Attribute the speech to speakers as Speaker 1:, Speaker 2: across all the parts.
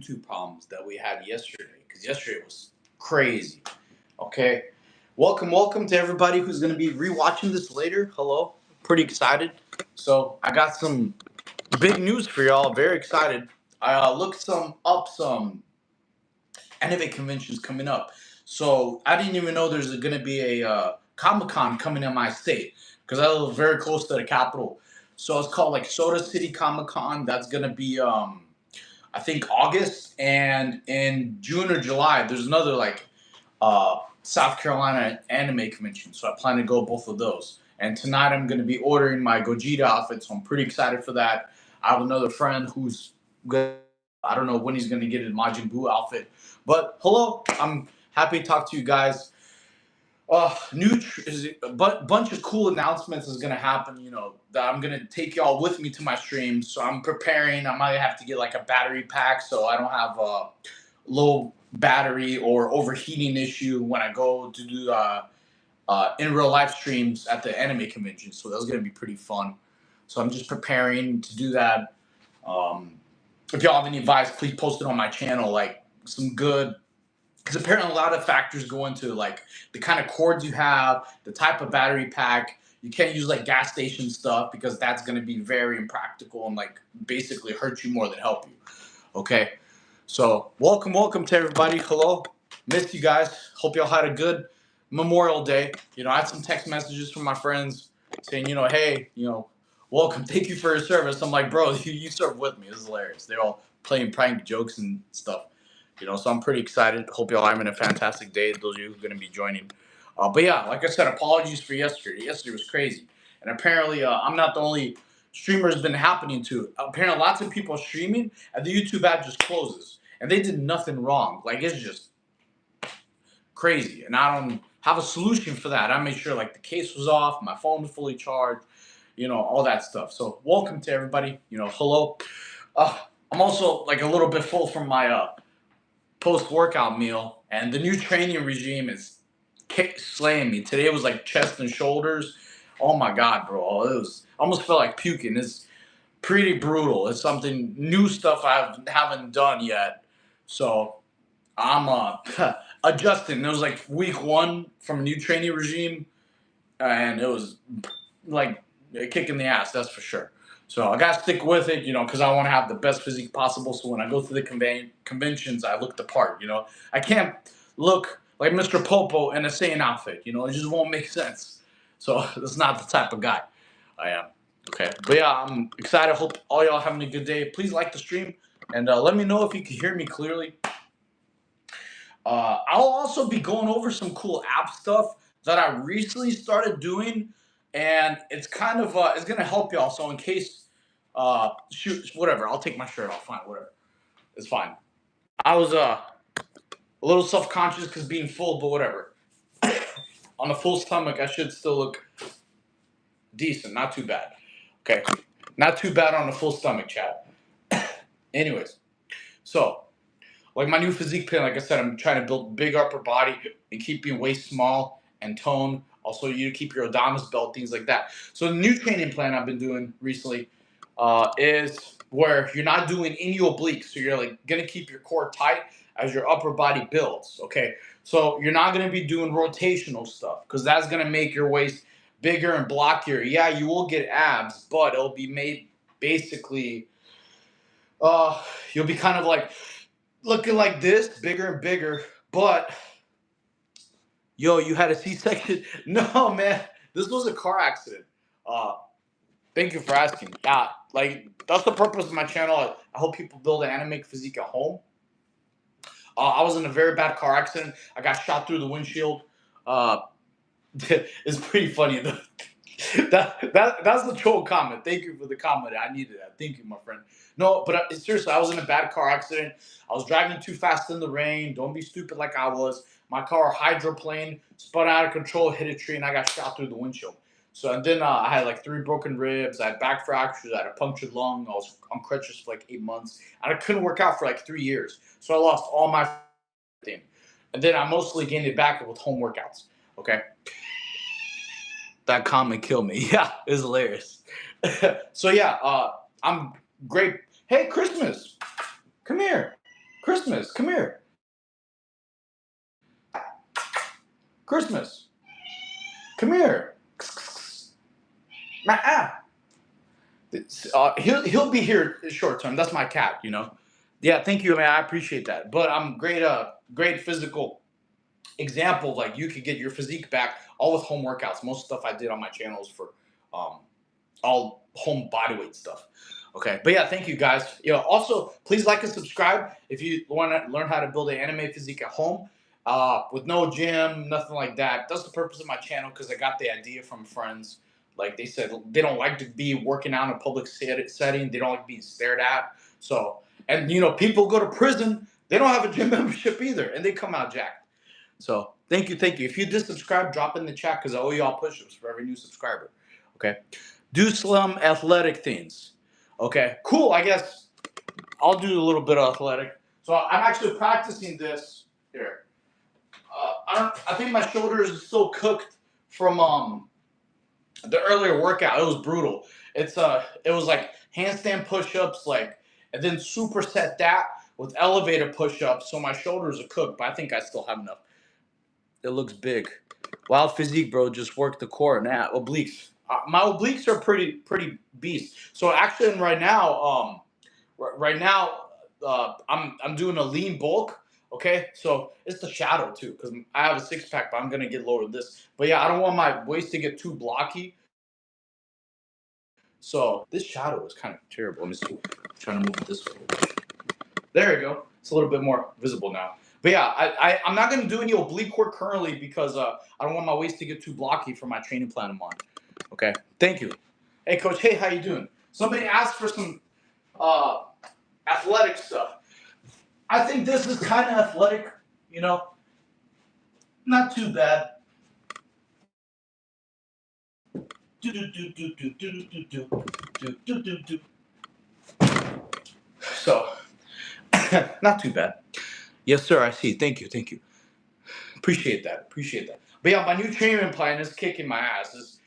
Speaker 1: YouTube problems that we had yesterday, because yesterday was crazy. Okay, welcome to everybody who's going to be rewatching this later. Hello, pretty excited. So I got some big news for y'all. Very excited. I looked some anime conventions coming up. So I didn't even know there's going to be a Comic Con coming in my state because I live very close to the capital. So it's called like Soda City Comic Con. That's going to be I think August, and in June or July there's another like South Carolina anime convention. So I plan to go both of those. And tonight I'm going to be ordering my Gogeta outfit, so I'm pretty excited for that. I have another friend who's good. I don't know when he's going to get his Majin Buu outfit. But hello, I'm happy to talk to you guys. Bunch of cool announcements is gonna happen. You know that I'm gonna take y'all with me to my stream. So I'm preparing. I might have to get like a battery pack so I don't have a low battery or overheating issue when I go to do in real life streams at the anime convention. So that's gonna be pretty fun. So I'm just preparing to do that. Um, if y'all have any advice, please post it on my channel. Like some good, because apparently a lot of factors go into like the kind of cords you have, the type of battery pack. You can't use like gas station stuff because that's going to be very impractical and like basically hurt you more than help you. Okay, so welcome to everybody. Hello, missed you guys. Hope y'all had a good Memorial Day. You know, I had some text messages from my friends saying, hey, welcome, thank you for your service. I'm like, bro, you served with me. This is hilarious. They're all playing prank jokes and stuff. So I'm pretty excited. Hope y'all are having a fantastic day. Those of you who are going to be joining. But yeah, like I said, apologies for yesterday. Yesterday was crazy. And apparently I'm not the only streamer it's been happening to. Apparently lots of people are streaming and the YouTube app just closes. And they did nothing wrong. Like, it's just crazy. And I don't have a solution for that. I made sure like the case was off, my phone was fully charged, all that stuff. So welcome to everybody. Hello. I'm also like a little bit full from my post-workout meal, and the new training regime is slaying me. Today it was like chest and shoulders. Oh my god, bro! I almost felt like puking. It's pretty brutal. It's something new stuff I haven't done yet, so I'm adjusting. It was like week 1 from a new training regime, and it was like a kick in the ass. That's for sure. So I gotta stick with it, because I want to have the best physique possible. So when I go to the conventions, I look the part. I can't look like Mr. Popo in a Saiyan outfit. It just won't make sense. So that's not the type of guy I am. Okay, but yeah, I'm excited. Hope all y'all having a good day. Please like the stream and let me know if you can hear me clearly. I'll also be going over some cool app stuff that I recently started doing, and it's kind of it's gonna help y'all. So in case shoot, whatever, I'll take my shirt off. Fine, whatever, it's fine. I was a little self conscious because being full, but whatever. On a full stomach, I should still look decent, not too bad. Okay, not too bad on a full stomach, chat. Anyways, so. Like my new physique plan, like I said, I'm trying to build big upper body and keep your waist small and tone. Also, you keep your abdominals belt, things like that. So the new training plan I've been doing recently is where you're not doing any obliques. So you're like gonna keep your core tight as your upper body builds. Okay, so you're not gonna be doing rotational stuff because that's gonna make your waist bigger and blockier. Yeah, you will get abs, but it'll be made basically. You'll be kind of like looking like this, bigger and bigger, but yo, you had a C-section? No, man, this was a car accident. Thank you for asking. Yeah, like that's the purpose of my channel. I help people build an anime physique at home. I was in a very bad car accident. I got shot through the windshield. It's pretty funny. That's the troll comment. Thank you for the comment. I needed that. Thank you, my friend. No, but seriously, I was in a bad car accident. I was driving too fast in the rain. Don't be stupid like I was. My car hydroplaned, spun out of control, hit a tree, and I got shot through the windshield. So and then I had like 3 broken ribs. I had back fractures. I had a punctured lung. I was on crutches for like 8 months, and I couldn't work out for like 3 years. So I lost all my thing, and then I mostly gained it back with home workouts. Okay. That comment killed me. Yeah, it was hilarious. So yeah, I'm great. Hey, Christmas, come here. Christmas, come here. Christmas, come here. He'll be here short term. That's my cat, you know. Yeah, thank you, man. I appreciate that. But I'm great physical example. Like you could get your physique back all with home workouts. Most stuff I did on my channels for um, all home bodyweight stuff. Okay, but yeah, thank you guys. Also please like and subscribe if you want to learn how to build an anime physique at home, with no gym, nothing like that. That's the purpose of my channel because I got the idea from friends. Like they said, they don't like to be working out in a public setting. They don't like being stared at. So, and people go to prison. They don't have a gym membership either, and they come out jacked. So thank you, thank you. If you did subscribe, drop in the chat because I owe you all push-ups for every new subscriber. Okay. Do some athletic things. Okay, cool. I guess I'll do a little bit of athletic. So I'm actually practicing this here. I think my shoulders are still cooked from the earlier workout. It was brutal. It was like handstand push-ups, and then superset that with elevator push-ups. So my shoulders are cooked, but I think I still have enough. It looks big. Wild physique, bro. Just work the core. Nah, obliques. My obliques are pretty beast. So actually, right now, I'm doing a lean bulk. Okay, so it's the shadow too, because I have a six pack, but I'm gonna get lower than this. But yeah, I don't want my waist to get too blocky. So this shadow is kind of terrible. Let me see. I'm trying to move it this way. There you go. It's a little bit more visible now. But yeah, I'm not gonna do any oblique work currently because I don't want my waist to get too blocky for my training plan I'm on. Okay, thank you. Hey, coach. Hey, how you doing? Somebody asked for some uh, athletic stuff. I think this is kind of athletic. Not too bad. So, not too bad. Yes, sir. I see. Thank you. Thank you. Appreciate that. Appreciate that. But yeah, my new training plan is kicking my ass. This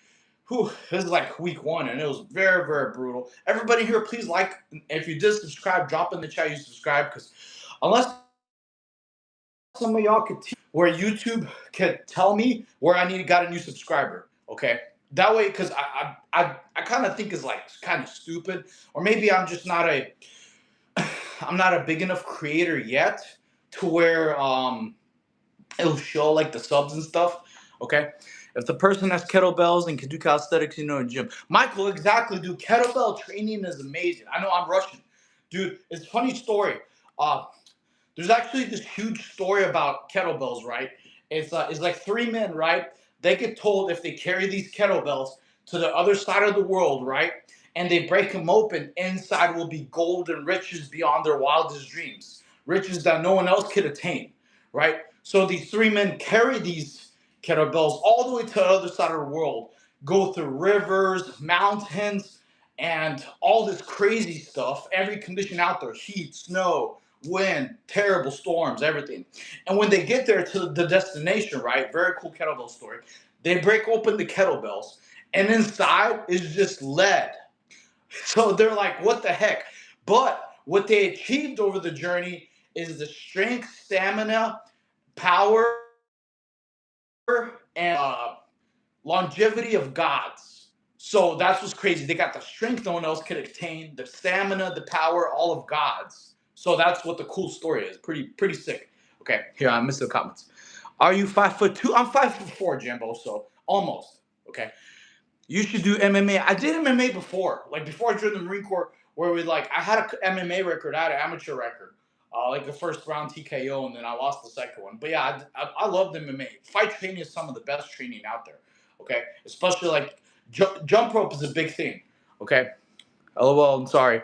Speaker 1: is like week 1, and it was very, very brutal. Everybody here, please like. If you did subscribe, drop in the chat you subscribe, because unless some of y'all could where YouTube could tell me where I got a new subscriber. Okay, that way, because I kind of think is like kind of stupid, or maybe I'm just not I'm not a big enough creator yet to where it'll show like the subs and stuff. Okay. If the person has kettlebells and can do calisthenics, gym. Michael, exactly, dude. Kettlebell training is amazing. I know I'm Russian. Dude, it's a funny story. Uh, there's actually this huge story about kettlebells, right? It's like 3 men, right? They get told if they carry these kettlebells to the other side of the world, right? And they break them open, inside will be gold and riches beyond their wildest dreams. Riches that no one else could attain, right? So these 3 men carry these kettlebells all the way to the other side of the world, go through rivers, mountains, and all this crazy stuff, every condition out there, heat, snow, wind, terrible storms, everything. And when they get there to the destination, right, very cool kettlebell story, they break open the kettlebells, and inside is just lead. So they're like, what the heck? But what they achieved over the journey is the strength, stamina, power, and longevity of gods. So that's what's crazy. They got the strength no one else could attain, the stamina, the power, all of gods. So that's what the cool story is. Pretty sick. Okay, here I missed the comments. Are you 5'2"? I'm 5'4", Jimbo. So almost. Okay. You should do MMA. I did MMA before, like before I joined the Marine Corps, where I had an MMA record, I had an amateur record, like the first round TKO, and then I lost the second one. But yeah, I loved MMA. Fight training is some of the best training out there. Okay, especially like jump rope is a big thing. Okay, LOL. I'm sorry.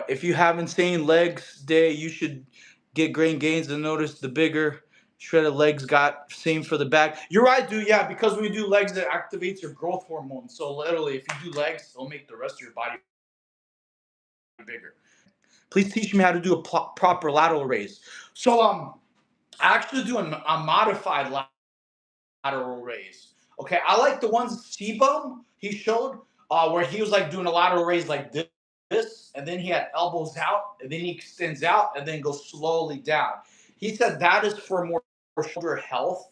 Speaker 1: If you haven't seen legs day, you should get grain gains and notice the bigger shredded legs got same for the back. You're right, dude. Yeah, because when you do legs, it activates your growth hormone. So literally, if you do legs, it'll make the rest of your body bigger. Please teach me how to do a proper lateral raise. So I actually do a modified lateral raise. Okay, I like the ones C-Bum he showed, where he was like doing a lateral raise like this. this, and then he had elbows out, and then he extends out, and then goes slowly down. He said that is for more shoulder health,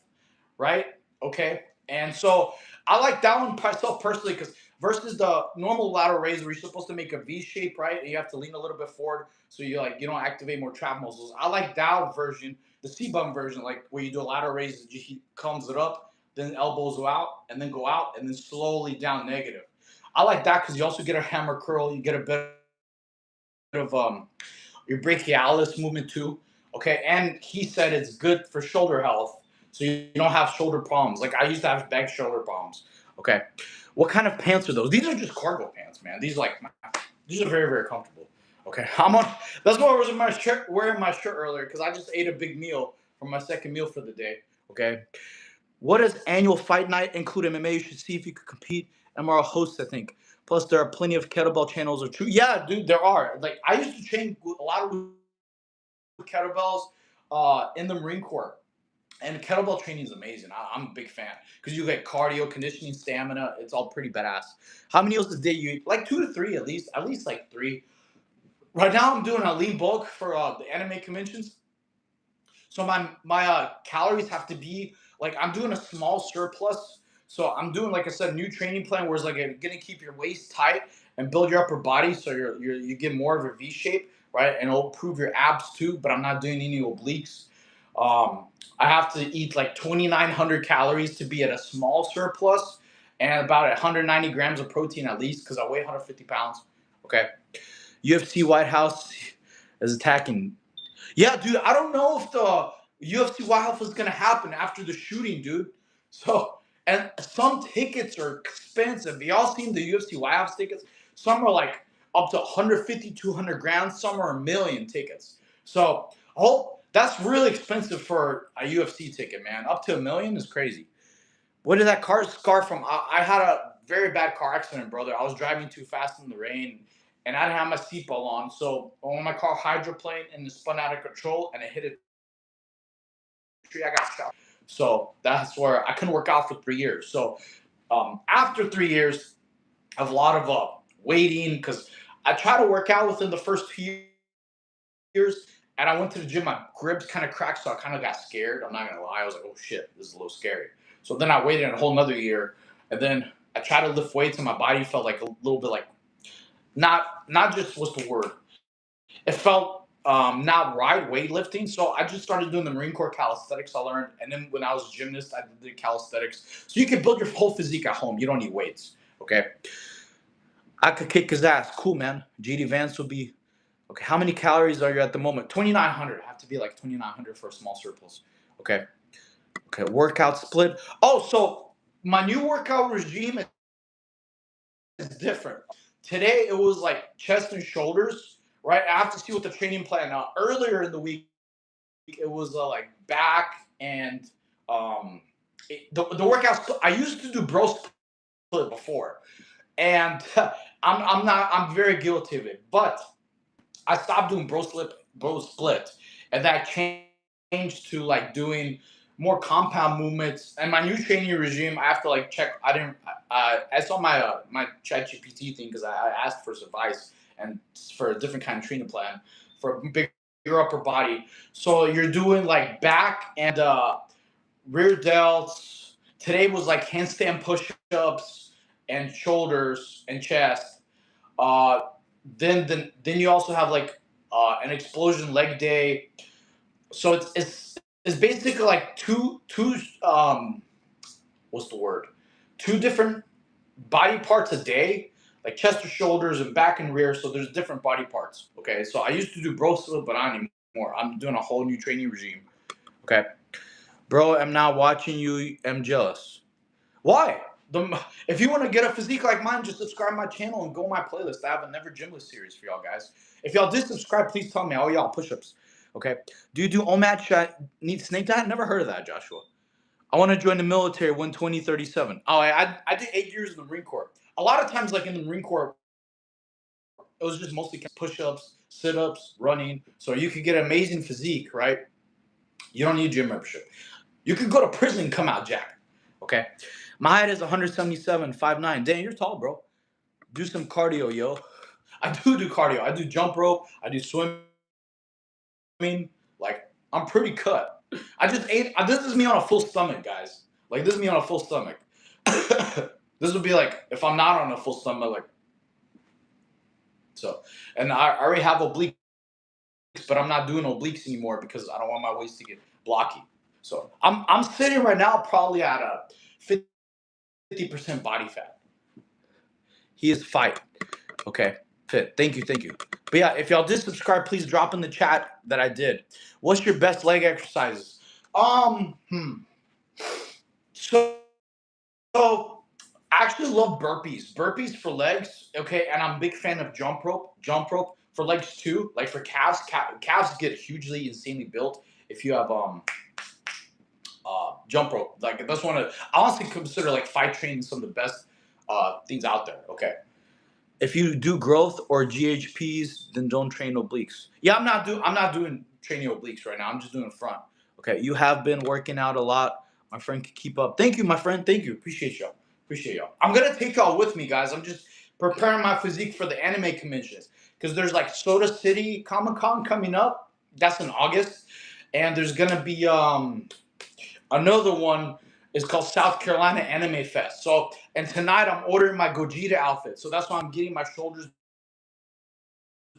Speaker 1: right? Okay. And so I like that one myself personally because versus the normal lateral raise where you're supposed to make a V shape, right? And you have to lean a little bit forward so you don't activate more trap muscles. I like that version, the C bum version, like where you do a lateral raise, he comes it up, then elbows go out, and then go out, and then slowly down negative. I like that because you also get a hammer curl, you get a bit of your brachialis movement too. Okay, and he said it's good for shoulder health, so you don't have shoulder problems. Like I used to have back shoulder problems. Okay, what kind of pants are those? These are just cargo pants, man. These are very very comfortable. Okay, I'm on. That's why I was in my shirt, wearing my shirt earlier because I just ate a big meal for my second meal for the day. Okay, what does annual fight night include? MMA. You should see if you could compete. I'm our host, I think. Plus, there are plenty of kettlebell channels. Or true, yeah, dude, there are. Like I used to train a lot of kettlebells in the Marine Corps. And kettlebell training is amazing. I'm a big fan because you get cardio, conditioning, stamina. It's all pretty badass. How many meals a day you eat? Like 2 to 3 at least like 3. Right now I'm doing a lean bulk for the anime conventions. So my calories have to be like I'm doing a small surplus. So I'm doing like I said, new training plan where it's like gonna keep your waist tight and build your upper body so you get more of a V shape, right? And it'll improve your abs too. But I'm not doing any obliques. Um, I have to eat like 2,900 calories to be at a small surplus and about 190 grams of protein at least because I weigh 150 pounds. Okay. UFC White House is attacking. Yeah, dude, I don't know if the UFC White House is gonna happen after the shooting, dude. So, and some tickets are expensive. Y'all seen the UFC White House tickets? Some are like up to 150, 200 grand. Some are a million tickets. So, oh, that's really expensive for a UFC ticket, man. Up to a million is crazy. Where did that car scar from? I had a very bad car accident, brother. I was driving too fast in the rain, and I didn't have my seatbelt on. So when my car hydroplaned and it spun out of control and it hit a tree, I got shot. So that's where I couldn't work out for 3 years. So after 3 years of a lot of waiting, because I tried to work out within the first 2 years, and I went to the gym. My ribs kind of cracked, so I kind of got scared. I'm not gonna lie. I was like, "Oh shit, this is a little scary." So then I waited a whole another year, and then I tried to lift weights, and my body felt like a little bit like not just what's the word. It felt not right weightlifting, so I just started doing the Marine Corps calisthenics I learned, and then when I was a gymnast, I did calisthenics. So you can build your whole physique at home. You don't need weights. Okay, I could kick his ass. Cool, man. GD Vance will be okay. How many calories are you at the moment? 2,900. I have to be like 2,900 for a small surplus. Okay. Okay. Workout split. Oh, so my new workout regime is different. Today it was like chest and shoulders, right? I have to see what the training plan. Earlier in the week, it was like back and the workouts. I used to do bro split before, and I'm very guilty of it, but I stopped doing bro split, and that changed to like doing more compound movements. And my new training regime, I have to like check. I didn't. I saw my ChatGPT thing because I asked for advice and for a different kind of training plan for a bigger upper body. So you're doing like back and rear delts. Today was like handstand push-ups and shoulders and chest. Uh, then you also have like an explosion leg day. So it's basically like two what's the word? Two different body parts a day, like chest or shoulders and back and rear. So there's different body parts. Okay, so I used to do bro split, but not anymore. I'm doing a whole new training regime. Okay, bro, I'm not watching you. I'm jealous. Why? If you want to get a physique like mine, just subscribe to my channel and go on my playlist. I have a Never Gymless series for y'all guys. If y'all did subscribe, please tell me. All y'all push-ups. Okay. Do you do OMAD need snake diet? Never heard of that, Joshua. I want to join the military when 2037. Oh, I did 8 years in the Marine Corps. A lot of times, like in the Marine Corps, it was just mostly push-ups, sit-ups, running. So you could get an amazing physique, right? You don't need gym membership. You could go to prison and come out jacked. Okay. My height is 177, 5'9". Damn, you're tall, bro. Do some cardio, yo. I do cardio. I do jump rope. I do swimming. Like I'm pretty cut. I just ate. This is me on a full stomach, guys. Like this is me on a full stomach. This would be like if I'm not on a full stomach, like so. And I already have obliques, but I'm not doing obliques anymore because I don't want my waist to get blocky. So I'm sitting right now probably at a 50% body fat. He is fight. Okay. Fit. Thank you. Thank you. But yeah, if y'all did subscribe, please drop in the chat that I did. What's your best leg exercises? Um, hmm. So, so I actually love burpees. Burpees for legs. Okay. And I'm a big fan of jump rope. Jump rope for legs too. Like for calves, calves get hugely insanely built if you have jump rope. Like that's one of I honestly consider like fight training some of the best things out there. Okay. If you do growth or GHPs, then don't train obliques. Yeah, I'm not doing training obliques right now. I'm just doing front. Okay. You have been working out a lot. My friend can keep up. Thank you, my friend. Thank you. Appreciate y'all. Appreciate y'all. I'm gonna take y'all with me, guys. I'm just preparing my physique for the anime conventions. Because there's like Soda City Comic Con coming up. That's in August. And there's gonna be another one is called South Carolina Anime Fest. So, and tonight I'm ordering my Gogeta outfit. So that's why I'm getting my shoulders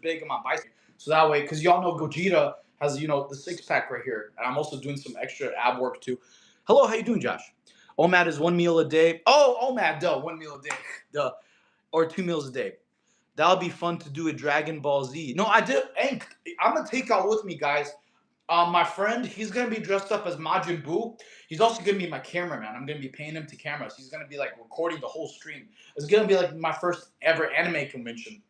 Speaker 1: big and my biceps. So that way, because y'all know Gogeta has, the six pack right here. And I'm also doing some extra ab work too. Hello, how you doing, Josh? OMAD is 1 meal a day. Oh, OMAD, duh, 1 meal a day. Duh. Or 2 meals a day. That'll be fun to do with Dragon Ball Z. No, I did. Hey, I'm going to take y'all with me, guys. My friend, he's gonna be dressed up as Majin Buu. He's also gonna be my cameraman. I'm gonna be paying him to cameras. He's gonna be like recording the whole stream. It's gonna be like my first ever anime convention.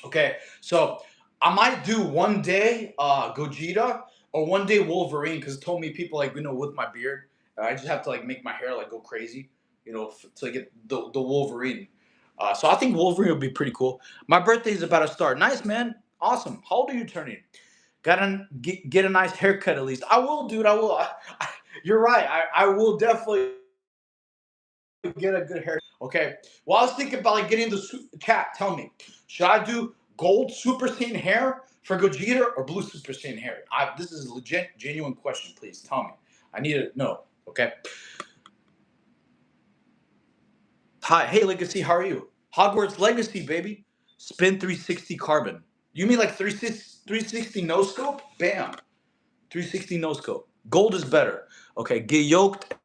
Speaker 1: Okay, so I might do one day Gogeta or one day Wolverine because it told me people like with my beard, I just have to like make my hair like go crazy, to get the Wolverine. So I think Wolverine would be pretty cool. My birthday's about to start. Nice, man. Awesome. How old are you turning? Gotta get a nice haircut at least. I will, dude. I will. You're right. I will definitely get a good hair. Okay. Well, I was thinking about like getting the chat. Tell me, should I do gold Super Saiyan hair for Gogeta or blue Super Saiyan hair? This is a legit, genuine question. Please tell me. I need to know. Okay. Hi, hey Legacy. How are you? Hogwarts Legacy, baby. Spin 360 carbon. You mean like 360 no scope? Bam. 360 no scope. Gold is better. Okay, get yoked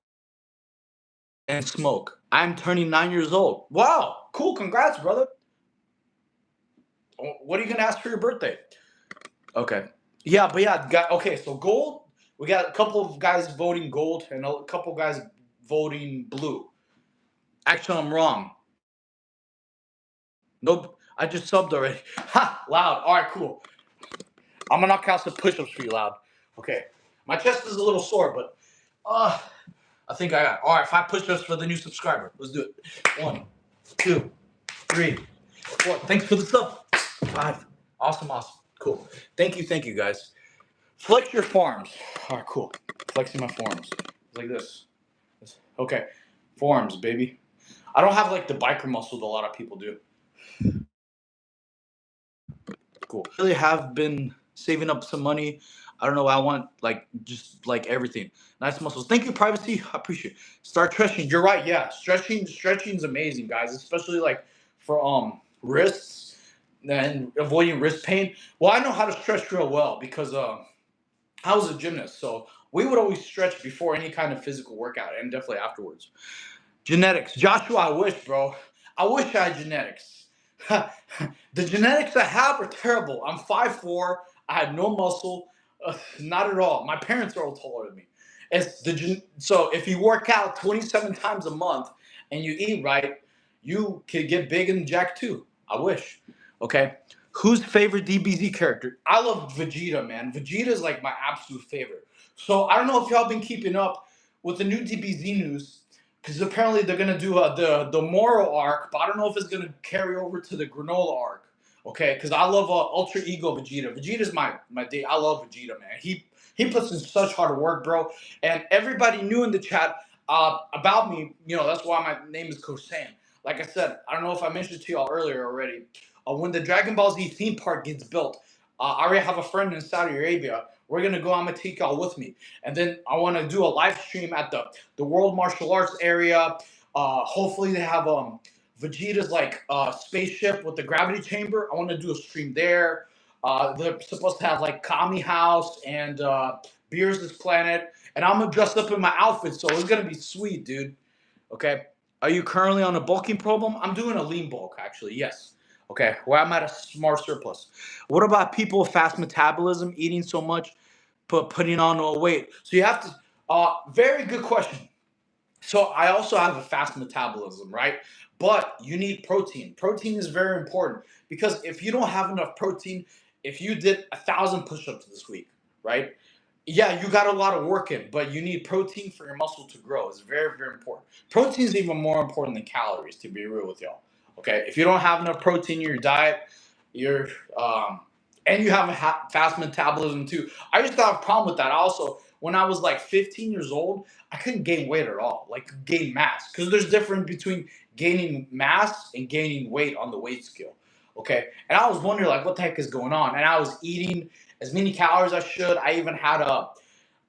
Speaker 1: and smoke. I'm turning 9 years old. Wow, cool. Congrats, brother. What are you gonna ask for your birthday? Okay. Yeah, but yeah, okay. So gold. We got a couple of guys voting gold and a couple of guys voting blue. Actually, I'm wrong. Nope. I just subbed already. Ha! Loud. All right, cool. I'm gonna knock out some push-ups for you, loud. Okay. My chest is a little sore, but I think I got. All right, 5 push-ups for the new subscriber. Let's do it. 1, 2, 3, 4. Thanks for the sub. 5. Awesome. Cool. Thank you, guys. Flex your forearms. All right, cool. Flexing my forearms like this. Okay, forearms, baby. I don't have like the biker muscle that a lot of people do. Cool. I really have been saving up some money. I don't know. I want like just like everything. Nice muscles. Thank you, privacy. I appreciate it. Start stretching. You're right. Yeah, stretching is amazing, guys. Especially like for wrists and avoiding wrist pain. Well, I know how to stretch real well because I was a gymnast, so we would always stretch before any kind of physical workout and definitely afterwards. Genetics. Joshua, I wish, bro. I wish I had genetics. The genetics I have are terrible. I'm 5'4". I had no muscle. Not at all. My parents are all taller than me. So if you work out 27 times a month and you eat right, you could get big and jack too. I wish. Okay. Whose favorite DBZ character? I love Vegeta, man. Vegeta is like my absolute favorite. So I don't know if y'all been keeping up with the new DBZ news because apparently they're gonna do the Moro arc, but I don't know if it's gonna carry over to the Granola arc. Okay, because I love Ultra Ego Vegeta. Vegeta's my day. I love Vegeta, man. He puts in such hard work, bro. And everybody knew in the chat about me. That's why my name is Coach Sam. Like I said, I don't know if I mentioned it to y'all earlier already. when the Dragon Ball Z theme park gets built, I already have a friend in Saudi Arabia. We're gonna go. I'm gonna take y'all with me, and then I want to do a live stream at the World Martial Arts area. Hopefully they have Vegeta's like spaceship with the gravity chamber. I want to do a stream there. They're supposed to have like Kami House and Beers' Planet, and I'm gonna dress up in my outfit, so it's gonna be sweet, dude. Okay. Are you currently on a bulking problem? I'm doing a lean bulk, actually. Yes. Okay. Well, I'm at a smart surplus. What about people with fast metabolism, eating so much, but putting on no weight? So you have to. Very good question. So I also have a fast metabolism, right? But you need protein. Protein is very important because if you don't have enough protein, if you did 1,000 push-ups this week, right? Yeah, you got a lot of work in, but you need protein for your muscle to grow. It's very, very important. Protein is even more important than calories, to be real with y'all. Okay, if you don't have enough protein in your diet, you're and you have a fast metabolism too. I used to have a problem with that. Also, when I was like 15 years old, I couldn't gain weight at all, like gain mass, because there's difference between gaining mass and gaining weight on the weight scale. Okay, and I was wondering like what the heck is going on, and I was eating as many calories as I should. I even had a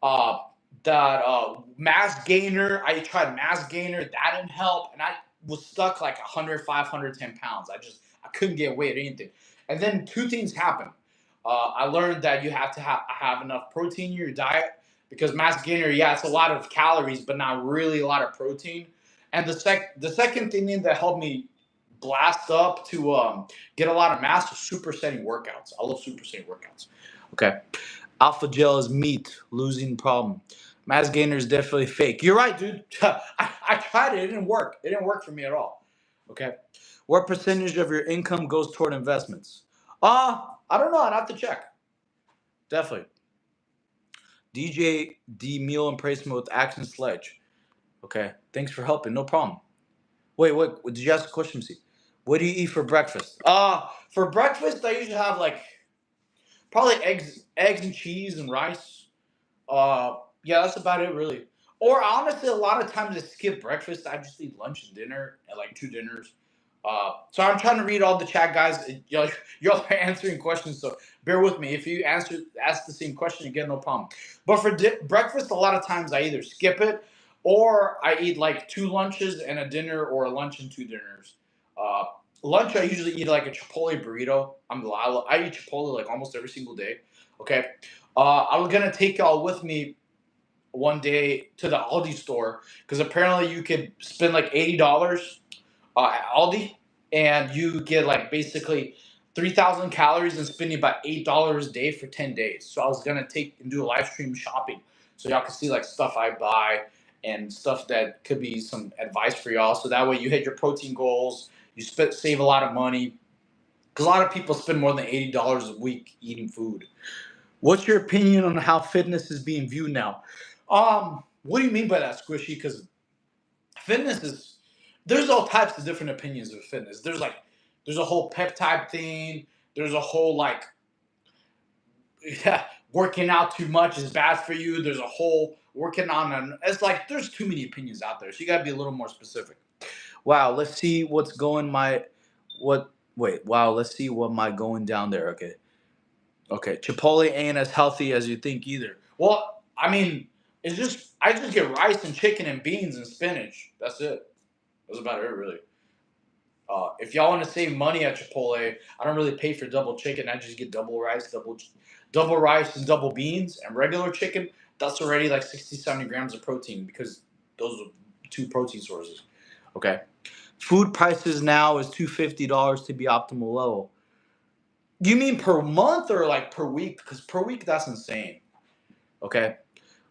Speaker 1: uh, that mass gainer. I tried mass gainer, that didn't help, and I was stuck like 105, 110 pounds. I couldn't get weight or anything. And then two things happened. I learned that you have to have enough protein in your diet because mass gainer, yeah, it's a lot of calories, but not really a lot of protein. And the second thing that helped me blast up to get a lot of mass is supersetting workouts. I love supersetting workouts. Okay. Alpha gel is meat, losing problem. Mass gainer is definitely fake. You're right, dude. I tried it. It didn't work. It didn't work for me at all. Okay. What percentage of your income goes toward investments? I don't know. I'd have to check. Definitely. DJ D meal and praise with Action Sledge. Okay. Thanks for helping. No problem. Wait, what? Did you ask a question? See, what do you eat for breakfast? For breakfast, I usually have like probably eggs and cheese and rice. Yeah, that's about it, really. Or honestly, a lot of times I skip breakfast. I just eat lunch and dinner and like two dinners. So I'm trying to read all the chat, guys. Y'all are answering questions, so bear with me. If you ask the same question again, no problem. But for breakfast, a lot of times I either skip it or I eat like two lunches and a dinner, or a lunch and two dinners. Uh, Lunch, I usually eat like a Chipotle burrito. I eat Chipotle like almost every single day. Okay. I was gonna take y'all with me one day to the Aldi store because apparently you could spend like $80 at Aldi and you get like basically 3,000 calories and spending about $8 a day for 10 days. So I was gonna take and do a live stream shopping so y'all can see like stuff I buy and stuff that could be some advice for y'all. So that way you hit your protein goals, you save a lot of money because a lot of people spend more than $80 a week eating food. What's your opinion on how fitness is being viewed now? What do you mean by that, Squishy? Because fitness is there's all types of different opinions of fitness. There's a whole peptide thing. There's a whole like yeah, working out too much is bad for you. There's a whole working on an it's like there's too many opinions out there. So you gotta be a little more specific. Wow, let's see what's going my what wait, wow, let's see what my going down there. Okay. Okay, Chipotle ain't as healthy as you think either. Well, I mean, it's just I just get rice and chicken and beans and spinach. That's it. That's about it, really. If y'all want to save money at Chipotle, I don't really pay for double chicken. I just get double rice and double beans and regular chicken. That's already like 60, 70 grams of protein because those are two protein sources. Okay. Food prices now is $250 to be optimal level. You mean per month or like per week? Because per week, that's insane. Okay.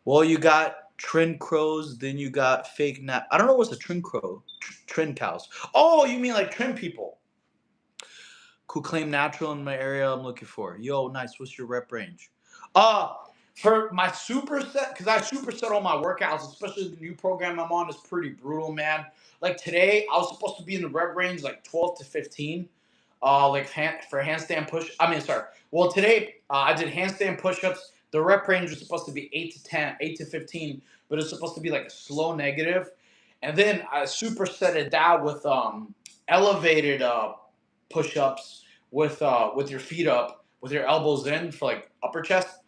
Speaker 1: Well, you got trend crows, then you got fake nat. I don't know what's a trend crow. Trend cows. Oh, you mean like trend people who claim natural in my area? I'm looking for. Yo, nice. What's your rep range? Uh, for my superset, because I superset all my workouts, especially the new program I'm on is pretty brutal, man. Like today, I was supposed to be in the rep range like 12 to 15. Like for handstand push. I mean, sorry. Well, today I did handstand push-ups. The rep range was supposed to be 8 to 10, 8 to 15, but it's supposed to be like a slow negative. And then I supersetted that with elevated push-ups with your feet up, with your elbows in for like upper chest.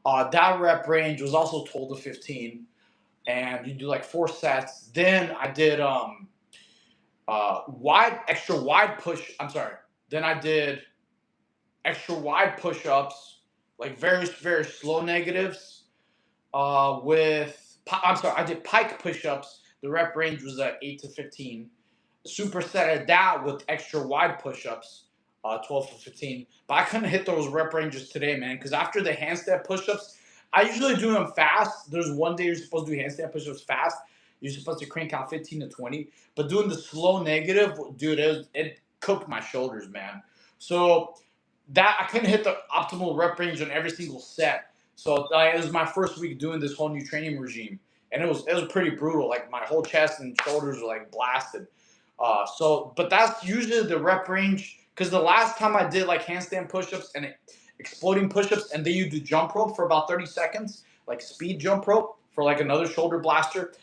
Speaker 1: That rep range was also 12 to 15, and you do like 4 sets. Then I did extra wide push. I'm sorry. Then I did extra wide push-ups, like very very slow negatives. I'm sorry, I did pike push-ups. The rep range was at 8 to 15. Supersetted that with extra wide push-ups, 12 to 15. But I couldn't hit those rep ranges today, man, because after the handstand push-ups, I usually do them fast. There's one day you're supposed to do handstand push-ups fast. You're supposed to crank out 15 to 20. But doing the slow negative, dude, it cooked my shoulders, man. So that I couldn't hit the optimal rep range on every single set. So it was my first week doing this whole new training regime, and it was pretty brutal. Like my whole chest and shoulders were like blasted. But that's usually the rep range, because the last time I did like handstand push-ups and exploding push-ups, and then you do jump rope for about 30 seconds, like speed jump rope for like another shoulder blaster.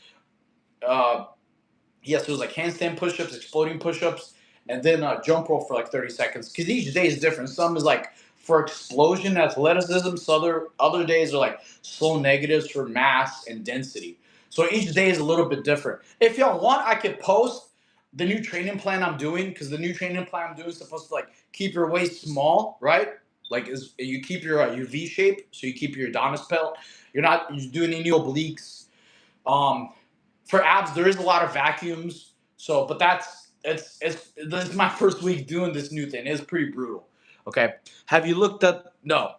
Speaker 1: Yes, it was like handstand push-ups, exploding push-ups, and then jump rope for like 30 seconds. Because each day is different. Some is like for explosion, athleticism. So other days are like slow negatives for mass and density. So each day is a little bit different. If y'all want, I could post the new training plan I'm doing, because the new training plan I'm doing is supposed to like keep your waist small, right? Like you keep your V shape, so you keep your Adonis pelt. You're doing any obliques. Um, for abs, there is a lot of vacuums. So, but this is my first week doing this new thing. It's pretty brutal. Okay. Have you looked at no?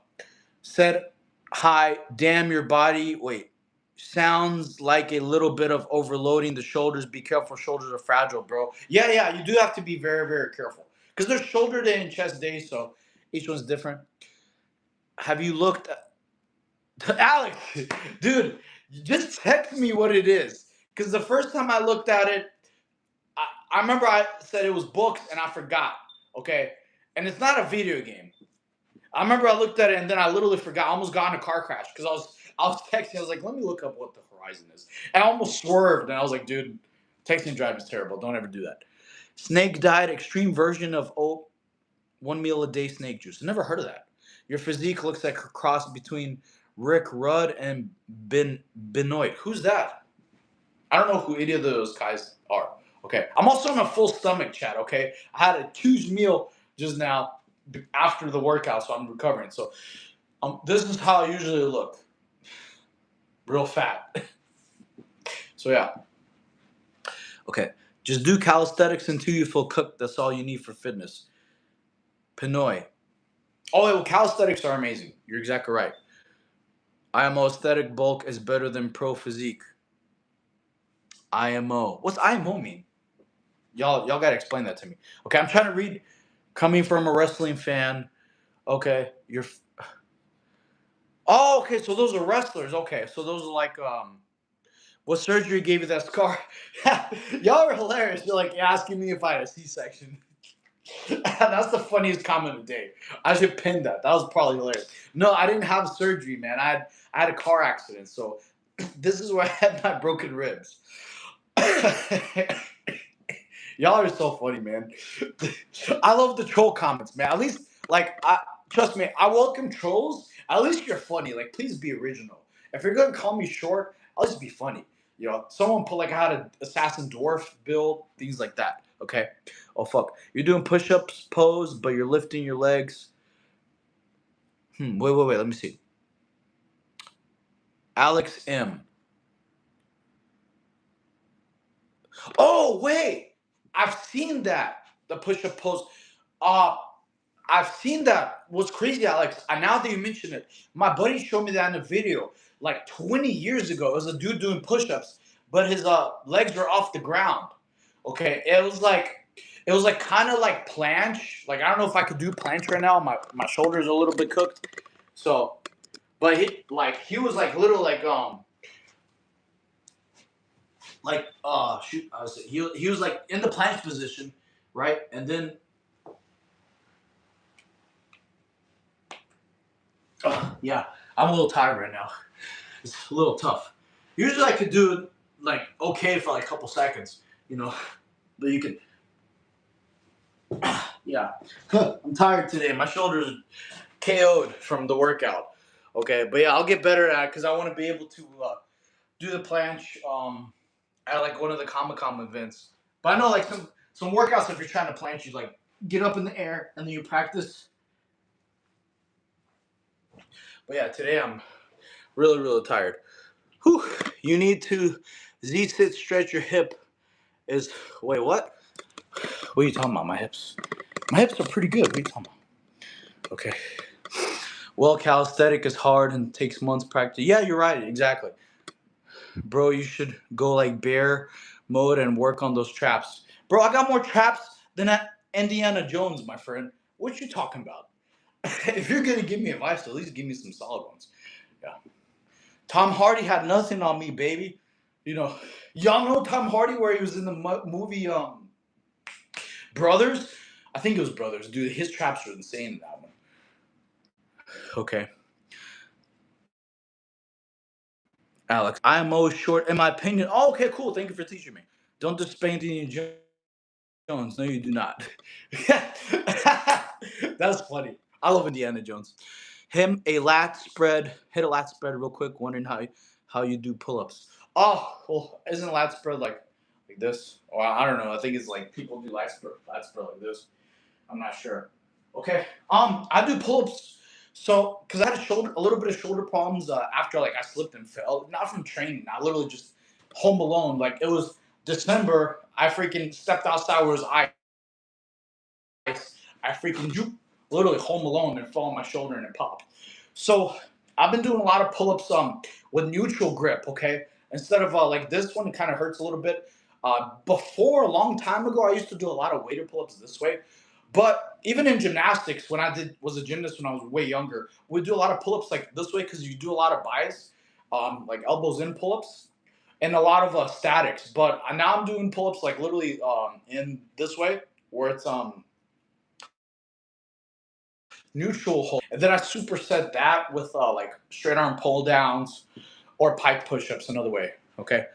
Speaker 1: Said hi. Damn your body. Wait. Sounds like a little bit of overloading the shoulders. Be careful. Shoulders are fragile, bro. Yeah, yeah. You do have to be very, very careful, because there's shoulder day and chest day, so each one's different. Have you looked at Alex, dude, just text me what it is. Because the first time I looked at it, I remember I said it was books and I forgot. Okay. And it's not a video game. I remember I looked at it and then I literally forgot. I almost got in a car crash because I was texting. I was like, let me look up what the horizon is. And I almost swerved. And I was like, dude, texting and driving is terrible. Don't ever do that. Snake diet, extreme version of 1 meal a day snake juice. I never heard of that. Your physique looks like a cross between Rick Rudd and Benoit. Who's that? I don't know who any of those guys are. Okay. I'm also in a full stomach, chat. Okay. I had a huge meal just now after the workout, so I'm recovering. So this is how I usually look. Real fat. So yeah. Okay. Just do calisthenics until you feel cooked. That's all you need for fitness. Pinoy. Oh, well, calisthenics are amazing. You're exactly right. IMO aesthetic bulk is better than pro physique. IMO. What's IMO mean? Y'all gotta explain that to me. Okay, I'm trying to read. Coming from a wrestling fan. Okay, Oh, okay. So those are wrestlers. Okay, so those are like what surgery gave you that scar? Y'all are hilarious. You're like asking me if I had a C-section. That's the funniest comment of the day. I should pin that. That was probably hilarious. No, I didn't have surgery, man. I had a car accident. So this is where I had my broken ribs. Y'all are so funny, man. I love the troll comments, man. At least, like, trust me, I welcome trolls. At least you're funny. Like, please be original. If you're gonna call me short, at least be funny. You know, someone put like I had an assassin dwarf build, things like that. Okay. Oh fuck, you're doing push-ups, pose, but you're lifting your legs. Wait. Let me see. Alex M. Oh wait, I've seen that, the push-up pose. Uh, I've seen that. What's crazy, Alex? Now that you mention it, my buddy showed me that in a video like 20 years ago. It was a dude doing push-ups, but his legs were off the ground. Okay, it was like kind of like planche. Like I don't know if I could do planche right now. My shoulders are a little bit cooked. So, but he was like little shoot, he was like in the planche position, right? And then yeah, I'm a little tired right now. It's a little tough. Usually I could do it like okay for like a couple seconds, you know, but you can. Yeah, I'm tired today. My shoulders KO'd from the workout. Okay, but yeah, I'll get better at it because I want to be able to do the planche at like one of the Comic Con events. But I know like some workouts if you're trying to planche, you like get up in the air and then you practice. But yeah, today I'm really tired. Whew. You need to Z-sit stretch your hip. Is wait what? What are you talking about? My hips? My hips are pretty good. What are you talking about? Okay. Well, calisthenic is hard and takes months practice. Yeah, you're right. Exactly. Bro, you should go like bear mode and work on those traps. Bro, I got more traps than at Indiana Jones, my friend. What you talking about? If you're gonna give me advice, at least give me some solid ones. Yeah. Tom Hardy had nothing on me, baby. You know, y'all know Tom Hardy where he was in the movie Brothers. I think it was Brothers, dude. His traps were insane in that one. Okay, Alex, I am always short in my opinion. Oh, okay, cool. Thank you for teaching me. Don't disrespect Indiana Jones. No, you do not. That's funny. I love Indiana Jones. Him a lat spread. Hit a lat spread real quick. Wondering how you do pull ups. Oh, well, isn't lat spread like this? Well, I don't know. I think it's like people do lat spread like this. I'm not sure. Okay. I do pull ups. So, cause I had a little bit of shoulder problems after like I slipped and fell, not from training. I literally just home alone. Like it was December. I freaking stepped outside where it was ice. I freaking literally home alone and fell on my shoulder and it popped. So I've been doing a lot of pull ups with neutral grip. Okay, instead of like this one, it kind of hurts a little bit. Before a long time ago, I used to do a lot of weighted pull ups this way. But even in gymnastics, when was a gymnast when I was way younger, we do a lot of pull ups like this way because you do a lot of bias, like elbows in pull ups, and a lot of statics. But now I'm doing pull ups like literally in this way where it's neutral hold, and then I superset that with like straight arm pull downs or pike push ups. Another way. Okay.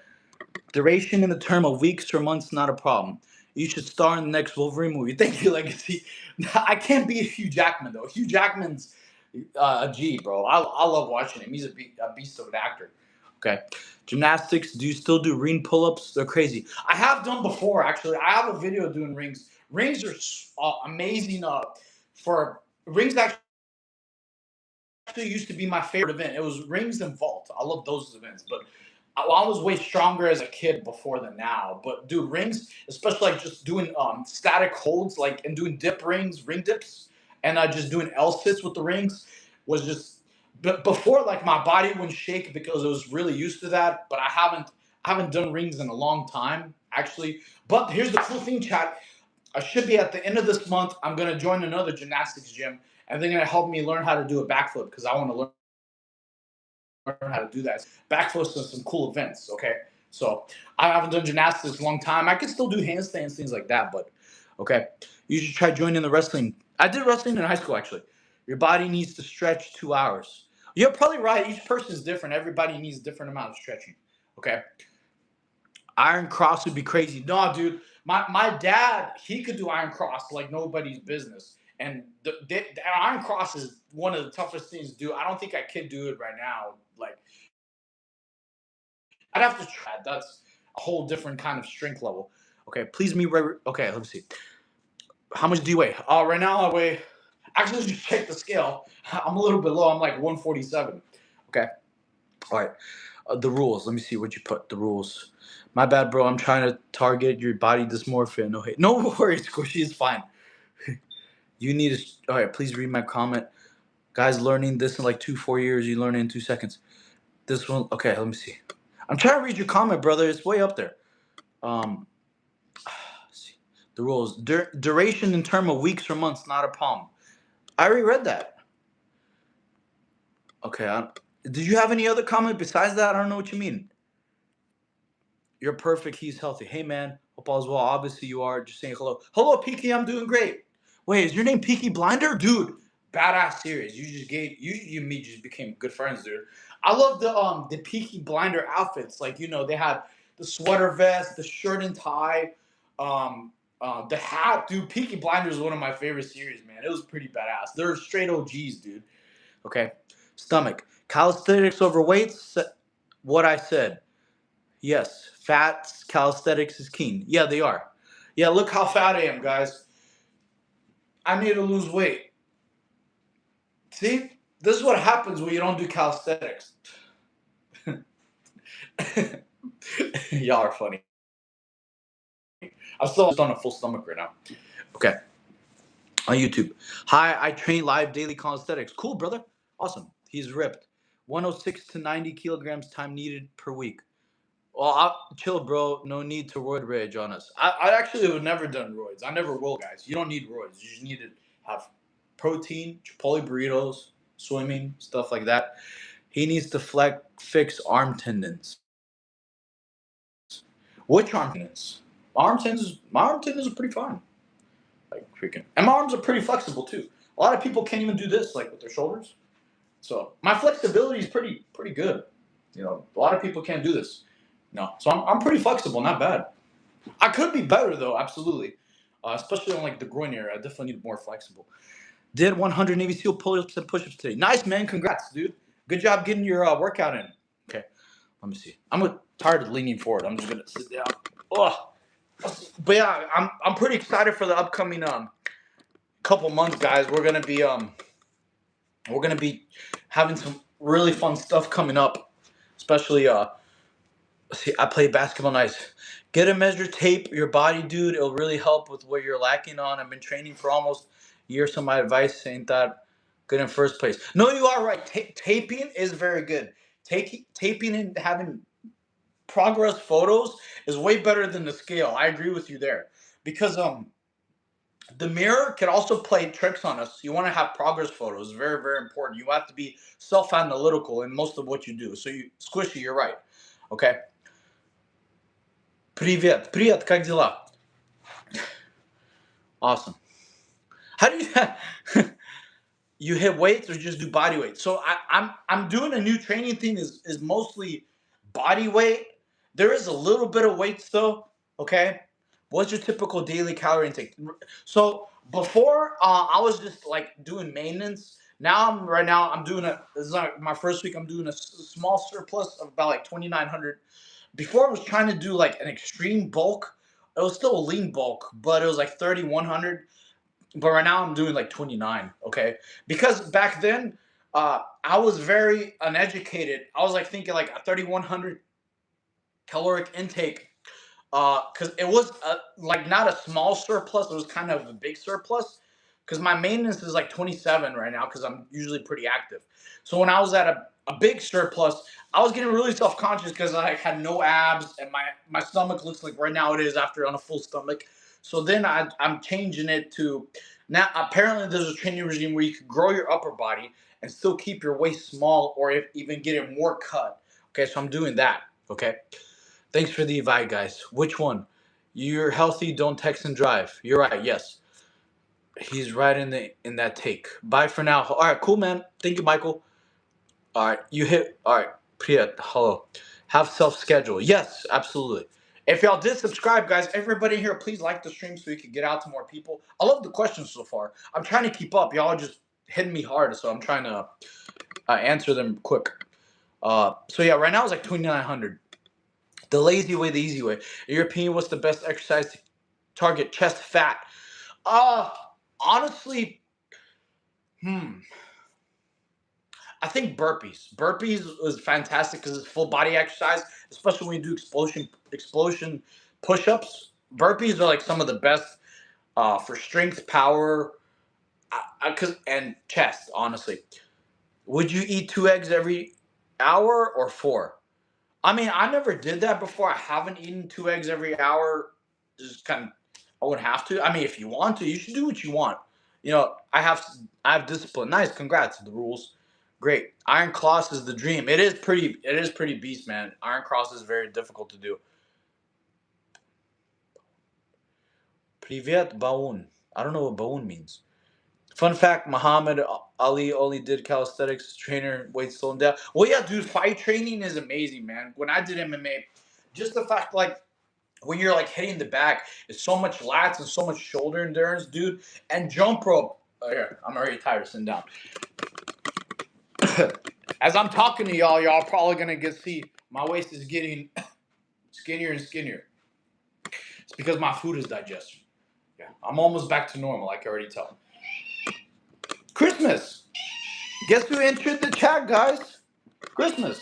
Speaker 1: Duration in the term of weeks or months, not a problem. You should star in the next Wolverine movie. Thank you, Legacy. I can't be a Hugh Jackman though. Hugh Jackman's a G, bro. I love watching him. He's a beast of an actor. Okay. Gymnastics. Do you still do ring pull-ups? They're crazy. I have done before actually. I have a video doing rings. Rings are amazing. For rings actually used to be my favorite event. It was rings and vault. I love those events, but I was way stronger as a kid before than now. But dude, rings, especially like just doing static holds, like and doing dip rings, ring dips, and just doing L sits with the rings was just. But before, like my body wouldn't shake because I was really used to that. But I haven't done rings in a long time actually. But here's the cool thing, chat. I should be at the end of this month. I'm gonna join another gymnastics gym, and they're gonna help me learn how to do a backflip because I want to learn how to do that. Backflips and some cool events. Okay, so I haven't done gymnastics in a long time. I can still do handstands, things like that. But okay, you should try joining the wrestling. I did wrestling in high school actually. Your body needs to stretch 2 hours. You're probably right. Each person is different. Everybody needs a different amount of stretching. Okay. Iron Cross would be crazy. No, dude. My dad, he could do Iron Cross like nobody's business. And the Iron Cross is one of the toughest things to do. I don't think I could do it right now. Like, I'd have to try. That's a whole different kind of strength level. Okay, please me. Okay, let me see. How much do you weigh? Right now I weigh. Actually, just check the scale. I'm a little bit low. I'm like 147. Okay. All right. The rules. Let me see what you put. The rules. My bad, bro. I'm trying to target your body dysmorphia. No hate. No worries, Squishy is fine. You need to. All right. Please read my comment. Guys, learning this in like 2 4 years. You learn it in 2 seconds. This one. Okay. Let me see. I'm trying to read your comment, brother. It's way up there. Um. See. The rules. Duration in term of weeks or months, not a problem. I already read that. Okay. Did you have any other comment besides that? I don't know what you mean. You're perfect. He's healthy. Hey, man. Hope all's well. Obviously, you are. Just saying hello. Hello, Peaky. I'm doing great. Wait, is your name Peaky Blinder? Dude, badass series. You and me just became good friends, dude. I love the Peaky Blinder outfits. Like, they had the sweater vest, the shirt and tie. Um, The Hat, dude. Peaky Blinders is one of my favorite series, man. It was pretty badass. They're straight OGs, dude. Okay. Stomach. Calisthenics over weights. What I said. Yes. Fats, calisthenics is keen. Yeah, they are. Yeah, look how fat I am, guys. I need to lose weight. See? This is what happens when you don't do calisthenics. Y'all are funny. I'm still on a full stomach right now. Okay. On YouTube. Hi, I train live daily calisthenics. Cool, brother. Awesome. He's ripped. 106 to 90 kilograms time needed per week. Well, chill, bro. No need to roid rage on us. I actually have never done roids. I never will, guys. You don't need roids. You just need to have protein, Chipotle burritos, swimming, stuff like that. He needs to fix arm tendons. Which arm tendons? My arm tendons are pretty fine. Like freaking, and my arms are pretty flexible too. A lot of people can't even do this, like with their shoulders. So my flexibility is pretty good. You know, a lot of people can't do this. No, so I'm pretty flexible, not bad. I could be better though, absolutely. Especially on like the groin area, I definitely need more flexible. Did 100 Navy SEAL pull-ups and push-ups today. Nice, man. Congrats, dude. Good job getting your workout in. Okay, let me see. I'm tired of leaning forward. I'm just gonna sit down. Oh, but yeah, I'm pretty excited for the upcoming couple months, guys. We're gonna be having some really fun stuff coming up, especially see, I play basketball nice. Get a measure, tape your body, dude. It'll really help with what you're lacking on. I've been training for almost a year, so my advice ain't that good in first place. No, you are right. Taping is very good. Taping and having progress photos is way better than the scale. I agree with you there. Because the mirror can also play tricks on us. You want to have progress photos. Very, very important. You have to be self-analytical in most of what you do. So Squishy, you're right. Okay. Привет, как дела? Awesome. How do you you hit weights or just do body weight? So I'm doing a new training thing is mostly body weight. There is a little bit of weights though. Okay. What's your typical daily calorie intake? So before I was just like doing maintenance. Right now I'm doing this is like my first week. I'm doing a small surplus of about like 2,900. Before I was trying to do like an extreme bulk. It was still a lean bulk, but it was like 3,100. But right now I'm doing like 29. Okay, because back then I was very uneducated. I was like thinking like a 3,100 caloric intake because it was like not a small surplus. It was kind of a big surplus because my maintenance is like 27 right now because I'm usually pretty active. So when I was at a big surplus, I was getting really self-conscious because I had no abs and my stomach looks like right now it is after on a full stomach. So then I'm changing it to now apparently there's a training regime where you can grow your upper body and still keep your waist small or even get it more cut. Okay, so I'm doing that. Okay. Thanks for the invite, guys. Which one? You're healthy. Don't text and drive. You're right. Yes, he's right in that take. Bye for now. All right, cool, man. Thank you, Michael. All right, you hit. All right, Priya. Hello. Have self schedule. Yes, absolutely. If y'all did subscribe, guys, everybody here, please like the stream so we can get out to more people. I love the questions so far. I'm trying to keep up. Y'all are just hitting me hard, so I'm trying to answer them quick. So yeah, right now it's like 2,900. The lazy way, the easy way. In your opinion, what's the best exercise to target chest fat? Uh, honestly, I think burpees. Burpees is fantastic because it's full body exercise, especially when you do explosion push-ups. Burpees are like some of the best for strength, power, and chest. Honestly, would you eat 2 eggs every hour or 4? I mean, I never did that before. I haven't eaten 2 eggs every hour. Just kind of, I would have to. I mean, if you want to, you should do what you want. You know, I have discipline. Nice, congrats. The rules, great. Iron Cross is the dream. It is pretty beast, man. Iron Cross is very difficult to do. Privyet Baun. I don't know what Baun means. Fun fact: Muhammad Ali only did calisthenics. Trainer weight slowing down. Well, yeah, dude. Fight training is amazing, man. When I did MMA, just the fact like when you're like hitting the back, it's so much lats and so much shoulder endurance, dude. And jump rope. Oh, here, I'm already tired of sitting down. As I'm talking to y'all probably gonna see my waist is getting skinnier and skinnier. It's because my food is digesting. Yeah, I'm almost back to normal. I can already tell. Christmas. Guess who entered the chat, guys? Christmas.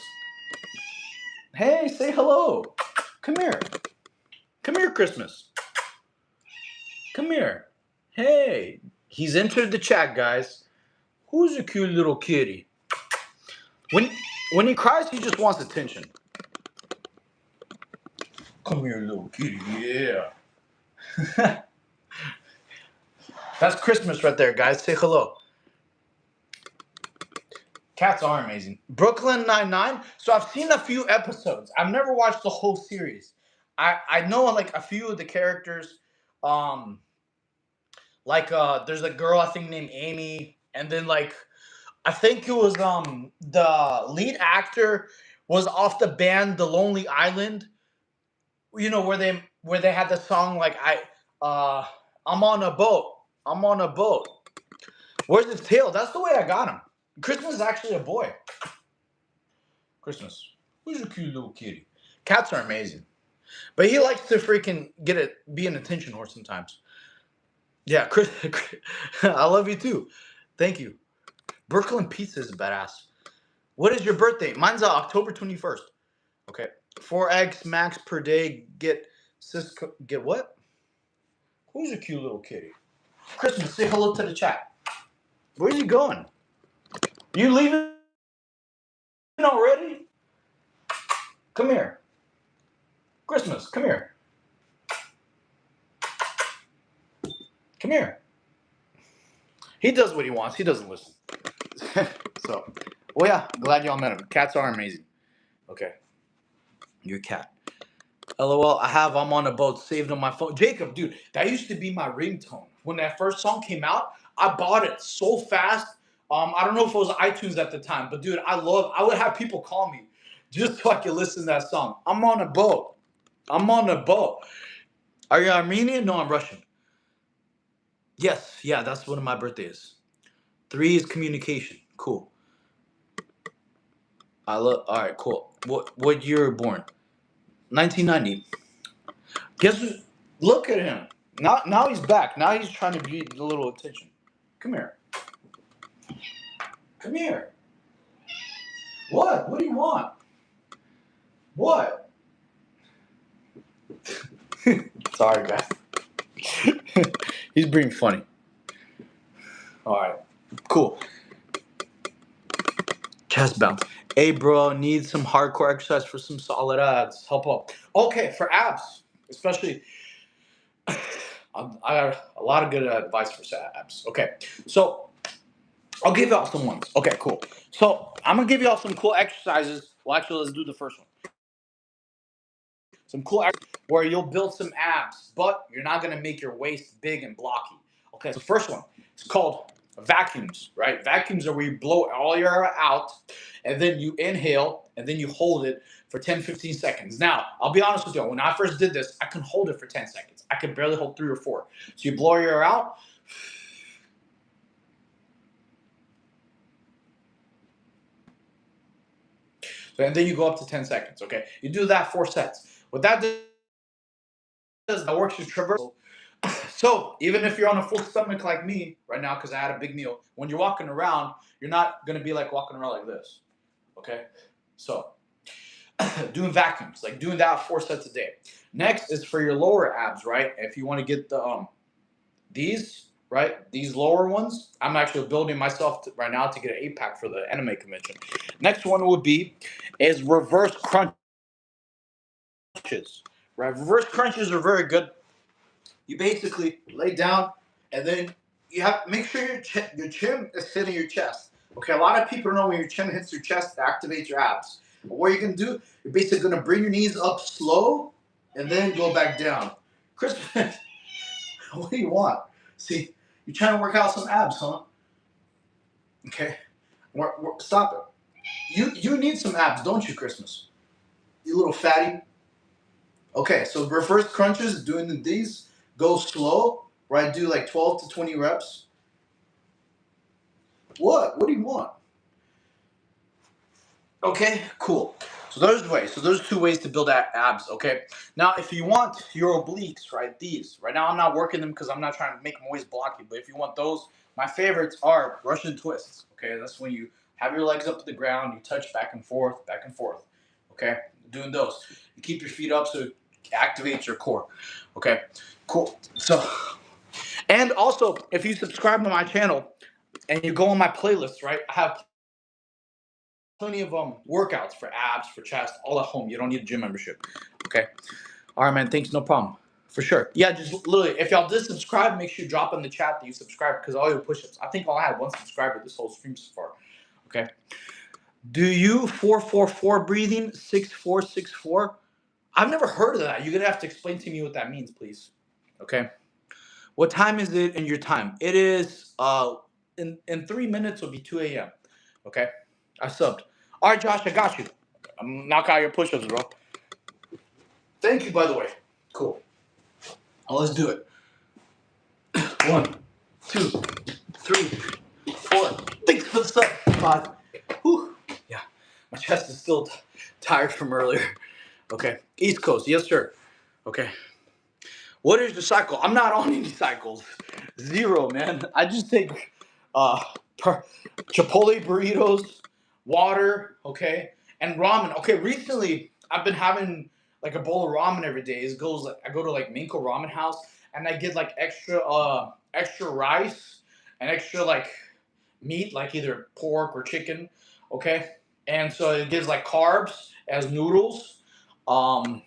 Speaker 1: Hey, say hello. Come here. Come here, Christmas. Come here. Hey, he's entered the chat, guys. Who's a cute little kitty? When he cries, he just wants attention. Come here, little kitty. Yeah. That's Christmas right there, guys. Say hello. Cats are amazing. Brooklyn Nine-Nine. So I've seen a few episodes. I've never watched the whole series. I know like a few of the characters. There's a girl I think named Amy, and then like I think it was the lead actor was off the band The Lonely Island. You know where they had the song like I'm on a boat. I'm on a boat. Where's his tail? That's the way I got him. Christmas is actually a boy. Christmas. Who's a cute little kitty? Cats are amazing. But he likes to freaking be an attention whore sometimes. Yeah, Chris, I love you too. Thank you. Brooklyn Pizza is badass. What is your birthday? Mine's October 21st. Okay. 4 eggs max per day. Get what? Who's a cute little kitty? Christmas, say hello to the chat. Where's he going? You leaving already? Come here. Christmas, come here. Come here. He does what he wants. He doesn't listen. So, well, yeah, glad y'all met him. Cats are amazing. Okay. Your cat. LOL, I'm on a boat saved on my phone. Jacob, dude, that used to be my ringtone. When that first song came out, I bought it so fast. I don't know if it was iTunes at the time, but dude, I would have people call me just so I could listen to that song. I'm on a boat. I'm on a boat. Are you Armenian? No, I'm Russian. Yes, yeah, that's one of my birthdays. 3 is communication. Cool. All right, cool. What year were you born? 1990. Guess who? Look at him. Now he's back. Now he's trying to be a little attention. Come here. Come here. What? What do you want? What? Sorry, guys. He's being funny. All right. Cool. Chest bounce. Hey, bro, need some hardcore exercise for some solid abs. Help up. Okay, for abs, especially. I got a lot of good advice for abs. Okay, so I'll give y'all some ones. Okay, cool. So I'm gonna give y'all some cool exercises. Well, actually, let's do the first one. Some cool exercises where you'll build some abs, but you're not gonna make your waist big and blocky. Okay, so the first one, it's called vacuums, right? Vacuums are where you blow all your air out, and then you inhale, and then you hold it for 10, 15 seconds. Now, I'll be honest with you, when I first did this, I couldn't hold it for 10 seconds. I could barely hold 3 or 4. So you blow your air out. And then you go up to 10 seconds, okay? You do that 4 sets. What that does, that works your traversal. So even if you're on a full stomach like me right now, because I had a big meal, when you're walking around, you're not going to be like walking around like this, okay? So doing vacuums, like doing that 4 sets a day. Next is for your lower abs, right? If you want to get the these, right? These lower ones, I'm actually building myself right now to get an 8-pack for the anime convention. Next one would be is reverse crunches, right? Reverse crunches are very good. You basically lay down and then you have make sure your chin is hitting your chest. Okay, a lot of people know when your chin hits your chest, it activates your abs. But what you're gonna do, you're basically gonna bring your knees up slow and then go back down. Chris, what do you want? See, you're trying to work out some abs, huh? Okay, stop it. You need some abs, don't you, Christmas? You little fatty. Okay, so reverse crunches, doing these, go slow, right? Do like 12 to 20 reps. What? What do you want? Okay, cool. So there's ways. So there's two ways to build abs. Okay. Now, if you want your obliques, right? These. Right now, I'm not working them because I'm not trying to make them always blocky. But if you want those, my favorites are Russian twists. Okay, that's when you have your legs up to the ground, you touch back and forth, back and forth. Okay, doing those. You keep your feet up so it activates your core. Okay, cool. So, and also, if you subscribe to my channel and you go on my playlist, right? I have plenty of workouts for abs, for chest, all at home. You don't need a gym membership. Okay. All right, man. Thanks. No problem. For sure. Yeah, just literally, if y'all did subscribe, make sure you drop in the chat that you subscribe because all your push-ups. I think I had one subscriber this whole stream so far. Okay. Do you 4-4-4 breathing 6-4-6-4? I've never heard of that. You're gonna have to explain to me what that means, please. Okay. What time is it in your time? It is in 3 minutes will be 2 a.m. Okay. I subbed. All right, Josh, I got you. I'm knock out your push-ups, bro. Thank you, by the way. Cool. Well, let's do it. 1, 2, 3, 4. Thanks for the sub. 5. Whew. Yeah, my chest is still tired from earlier. Okay. East Coast, yes, sir. Okay. What is your cycle? I'm not on any cycles. Zero, man. I just take uh Chipotle burritos, water, okay, and ramen. Okay, recently I've been having like a bowl of ramen every day. It goes like I go to like Minko Ramen House and I get like extra rice and extra like meat, like either pork or chicken, okay? And so it gives like carbs as noodles. Um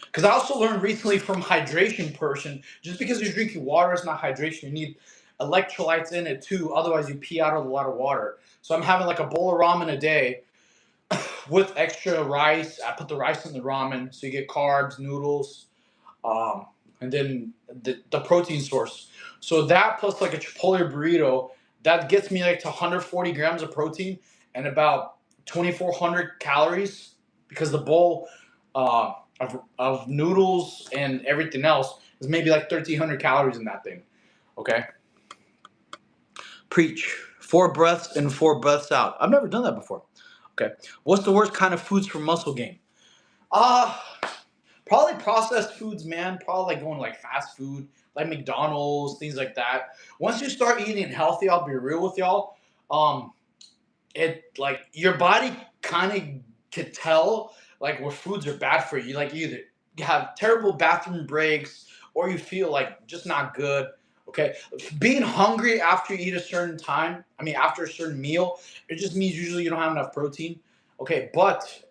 Speaker 1: because I also learned recently from hydration person, just because you're drinking water is not hydration. You need electrolytes in it too. Otherwise, you pee out a lot of water. So I'm having like a bowl of ramen a day with extra rice. I put the rice in the ramen, so you get carbs, noodles, um, and then the protein source. So that plus like a Chipotle burrito, that gets me like to 140 grams of protein and about 2,400 calories because the bowl of noodles and everything else is maybe like 1,300 calories in that thing. Okay. Preach. 4 breaths in, 4 breaths out. I've never done that before. Okay. What's the worst kind of foods for muscle gain? Uh, Probably processed foods, man. Probably like going like fast food, like McDonald's, things like that. Once you start eating healthy, I'll be real with y'all. Um, it like your body kind of can tell like what foods are bad for you. Like either you have terrible bathroom breaks or you feel like just not good. Okay, being hungry after you eat a certain time. I mean, after a certain meal, it just means usually you don't have enough protein. Okay, but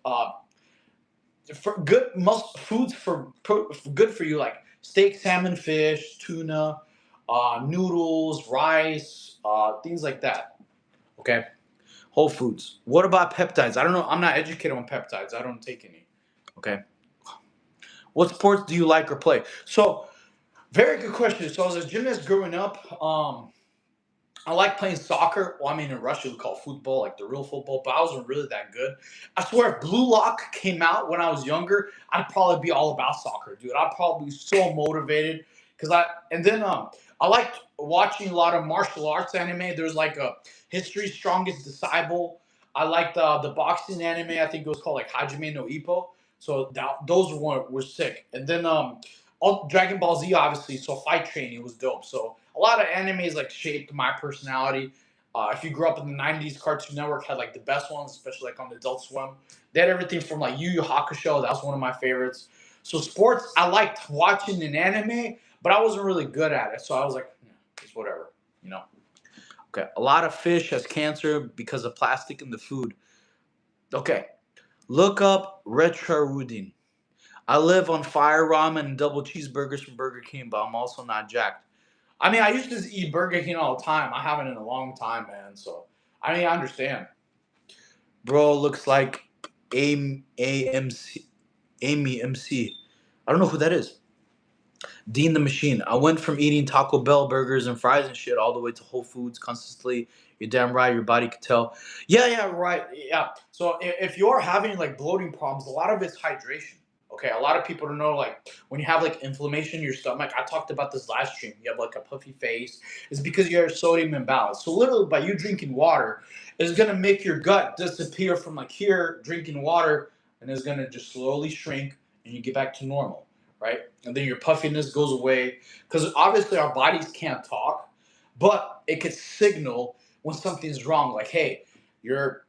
Speaker 1: for good foods for good for you like steak, salmon, fish, tuna, noodles, rice, things like that. Okay, whole foods. What about peptides? I don't know. I'm not educated on peptides. I don't take any. Okay. What sports do you like or play? So, very good question. So, as a gymnast growing up, I like playing soccer. Well, I mean, in Russia, we call football like the real football, but I wasn't really that good. I swear, if Blue Lock came out when I was younger, I'd probably be all about soccer, dude. I'd probably be so motivated because I liked watching a lot of martial arts anime. There's like a History's Strongest Disciple. I liked the boxing anime. I think it was called like Hajime no Ippo. So those were sick. And then all Dragon Ball Z, obviously. So fight training was dope. So a lot of animes like shaped my personality. If you grew up in the '90s, Cartoon Network had like the best ones, especially like on Adult Swim. They had everything from like Yu Yu Hakusho. That was one of my favorites. So sports, I liked watching an anime, but I wasn't really good at it. So I was like, it's whatever, you know. Okay, a lot of fish has cancer because of plastic in the food. Okay, look up retrorudin. I live on fire ramen and double cheeseburgers from Burger King, but I'm also not jacked. I mean, I used to eat Burger King all the time. I haven't in a long time, man. So, I mean, I understand. Bro looks like AMC, Amy MC. I don't know who that is. Dean the Machine. I went from eating Taco Bell burgers and fries and shit all the way to Whole Foods consistently. You're damn right. Your body could tell. Yeah, right. Yeah. So if you're having like bloating problems, a lot of it's hydration. Okay, a lot of people don't know, like, when you have like inflammation in your stomach. I talked about this last stream. You have like a puffy face. It's because you have sodium imbalance. So literally, by you drinking water, it's gonna make your gut disappear from like here, drinking water, and it's gonna just slowly shrink, and you get back to normal, right? And then your puffiness goes away because obviously our bodies can't talk, but it could signal when something's wrong. Like, hey, you're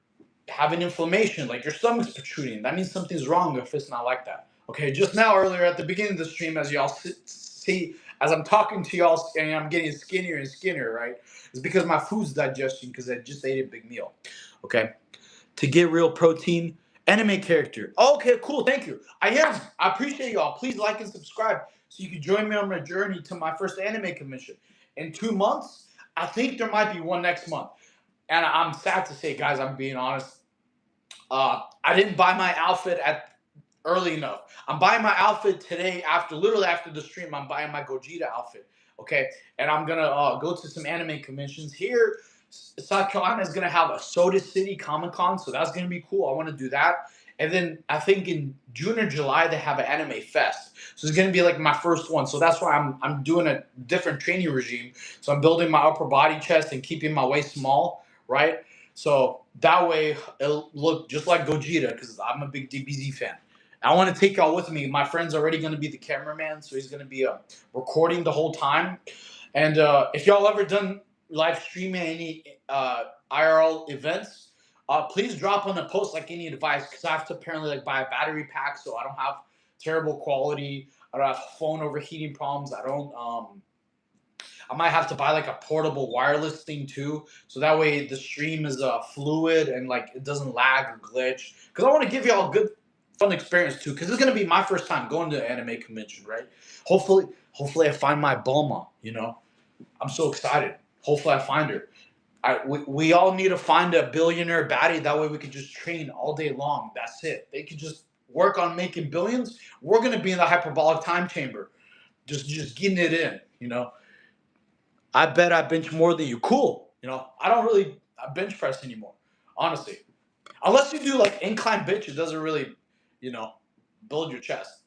Speaker 1: having inflammation, like your stomach's protruding. That means something's wrong if it's not like that. Okay, just now earlier at the beginning of the stream, as y'all see, as I'm talking to y'all and I'm getting skinnier and skinnier, right? It's because my food's digesting because I just ate a big meal. Okay, to get real protein, anime character. Okay, cool, thank you. I am. I appreciate y'all. Please like and subscribe so you can join me on my journey to my first anime convention in 2 months. I think there might be one next month. And I'm sad to say, guys, I'm being honest. I didn't buy my outfit at early enough. I'm buying my outfit today literally after the stream. I'm buying my Gogeta outfit. Okay, and I'm gonna go to some anime conventions here. South Carolina is gonna have a Soda City Comic Con, so that's gonna be cool. I want to do that. And then I think in June or July they have an anime fest, so it's gonna be like my first one. So that's why I'm doing a different training regime. So I'm building my upper body chest and keeping my waist small, right? So that way it'll look just like Gogeta because I'm a big DBZ fan. I want to take y'all with me. My friend's already going to be the cameraman, so he's going to be recording the whole time. And if y'all ever done live streaming any IRL events, please drop on the post like any advice because I have to apparently like buy a battery pack so I don't have terrible quality. I don't have phone overheating problems. I might have to buy like a portable wireless thing too, so that way the stream is fluid and like it doesn't lag or glitch. Because I want to give y'all a good, fun experience too. Because it's gonna be my first time going to an anime convention, right? Hopefully I find my Bulma. You know, I'm so excited. Hopefully I find her. We all need to find a billionaire baddie. That way we can just train all day long. That's it. They can just work on making billions. We're gonna be in the hyperbolic time chamber, just getting it in. You know. I bet I bench more than you. Cool. You know, I don't really bench press anymore, honestly. Unless you do like incline bench, it doesn't really, you know, build your chest.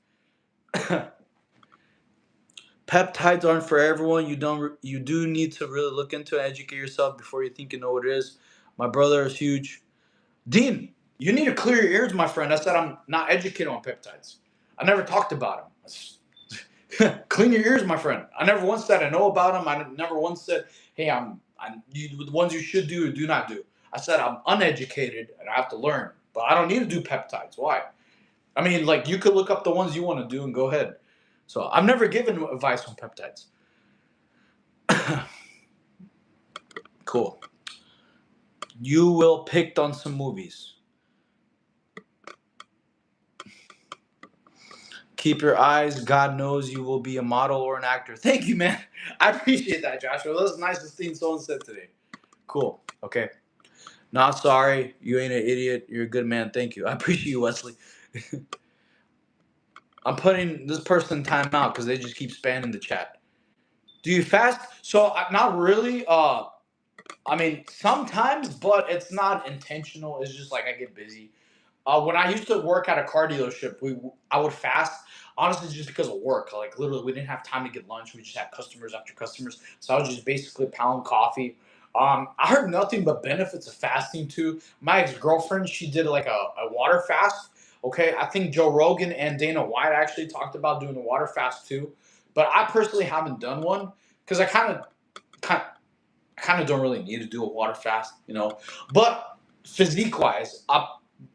Speaker 1: Peptides aren't for everyone. You do need to really look into and educate yourself before you think you know what it is. My brother is huge. Dean, you need to clear your ears, my friend. I said I'm not educated on peptides. I never talked about them. Clean your ears, my friend. I never once said I know about them. I never once said, hey, the ones you should do or do not do. I said I'm uneducated and I have to learn, but I don't need to do peptides. Why? I mean, like you could look up the ones you want to do and go ahead. So I've never given advice on peptides. Cool. You will picked on some movies. Keep your eyes. God knows you will be a model or an actor. Thank you, man. I appreciate that, Joshua. That was the nicest thing someone said today. Cool. Okay. Not sorry. You ain't an idiot. You're a good man. Thank you. I appreciate you, Wesley. I'm putting this person in timeout because they just keep spamming the chat. Do you fast? So not really. I mean, sometimes, but it's not intentional. It's just like I get busy. When I used to work at a car dealership, I would fast honestly just because of work. Like literally, we didn't have time to get lunch. We just had customers after customers, so I was just basically pound coffee. I heard nothing but benefits of fasting too. My ex girlfriend, she did like a water fast. Okay, I think Joe Rogan and Dana White actually talked about doing a water fast too, but I personally haven't done one because I kind of don't really need to do a water fast, you know. But physique wise,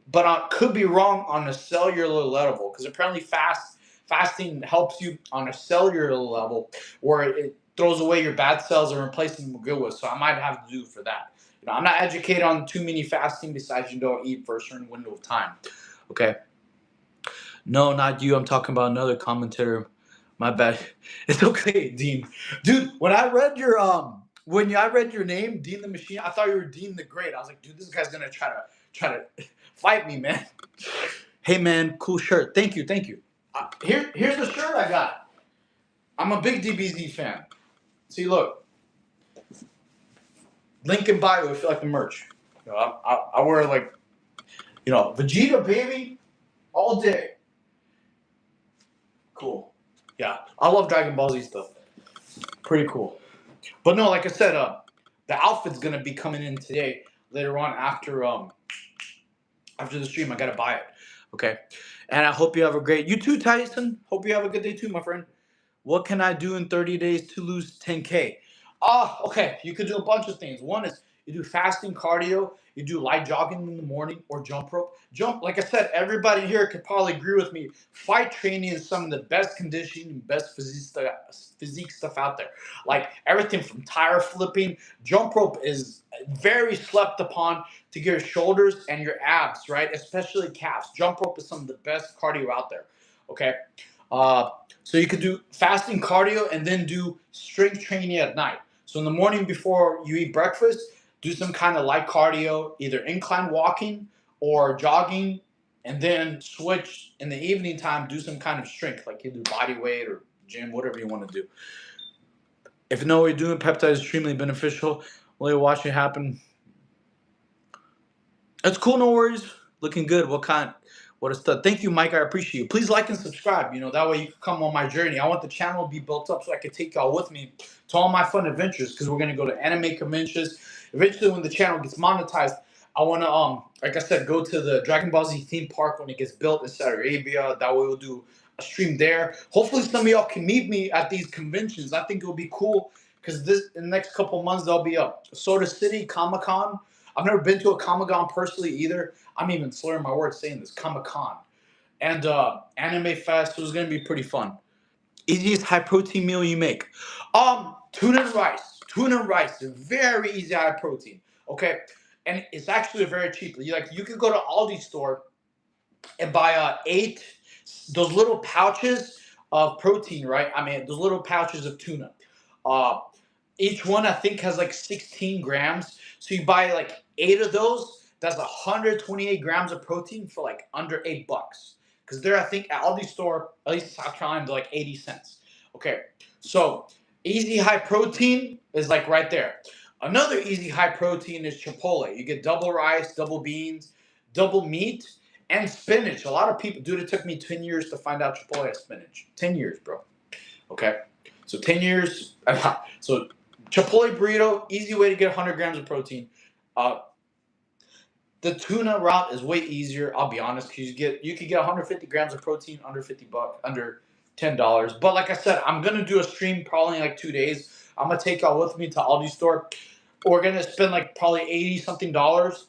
Speaker 1: but I could be wrong on a cellular level because apparently fasting helps you on a cellular level where it throws away your bad cells and replaces them with good ones. So I might have to do for that. You know, I'm not educated on too many fasting besides you don't eat for a certain window of time. Okay. No, not you. I'm talking about another commentator. My bad. It's okay, Dean. Dude, when I read your name, Dean the Machine, I thought you were Dean the Great. I was like, dude, this guy's gonna try to fight me, man. Hey, man, cool shirt. Thank you. Here's the shirt I got. I'm a big DBZ fan. See, look, link in bio if you like the merch. You know, I wear like, you know, Vegeta baby all day. Cool. Yeah, I love Dragon Ball Z stuff. Pretty cool. But no, like I said, the outfit's gonna be coming in today later on after the stream. I gotta buy it. Okay. And I hope you have a great. You too, Tyson. Hope you have a good day too, my friend. What can I do in 30 days to lose 10K? Okay. You could do a bunch of things. One is you do fasting cardio, you do light jogging in the morning or jump rope. Jump, like I said, everybody here could probably agree with me. Fight training is some of the best conditioning, best physique stuff out there. Like everything from tire flipping, jump rope is very slept upon to get your shoulders and your abs, right? Especially calves. Jump rope is some of the best cardio out there. Okay. Uh, so you could do fasting cardio and then do strength training at night. So in the morning before you eat breakfast, do some kind of light cardio, either incline walking or jogging, and then switch in the evening time, do some kind of strength, like you do body weight or gym, whatever you want to do. If you know what you're doing, peptide is extremely beneficial. Will you watch it happen? It's cool, no worries. Looking good. What is stuff? Thank you, Mike. I appreciate you. Please like and subscribe. That way you can come on my journey. I want the channel to be built up so I can take y'all with me to all my fun adventures because we're gonna go to anime conventions. Eventually, when the channel gets monetized, I want to like I said, go to the Dragon Ball Z theme park when it gets built in Saudi Arabia. That way we'll do a stream there. Hopefully, some of y'all can meet me at these conventions. I think it'll be cool because in the next couple months there'll be a Soda City Comic Con. I've never been to a Comic Con personally either. I'm even slurring my words saying this, Comic Con. And Anime Fest, so it's going to be pretty fun. Easiest high protein meal you make? Tuna and rice. Tuna and rice, very easy high protein. Okay, and it's actually very cheap. You could go to Aldi store and buy those little pouches of protein, right? I mean, those little pouches of tuna. Uh, each one I think has like 16 grams. So you buy like 8 of those. That's 128 grams of protein for like under $8. Because they're, I think, at Aldi store, at least in South Carolina, they're like 80 cents. Okay, so easy high protein is like right there. Another easy high protein is Chipotle. You get double rice, double beans, double meat, and spinach. A lot of people, dude, it took me 10 years to find out Chipotle has spinach. 10 years, bro. Okay, so 10 years. So Chipotle burrito, easy way to get 100 grams of protein. The tuna route is way easier. I'll be honest, because you could get 150 grams of protein under $50, under $10. But like I said, I'm gonna do a stream probably in like 2 days. I'm gonna take y'all with me to Aldi store. We're gonna spend like probably 80 something dollars,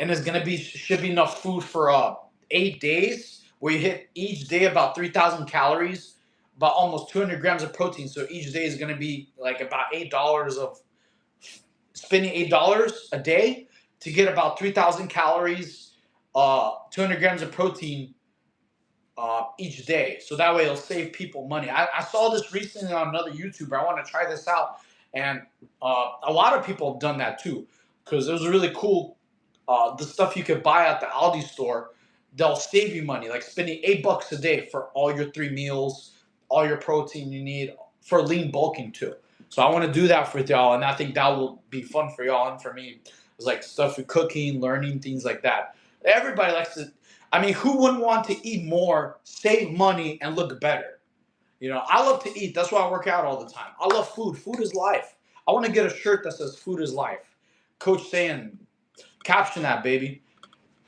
Speaker 1: and it's gonna should be enough food for 8 days, where you hit each day about 3,000 calories, about almost 200 grams of protein. So each day is gonna be like about $8 of spending $8 a day to get about 3,000 calories, 200 grams of protein each day. So that way it'll save people money. I saw this recently on another YouTuber. I want to try this out. And a lot of people have done that too, because it was really cool. The stuff you could buy at the Aldi store, they'll save you money, like spending $8 a day for all your 3 meals, all your protein you need for lean bulking too. So I want to do that for y'all, and I think that will be fun for y'all and for me. It's like stuff with cooking, learning, things like that. Everybody likes to. I mean, who wouldn't want to eat more, save money, and look better? I love to eat. That's why I work out all the time. I love food. Food is life. I want to get a shirt that says "Food is life." Coach saying, caption that, baby.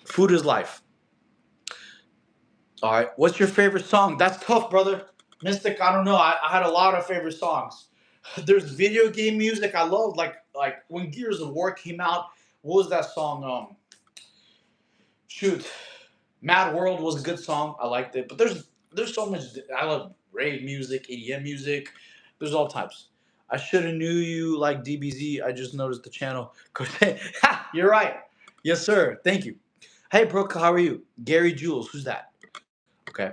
Speaker 1: Food is life. All right. What's your favorite song? That's tough, brother. Mystic, I don't know. I had a lot of favorite songs. There's video game music I love, like when Gears of War came out. What was that song? Shoot, Mad World was a good song. I liked it, but there's so much. I love rave music, EDM music. There's all types. I should have knew you like DBZ. I just noticed the channel. Ha, you're right. Yes, sir. Thank you. Hey, Brooke, how are you? Gary Jules, who's that? Okay.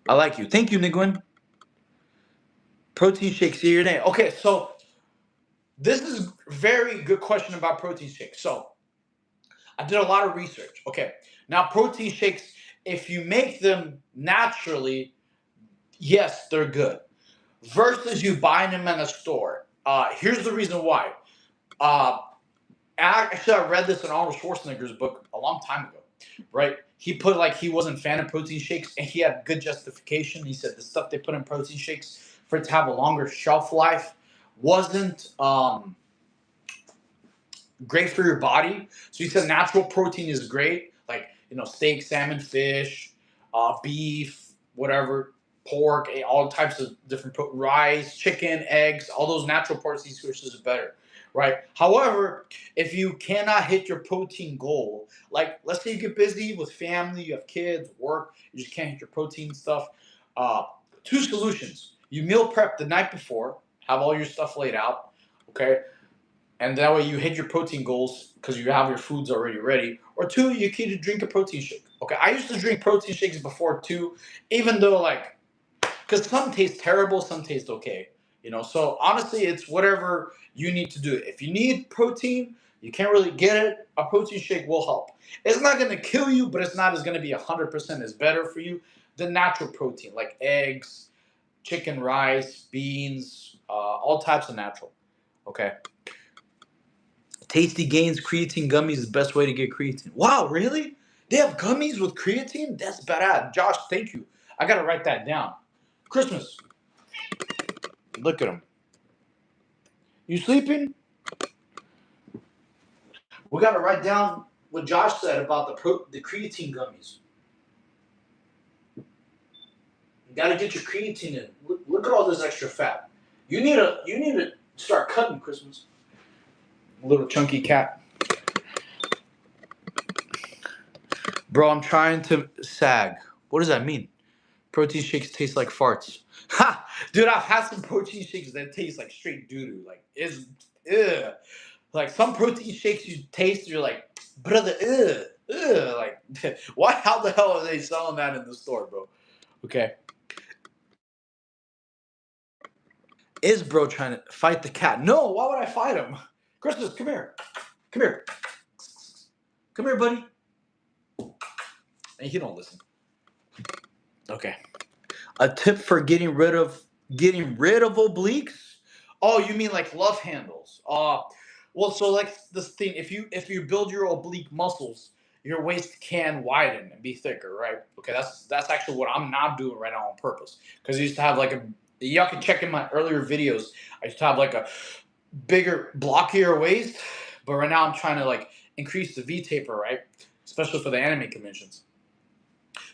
Speaker 1: I like you. Thank you, Nigwin. Protein shakes, your name. Okay, so this is a very good question about protein shakes. So I did a lot of research. Okay, now protein shakes, if you make them naturally, yes, they're good. Versus you buying them in a store. Here's the reason why. Actually, I read this in Arnold Schwarzenegger's book a long time ago. right? He put like he wasn't a fan of protein shakes, and he had good justification. He said the stuff they put in protein shakes for it to have a longer shelf life wasn't great for your body. So he said natural protein is great, like steak, salmon, fish, beef, whatever, pork, all types of different rice, chicken, eggs, all those natural protein sources are better, right? However, if you cannot hit your protein goal, like let's say you get busy with family, you have kids, work, you just can't hit your protein stuff. Uh, Two solutions: you meal prep the night before, have all your stuff laid out, okay, and that way you hit your protein goals because you have your foods already ready. Or two, you can drink a protein shake. Okay, I used to drink protein shakes before too, even though like, because some taste terrible, some taste okay. So honestly, it's whatever you need to do. If you need protein, you can't really get it. A protein shake will help. It's not gonna kill you, but it's not as gonna be 100% as better for you than natural protein like eggs, chicken, rice, beans, all types of natural. Okay. Tasty Gains creatine gummies is the best way to get creatine. Wow, really? They have gummies with creatine? That's badass. Josh, thank you. I gotta write that down. Christmas. Look at him. You sleeping? We gotta write down what Josh said about the creatine gummies. You gotta get your creatine in. Look at all this extra fat. You need to start cutting, Christmas. Little chunky cat. Bro, I'm trying to sag. What does that mean? Protein shakes taste like farts. Ha! Dude, I've had some protein shakes that taste like straight doo-doo. Like, it's, ugh. Like, some protein shakes you taste, you're like, brother, ugh, ugh. Like, why, how the hell are they selling that in the store, bro? Okay. Is bro trying to fight the cat? No, why would I fight him? Christmas, come here. Come here. Come here, buddy. And he don't listen. Okay. A tip for getting rid of obliques? Oh, you mean like love handles? Well, so like this thing, if you build your oblique muscles, your waist can widen and be thicker, right? Okay, that's actually what I'm not doing right now on purpose. Because I used to have like a, y'all can check in my earlier videos. I used to have like a bigger, blockier waist, but right now I'm trying to like increase the V taper, right? Especially for the anime conventions.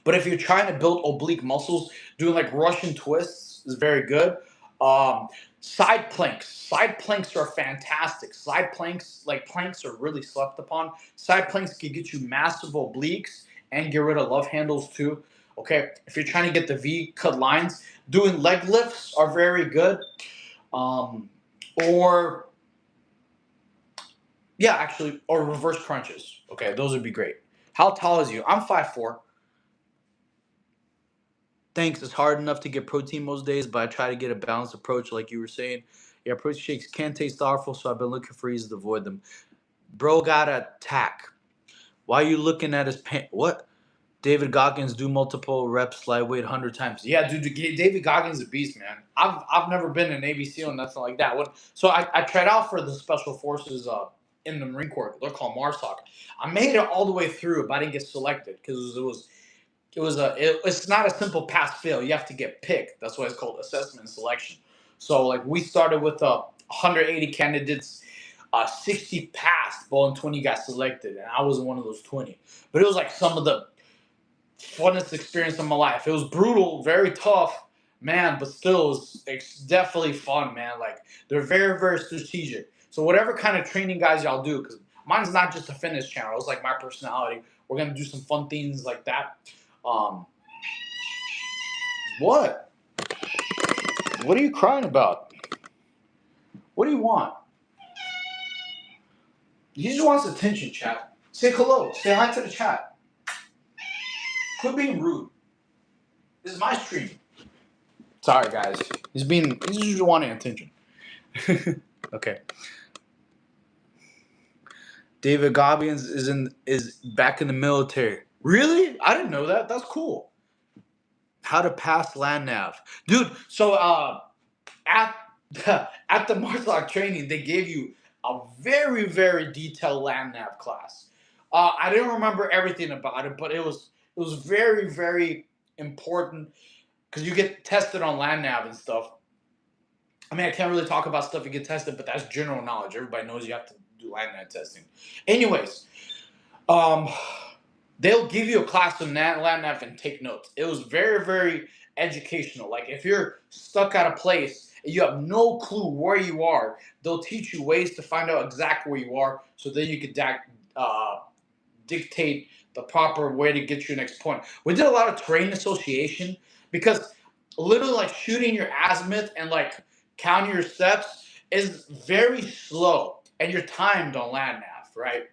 Speaker 1: But if you're trying to build oblique muscles, doing like Russian twists is very good. Um, Side planks. Side planks are fantastic. Side planks, like planks, are really slept upon. Side planks can get you massive obliques and get rid of love handles too. Okay, if you're trying to get the V cut lines, doing leg lifts are very good. Um, or yeah, actually, or reverse crunches. Okay, those would be great. How tall is you? I'm 5'4". Thanks. It's hard enough to get protein most days, but I try to get a balanced approach, like you were saying. Yeah, protein shakes can taste awful, so I've been looking for reasons to avoid them. Bro got a tack. Why are you looking at his pants? What? David Goggins do multiple reps, lightweight 100 times. Yeah, dude, David Goggins is a beast, man. I've never been an Navy SEAL and nothing like that. So I tried out for the Special Forces in the Marine Corps. They're called MARSOC. I made it all the way through, but I didn't get selected because it's not a simple pass fail. You have to get picked. That's why it's called assessment and selection. So like we started with 180 candidates, 60 passed, but only 20 got selected, and I was one of those 20. But it was like some of the funnest experience of my life. It was brutal, very tough, man, but still, it's definitely fun, man. Like they're very, very strategic. So whatever kind of training guys y'all do, because mine's not just a fitness channel. It's like my personality. We're gonna do some fun things like that. Um, what? What are you crying about? What do you want? He just wants attention, chat. Say hello. Say hi to the chat. Quit being rude. This is my stream. Sorry, guys. He's just wanting attention. Okay. David Goggins is back in the military. Really? I didn't know that. That's cool. How to pass land nav, dude. So at at the Martlock training, they gave you a very, very detailed land nav class. I didn't remember everything about it, but it was very very important because you get tested on land nav and stuff. I mean, I can't really talk about stuff you get tested, but that's general knowledge. Everybody knows you have to do land nav testing. Anyways, um, they'll give you a class of land nav and take notes. It was very very educational. Like if you're stuck at a place and you have no clue where you are, they'll teach you ways to find out exactly where you are, so then you could dictate the proper way to get you next point. We did a lot of terrain association because literally like shooting your azimuth and like counting your steps is very slow and you're timed on land nav, right?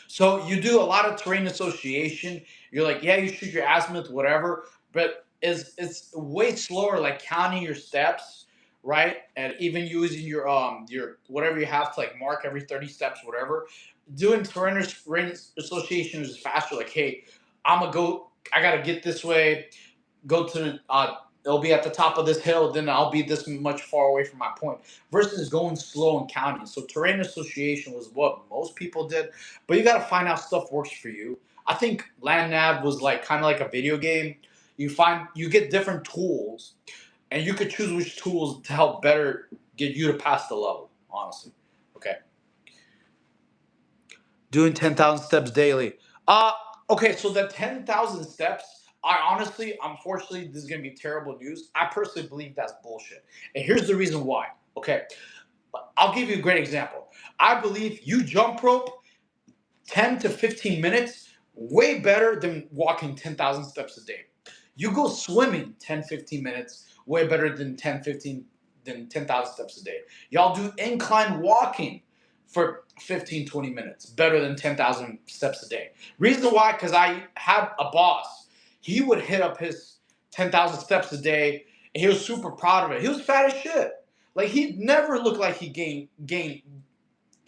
Speaker 1: So you do a lot of terrain association. You're like, yeah, you shoot your azimuth, whatever, but it's way slower, like counting your steps, right? And even using your whatever you have to like mark every 30 steps, whatever. Doing terrain association is faster. Like, hey, I'm gonna go. I gotta get this way. Go to it'll be at the top of this hill, then I'll be this much far away from my point. Versus going slow and counting. So terrain association was what most people did, but you got to find out stuff works for you. I think land nav was like kind of like a video game. You get different tools, and you could choose which tools to help better get you to pass the level. Honestly, okay. Doing 10,000 steps daily. Uh, okay, so the 10,000 steps, I honestly, unfortunately, this is going to be terrible news. I personally believe that's bullshit. And here's the reason why. Okay, I'll give you a great example. I believe you jump rope 10 to 15 minutes way better than walking 10,000 steps a day. You go swimming 10, 15 minutes way better than 10,000 steps a day. Y'all do incline walking for 15, 20 minutes better than 10,000 steps a day. Reason why? Because I had a boss. He would hit up his 10,000 steps a day and he was super proud of it. He was fat as shit. Like he never looked like he gained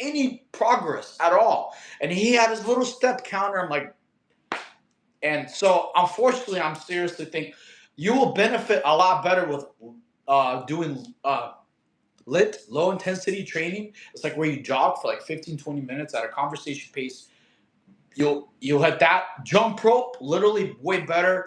Speaker 1: any progress at all. And he had his little step counter. I'm like, and so unfortunately, I'm seriously think you will benefit a lot better with doing lit low intensity training. It's like where you jog for like 15, 20 minutes at a conversation pace. You'll have that jump rope literally way better.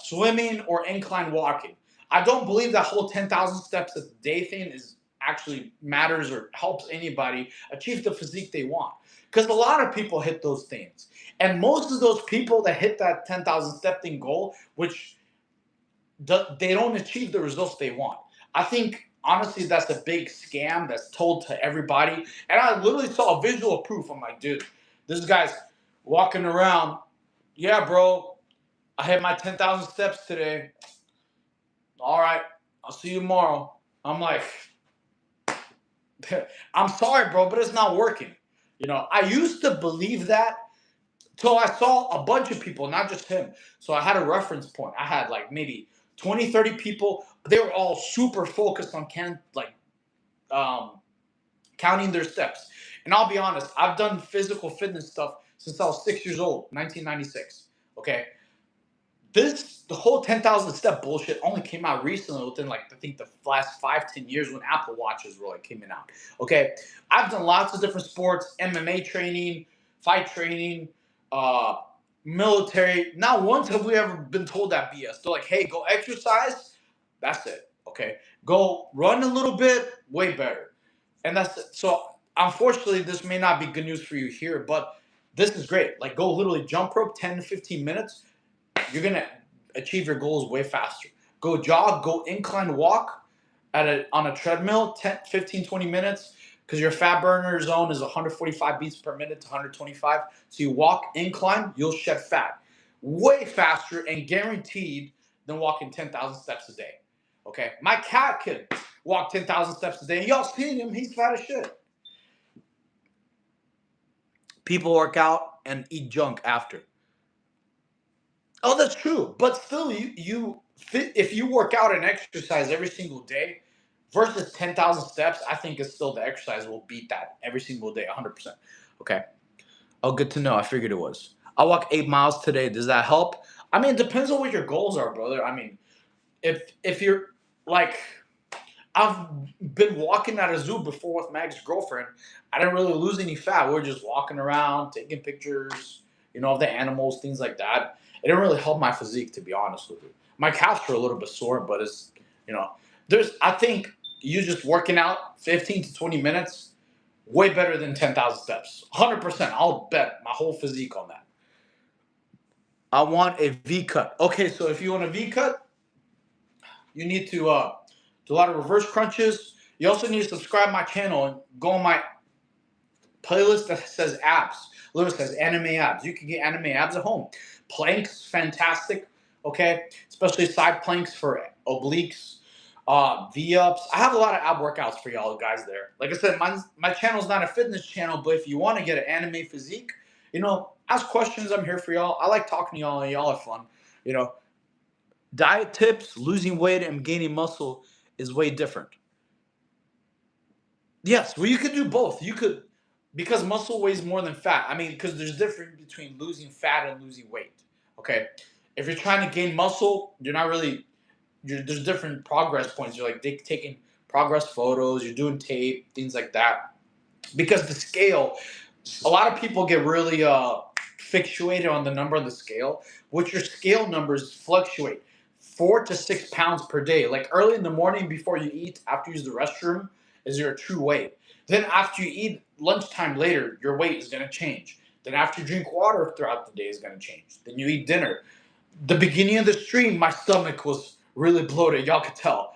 Speaker 1: Swimming or incline walking. I don't believe that whole 10,000 steps a day thing is actually matters or helps anybody achieve the physique they want. Because a lot of people hit those things. And most of those people that hit that 10,000 step thing goal, which they don't achieve the results they want. I think honestly that's a big scam that's told to everybody. And I literally saw a visual proof. I'm like, dude, this guy's walking around. Yeah, bro, I hit my 10,000 steps today. All right, I'll see you tomorrow. I'm like, I'm sorry, bro, but it's not working. I used to believe that till I saw a bunch of people, not just him. So I had a reference point. I had like maybe 20, 30 people. They were all super focused on um, counting their steps. And I'll be honest, I've done physical fitness stuff since I was 6 years old, 1996. Okay. The whole 10,000 step bullshit only came out recently within like I think the last 5-10 years when Apple Watches were like coming out. Okay, I've done lots of different sports, MMA training, fight training, uh, military. Not once have we ever been told that BS. They're like, hey, go exercise. That's it. Okay, go run a little bit. Way better. And that's it. So unfortunately, this may not be good news for you here, but this is great. Like go literally jump rope 10 to 15 minutes. You're going to achieve your goals way faster. Go jog, go incline walk on a treadmill 10, 15, 20 minutes because your fat burner zone is 145 beats per minute to 125. So you walk incline, you'll shed fat way faster and guaranteed than walking 10,000 steps a day. Okay? My cat can walk 10,000 steps a day. Y'all seen him, he's fat as shit. People work out and eat junk after. Oh, that's true. But still, if you work out and exercise every single day versus 10,000 steps, I think it's still the exercise will beat that every single day, 100%. Okay. Oh, good to know. I figured it was. I walk 8 miles today. Does that help? I mean, it depends on what your goals are, brother. I mean, if you're like, I've been walking at a zoo before with my ex-girlfriend. I didn't really lose any fat. We were just walking around, taking pictures, of the animals, things like that. It didn't really help my physique, to be honest with you. My calves were a little bit sore, but it's, you know, I think you just working out 15 to 20 minutes, way better than 10,000 steps. 100%. I'll bet my whole physique on that. I want a V cut. Okay, so if you want a V cut, you need to do a lot of reverse crunches. You also need to subscribe to my channel and go on my playlist that says abs. Literally says anime abs. You can get anime abs at home. Planks, fantastic. Okay, especially side planks for obliques, V-ups. I have a lot of ab workouts for y'all guys there. Like I said, my channel's not a fitness channel, but if you want to get an anime physique, ask questions. I'm here for y'all. I like talking to y'all, and y'all are fun. Diet tips, losing weight and gaining muscle is way different. Yes, well, you could do both. You could, because muscle weighs more than fat. I mean, because there's a difference between losing fat and losing weight. Okay, if you're trying to gain muscle, you're not really. There's different progress points. You're like taking progress photos. You're doing tape, things like that. Because the scale, a lot of people get really fixated on the number on the scale, which your scale numbers fluctuate 4 to 6 pounds per day. Like early in the morning before you eat, after you use the restroom, is your true weight. Then after you eat lunchtime later, your weight is going to change. Then after you drink water throughout the day is going to change. Then you eat dinner. The beginning of the stream, my stomach was really bloated. Y'all could tell.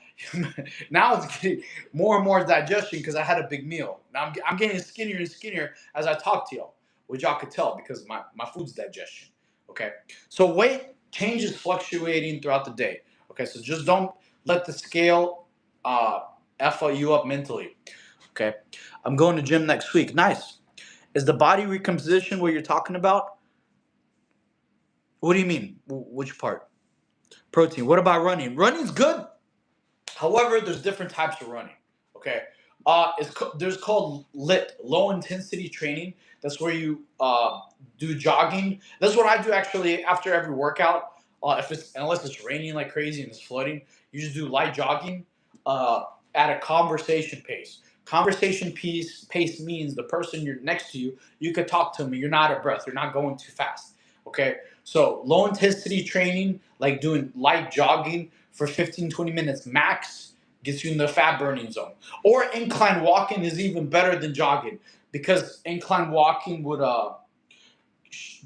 Speaker 1: Now it's getting more and more digestion because I had a big meal. Now I'm getting skinnier and skinnier as I talk to y'all, which y'all could tell because my food's digestion. Okay, so weight changes fluctuating throughout the day. Okay, so just don't let the scale f you up mentally. Okay, I'm going to gym next week. Nice. Is the body recomposition what you're talking about? What do you mean? Which part? Protein. What about running? Running's good. However, there's different types of running. Okay, there's called LIT, low intensity training. That's where you do jogging. That's what I do actually after every workout. Unless it's raining like crazy and it's flooding, you just do light jogging at a conversation pace. Conversation pace means the person you're next to you could talk to them. You're not out of breath. You're not going too fast. Okay, so low intensity training, like doing light jogging for 15, 20 minutes max, gets you in the fat burning zone. Or incline walking is even better than jogging because incline walking would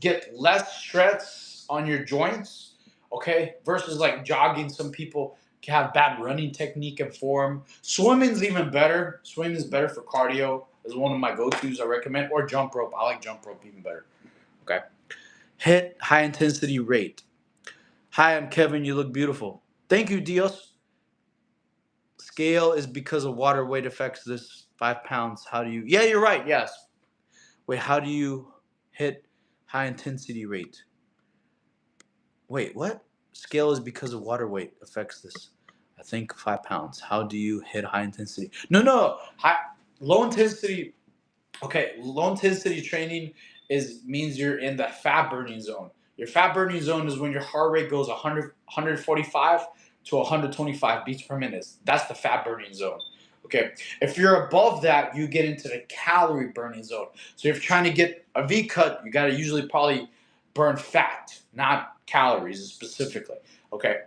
Speaker 1: get less stress on your joints, okay? Versus like jogging, some people can have bad running technique and form. Swimming's even better. Swimming is better for cardio. Is one of my go-tos I recommend. Or jump rope. I like jump rope even better. Okay. Hit high intensity rate. Hi, I'm Kevin. You look beautiful. Thank you, Dios. Scale is because of water weight affects this 5 pounds. How do you? Yeah, you're right. Yes. Wait, how do you hit high intensity rate? Wait, what? Scale is because of water weight affects this. I think 5 pounds. How do you hit high intensity? No. Low intensity. Okay, low intensity training means you're in the fat burning zone. Your fat burning zone is when your heart rate goes 145 to 125 beats per minute. That's the fat burning zone. Okay, if you're above that, you get into the calorie burning zone. So if you're trying to get a V cut, you got to usually probably burn fat, not calories specifically. Okay,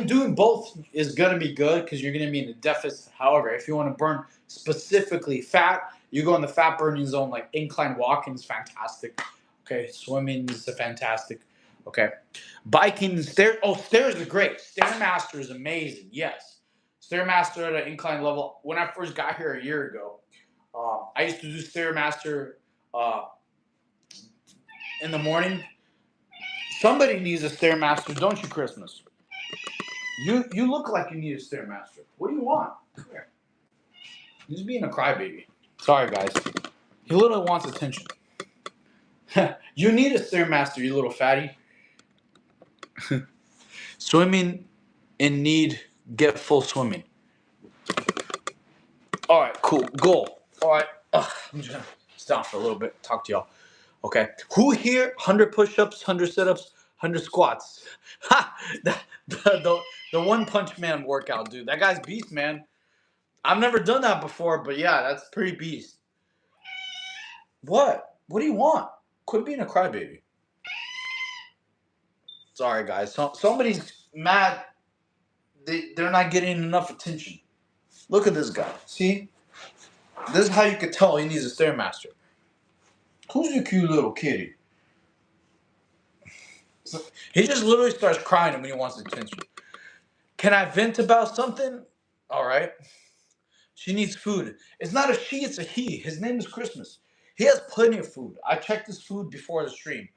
Speaker 1: doing both is gonna be good because you're gonna be in a deficit. However, if you want to burn specifically fat, you go in the fat burning zone. Like incline walking is fantastic. Okay, swimming is fantastic. Okay, biking and stairs. Oh, stairs are great. Stairmaster is amazing. Yes, Stairmaster at an incline level. When I first got here a year ago, I used to do Stairmaster uh, in the morning. Somebody needs a Stairmaster, don't you, Christmas? You look like you need a Stairmaster. What do you want? Come here. He's being a crybaby. Sorry, guys. He literally wants attention. You need a Stairmaster, you little fatty. Swimming in need, get full swimming. All right, cool. Goal. All right. I'm just going to stop for a little bit, talk to y'all. Okay. Who here, 100 push-ups, 100 sit-ups, 100 squats? Ha! The One Punch Man workout, dude. That guy's beast, man. I've never done that before, but yeah, that's pretty beast. What? What do you want? Quit being a crybaby. Sorry, guys. Somebody's mad. They're not getting enough attention. Look at this guy. See? This is how you could tell he needs a Stairmaster. Who's your cute little kitty? He just literally starts crying when he wants attention. Can I vent about something? All right. She needs food. It's not a she, it's a he. His name is Christmas. He has plenty of food. I checked his food before the stream.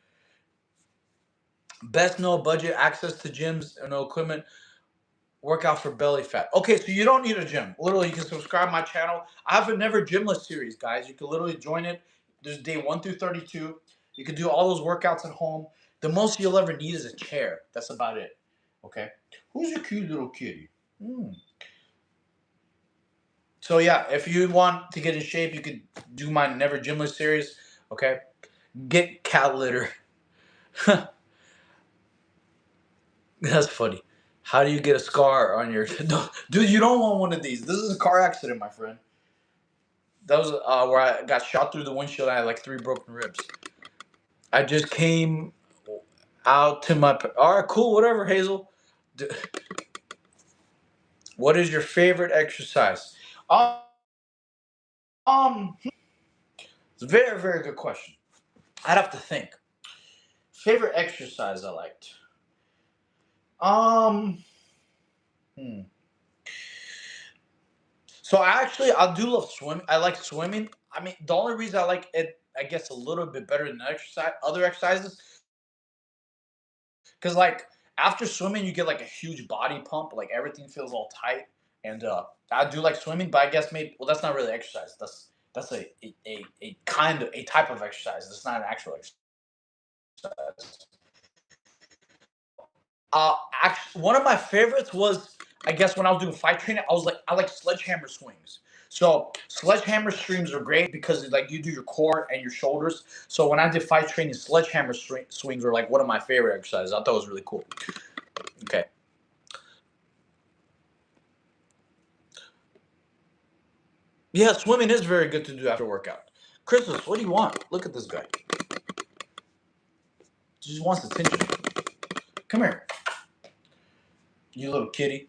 Speaker 1: Best no budget, access to gyms and no equipment, workout for belly fat. Okay, so you don't need a gym. Literally, you can subscribe to my channel. I have a Never Gymless series, guys. You can literally join it. There's day 1 through 32. You can do all those workouts at home. The most you'll ever need is a chair. That's about it. Okay? Who's your cute little kitty? So yeah, if you want to get in shape, you could do my Never Gymless series. Okay? Get cat litter. That's funny. How do you get a scar on your... Dude, you don't want one of these. This is a car accident, my friend. That was where I got shot through the windshield. I had like 3 broken ribs. I just came out to my... All right, cool, whatever, Hazel. What is your favorite exercise? It's a very, very good question. I'd have to think. Favorite exercise I liked? So I do love swimming. I like swimming. I mean, the only reason I like it, I guess, a little bit better than other exercises, because like after swimming, you get like a huge body pump. Like everything feels all tight, and I do like swimming. But I guess maybe that's not really exercise. That's a kind of a type of exercise. That's not an actual exercise. Actually, one of my favorites was, I guess, when I was doing fight training, I like sledgehammer swings. So sledgehammer streams are great because like you do your core and your shoulders. So when I did fight training, sledgehammer swings were like one of my favorite exercises. I thought it was really cool. Okay. Yeah, swimming is very good to do after workout. Christmas, what do you want? Look at this guy. He just wants attention. Come here, you little kitty.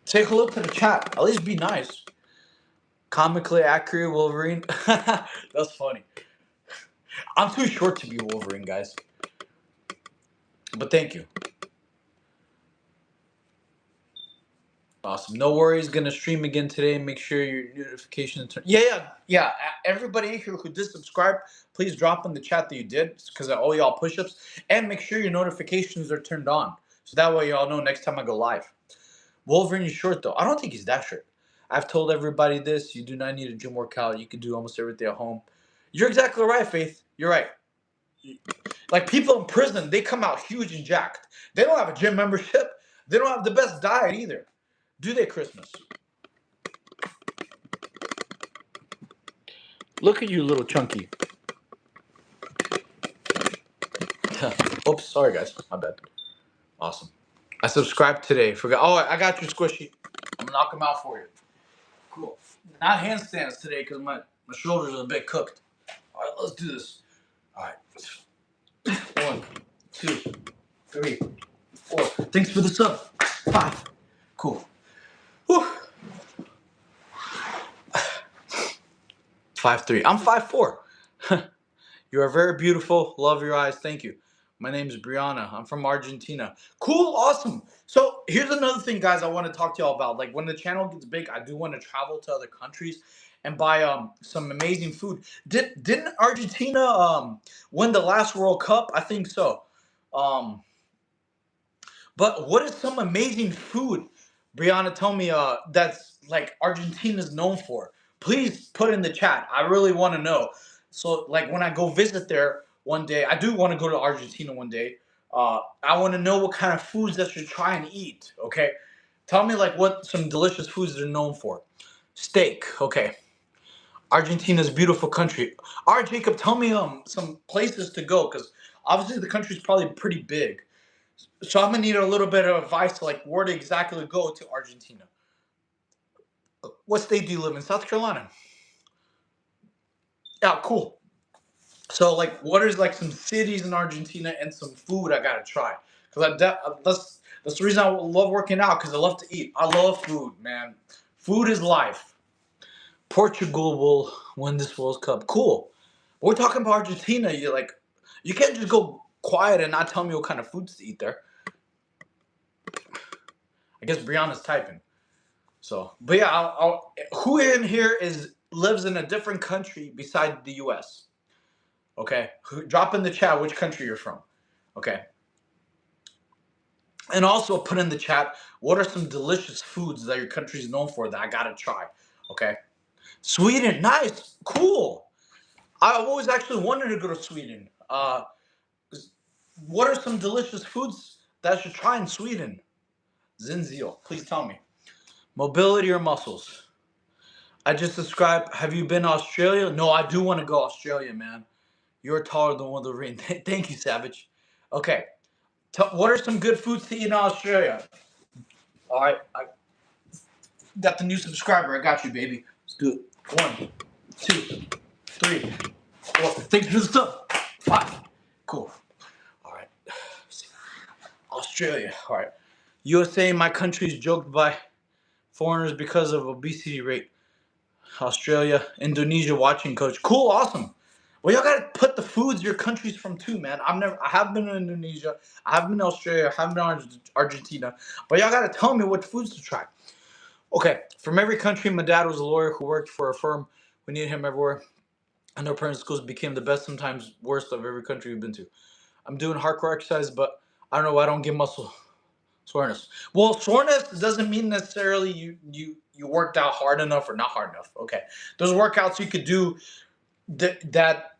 Speaker 1: Say hello to the chat. At least be nice. Comically accurate Wolverine. That's funny. I'm too short to be Wolverine, guys. But thank you. Awesome. No worries. Gonna stream again today. Make sure your notifications turn. Yeah. Everybody in here who did subscribe, please drop in the chat that you did, because I owe y'all push-ups. And make sure your notifications are turned on, so that way y'all know next time I go live. Wolverine is short though. I don't think he's that short. I've told everybody this. You do not need a gym workout. You can do almost everything at home. You're exactly right, Faith. You're right. Like people in prison, they come out huge and jacked. They don't have a gym membership. They don't have the best diet either. Do they, Christmas? Look at you, little chunky. Oops, sorry guys. My bad. Awesome. I subscribed today. Forgot. Oh, I got you, Squishy. I'm gonna knock them out for you. Cool. Not handstands today because my shoulders are a bit cooked. All right, let's do this. All right. 1, 2, 3, 4. Thanks for the sub. 5. Cool. Whew. 5'3". I'm 5'4". You are very beautiful. Love your eyes. Thank you. My name is Brianna. I'm from Argentina. Cool. Awesome. So here's another thing, guys, I want to talk to y'all about. Like when the channel gets big, I do want to travel to other countries and buy some amazing food. Didn't Argentina win the last World Cup? I think so. But what is some amazing food, Brianna, tell me, that's like Argentina's known for? Please put in the chat. I really want to know. So like when I go visit there one day, I do want to go to Argentina one day. I want to know what kind of foods that you try and eat. Okay, tell me like what some delicious foods they're known for. Steak. Okay. Argentina's a beautiful country. All right, Jacob, tell me some places to go, because obviously the country's probably pretty big. So I'm gonna need a little bit of advice to like where to exactly go to Argentina. What state do you live in? South Carolina. Yeah, cool. So like, what is like some cities in Argentina and some food I gotta try? Cause that's the reason I love working out. Cause I love to eat. I love food, man. Food is life. Portugal will win this World Cup. Cool. We're talking about Argentina. You're like, you can't just go quiet and not tell me what kind of foods to eat there. I guess Brianna's typing. So, but yeah, who in here lives in a different country beside the U.S.? Okay, drop in the chat which country you're from. Okay, and also put in the chat what are some delicious foods that your country is known for that I gotta try. Okay, Sweden, nice, cool. I've always actually wanted to go to Sweden. What are some delicious foods that I should try in Sweden? Zinzio, please tell me. Mobility or muscles? I just described. Have you been to Australia? No, I do want to go to Australia, man. You're taller than Wolverine. Thank you, Savage. Okay. What are some good foods to eat in Australia? All right. I got the new subscriber. I got you, baby. Let's do it. 1, 2, 3, 4. Thanks for the stuff. 5. Cool. All right. Australia. All right. USA, my country, is joked by foreigners because of obesity rate. Australia, Indonesia, watching coach. Cool, awesome. Well, y'all gotta put the foods your country's from too, man. I have been in Indonesia, I have been in Australia, I have been in Argentina, but y'all gotta tell me what foods to try. Okay, from every country, my dad was a lawyer who worked for a firm. We needed him everywhere. I know parent schools became the best, sometimes worst of every country we've been to. I'm doing hardcore exercise, but I don't know why I don't get muscle soreness. Well, soreness doesn't mean necessarily you worked out hard enough or not hard enough. Okay, there's workouts you could do that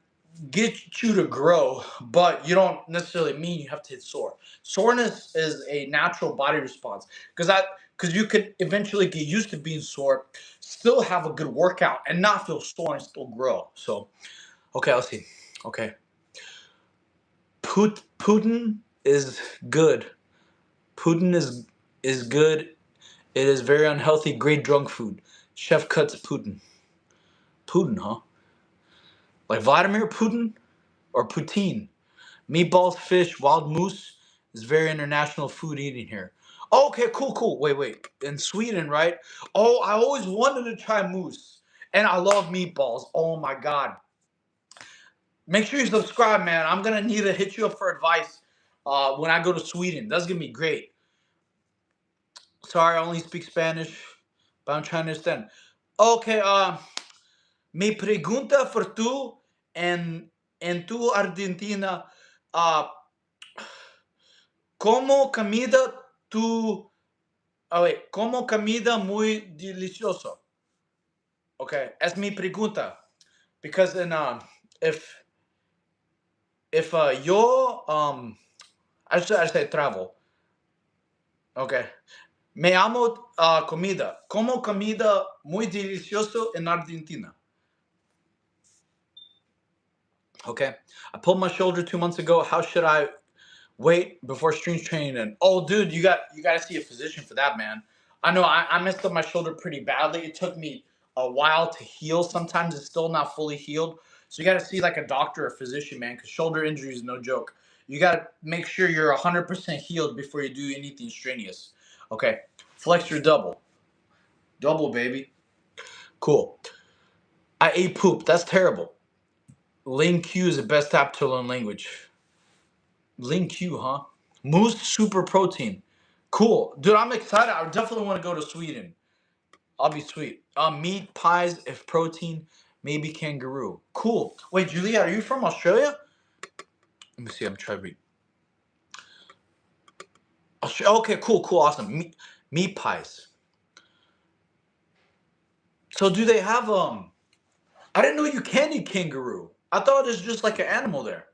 Speaker 1: get you to grow, but you don't necessarily mean you have to hit sore. Soreness is a natural body response because you could eventually get used to being sore, still have a good workout, and not feel sore and still grow. So, okay, let's see. Okay, Putin is good. Putin is good. It is very unhealthy, great drunk food. Chef cuts Putin. Putin, huh? Like Vladimir Putin or Poutine? Meatballs, fish, wild moose is very international food eating here. Oh, okay, cool. Wait. In Sweden, right? Oh, I always wanted to try moose. And I love meatballs. Oh my God. Make sure you subscribe, man. I'm going to need to hit you up for advice when I go to Sweden. That's going to be great. Sorry, I only speak Spanish, but I'm trying to understand. Okay, mi pregunta for tú en tu Argentina, uh, ¿cómo comida tú, como comida muy delicioso? Okay, es mi pregunta. Because if yo, I say travel. Okay. Me amo comida. Como comida muy delicioso en Argentina. Okay. I pulled my shoulder 2 months ago. How should I wait before strength training? And oh, dude, you got to see a physician for that, man. I know I messed up my shoulder pretty badly. It took me a while to heal. Sometimes it's still not fully healed. So you got to see like a doctor or physician, man, because shoulder injury is no joke. You got to make sure you're 100% healed before you do anything strenuous. Okay. Flex your double. Double, baby. Cool. I ate poop. That's terrible. Ling Q is the best app to learn language. Ling Q, huh? Moose super protein. Cool. Dude, I'm excited. I definitely want to go to Sweden. I'll be sweet. Meat, pies, if protein, maybe kangaroo. Cool. Wait, Julia, are you from Australia? Let me see. I'm trying to read. Okay, cool, awesome. Meat pies. So do they have I didn't know you can eat kangaroo. I thought it was just like an animal there.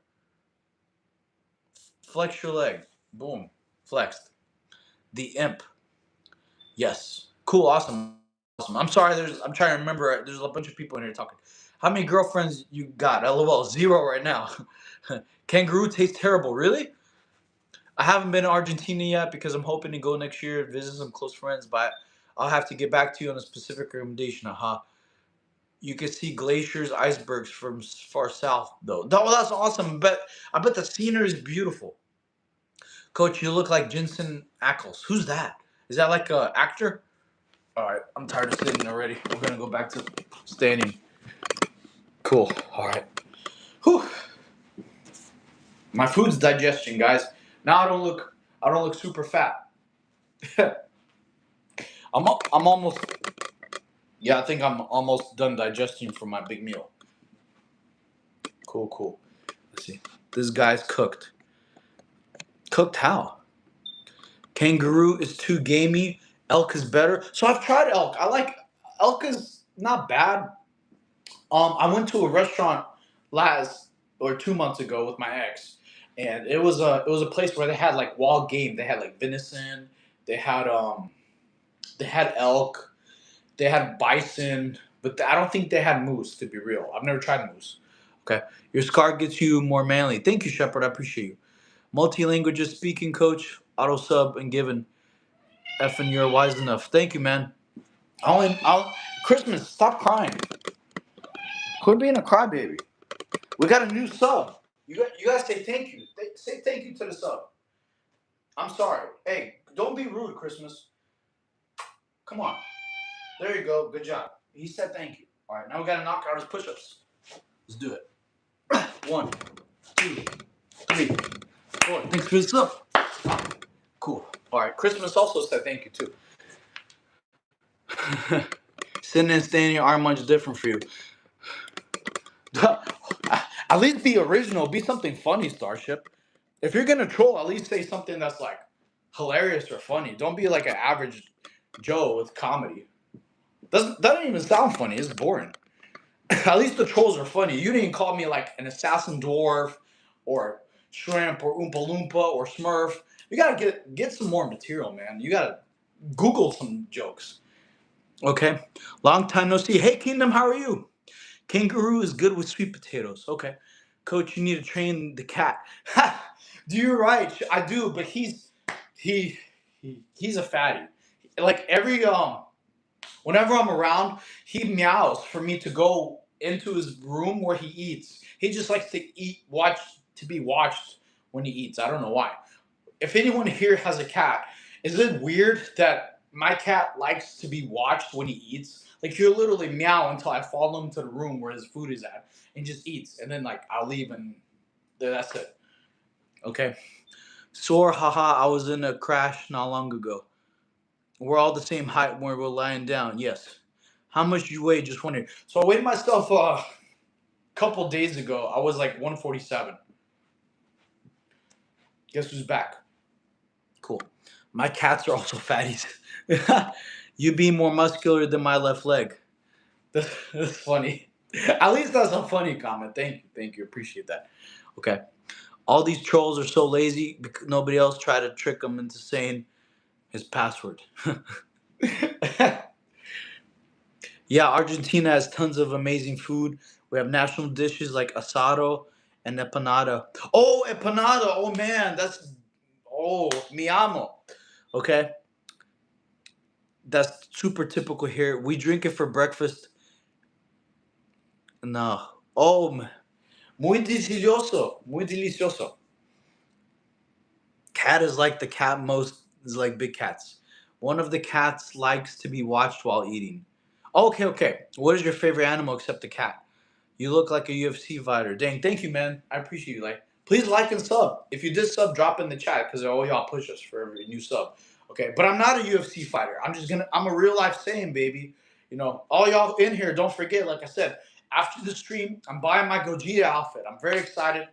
Speaker 1: Flex your leg. Boom. Flexed. The imp. Yes. Cool, awesome. I'm sorry, I'm trying to remember. There's a bunch of people in here talking. How many girlfriends you got? LOL, 0 right now. Kangaroo tastes terrible. Really? I haven't been to Argentina yet because I'm hoping to go next year, visit some close friends, but I'll have to get back to you on a specific recommendation. You can see glaciers, icebergs from far south, though. That's awesome. But I bet the scenery is beautiful. Coach, you look like Jensen Ackles. Who's that? Is that like a actor? All right, I'm tired of sitting already. We're gonna go back to standing. Cool. All right. Whew. My food's digestion, guys. Now I don't look super fat. I'm almost. Yeah, I think I'm almost done digesting from my big meal. Cool. Let's see. This guy's cooked. Cooked how? Kangaroo is too gamey. Elk is better. So I've tried elk. I like elk is not bad. I went to a restaurant last or 2 months ago with my ex, and it was a place where they had like wild game. They had like venison. They had elk. They had bison, but I don't think they had moose. To be real, I've never tried moose. Okay, your scar gets you more manly. Thank you, Shepard. I appreciate you. Multi-languages speaking coach, auto sub and given. Effing, you're wise enough. Thank you, man. I'll Christmas. Stop crying. Quit being a crybaby. We got a new sub. You guys say thank you. Say thank you to the sub. I'm sorry. Hey, don't be rude, Christmas. Come on. There you go. Good job. He said thank you. All right, now we got to knock out his push-ups. Let's do it. 1, 2, 3, 4. Thanks for the sub. Cool. All right, Christmas also said thank you too. Sitting and standing aren't much different for you. At least be original. Be something funny, Starship. If you're gonna troll, at least say something that's like hilarious or funny. Don't be like an average Joe with comedy. Doesn't even sound funny. It's boring. At least the trolls are funny. You didn't call me like an assassin dwarf or shrimp or oompa loompa or smurf. You gotta get some more material, man. You gotta Google some jokes. Okay. Long time no see. Hey Kingdom, how are you? Kangaroo is good with sweet potatoes. Okay. Coach, you need to train the cat. Ha! You're right. I do, but he's a fatty. Like whenever I'm around, he meows for me to go into his room where he eats. He just likes to be watched when he eats. I don't know why. If anyone here has a cat, is it weird that my cat likes to be watched when he eats? Like he'll literally meow until I follow him to the room where his food is at and just eats. And then like I'll leave and that's it. Okay. Sore, haha, I was in a crash not long ago. We're all the same height when we're lying down. Yes. How much you weigh? Just wondering. So I weighed myself a couple days ago. I was like 147. Guess who's back? Cool. My cats are also fatties. You be more muscular than my left leg. That's funny. At least that's a funny comment. Thank you. Appreciate that. Okay. All these trolls are so lazy because nobody else tried to trick them into saying his password. Yeah, Argentina has tons of amazing food. We have national dishes like asado and empanada. Oh, empanada. Oh man, mi amo. Okay. That's super typical here. We drink it for breakfast. No. Oh, muy delicioso. Muy delicioso. Cat is like the cat most is like big cats. One of the cats likes to be watched while eating. Okay. What is your favorite animal except the cat? You look like a UFC fighter. Dang, thank you, man. I appreciate you. Like, please like and sub. If you did sub, drop in the chat because all y'all push us for every new sub. Okay, but I'm not a UFC fighter. I'm a real life saying, baby. You know, all y'all in here, don't forget, like I said, after the stream, I'm buying my Gogeta outfit. I'm very excited.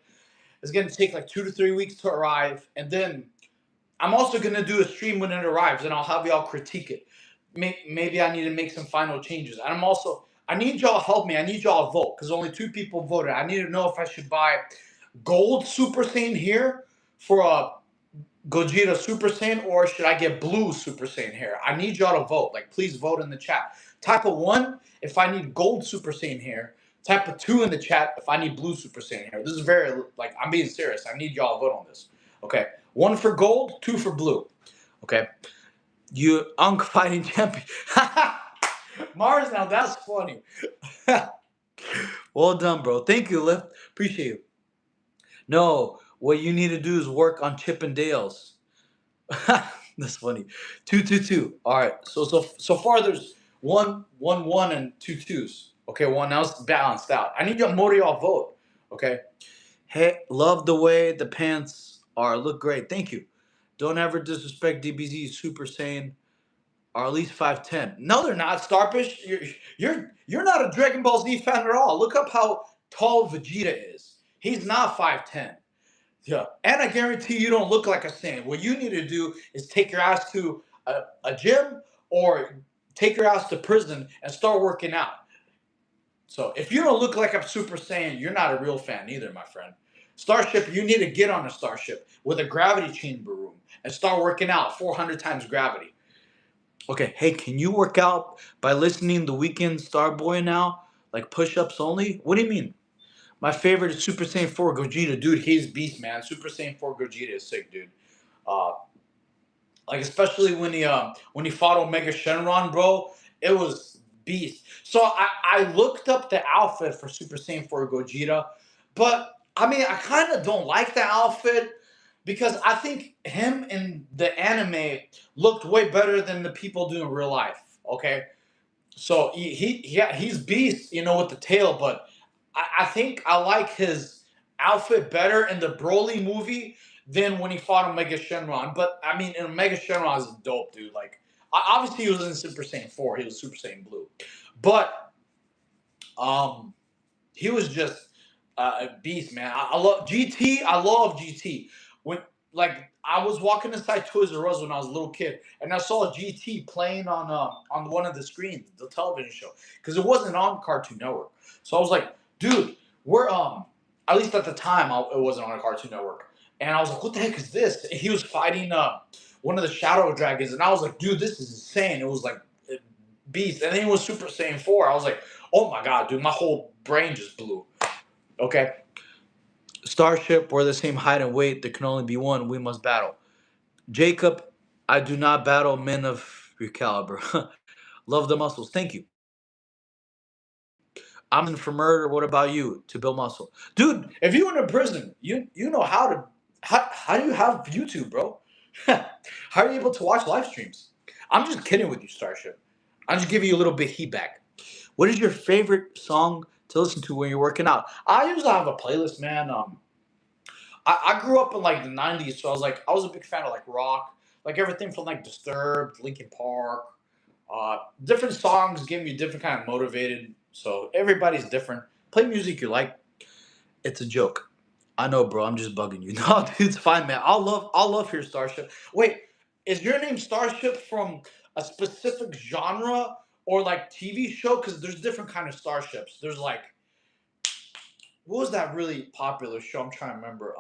Speaker 1: It's gonna take like 2 to 3 weeks to arrive, and then I'm also gonna do a stream when it arrives, and I'll have y'all critique it. Maybe I need to make some final changes. And I need y'all to help me. I need y'all to vote because only 2 people voted. I need to know if I should buy gold Super Saiyan here for a Gogeta Super Saiyan or should I get blue Super Saiyan hair? I need y'all to vote. Like, please vote in the chat. Type of 1 if I need gold Super Saiyan hair. Type of 2 in the chat if I need blue Super Saiyan hair. This is very, like, I'm being serious. I need y'all to vote on this. Okay. 1 for gold, 2 for blue. Okay. You Unk fighting champion. Mars, now that's funny. Well done, bro. Thank you, Lift. Appreciate you. No, what you need to do is work on Chippendales. That's funny. 2-2-2. All right. So far there's 1-1 and 2-2s. Okay, well now it's balanced out. I need your more of y'all vote. Okay. Hey, love the way the pants are. Look great. Thank you. Don't ever disrespect DBZ Super Saiyan are at least 5'10". No, they're not. Starfish, you're not a Dragon Ball Z fan at all. Look up how tall Vegeta is. He's not 5'10". Yeah, and I guarantee you don't look like a Saiyan. What you need to do is take your ass to a gym or take your ass to prison and start working out. So if you don't look like a Super Saiyan, you're not a real fan either, my friend. Starship, you need to get on a starship with a gravity chamber room and start working out 400 times gravity. Okay, hey, can you work out by listening to Weekend Starboy now? Like push-ups only? What do you mean? My favorite is Super Saiyan 4 Gogeta. Dude, he's beast, man. Super Saiyan 4 Gogeta is sick, dude. Uh, like especially when he fought Omega Shenron, bro, it was beast. So I looked up the outfit for Super Saiyan 4 Gogeta, but I mean I kind of don't like the outfit because I think him in the anime looked way better than the people do in real life. Okay, so yeah, he's beast, with the tail, but I think I like his outfit better in the Broly movie than when he fought Omega Shenron. But I mean, in Omega Shenron is dope, dude. Like, obviously he was in Super Saiyan 4, he was Super Saiyan Blue, but um, he was just a beast, man. I love GT. I love GT. When like I was walking inside Toys R Us when I was a little kid, and I saw GT playing on one of the screens, the television show, because it wasn't on Cartoon Network. So I was like, dude, we're at least at the time it wasn't on a Cartoon Network, and I was like, what the heck is this? And he was fighting one of the Shadow Dragons, and I was like, dude, this is insane. It was like beast, and then it was Super Saiyan 4. I was like, oh my god, dude, my whole brain just blew. Okay. Starship, we're the same height and weight. There can only be one. We must battle. Jacob, I do not battle men of your caliber. Love the muscles. Thank you. I'm in for murder. What about you? To build muscle. Dude, if you were in prison, you know how to how do you have YouTube, bro? How are you able to watch live streams? I'm just kidding with you, Starship. I'm just giving you a little bit heat back. What is your favorite song to listen to when you're working out? I usually have a playlist, man. I grew up in like the '90s, so I was a big fan of like rock, like everything from like Disturbed, Linkin Park. Different songs give me different kind of motivated. So everybody's different. Play music you like. It's a joke. I know, bro. I'm just bugging you. No, dude, it's fine, man. I'll love your Starship. Wait, is your name Starship from a specific genre or like TV show? Because there's different kind of Starships. There's like what was that really popular show? I'm trying to remember.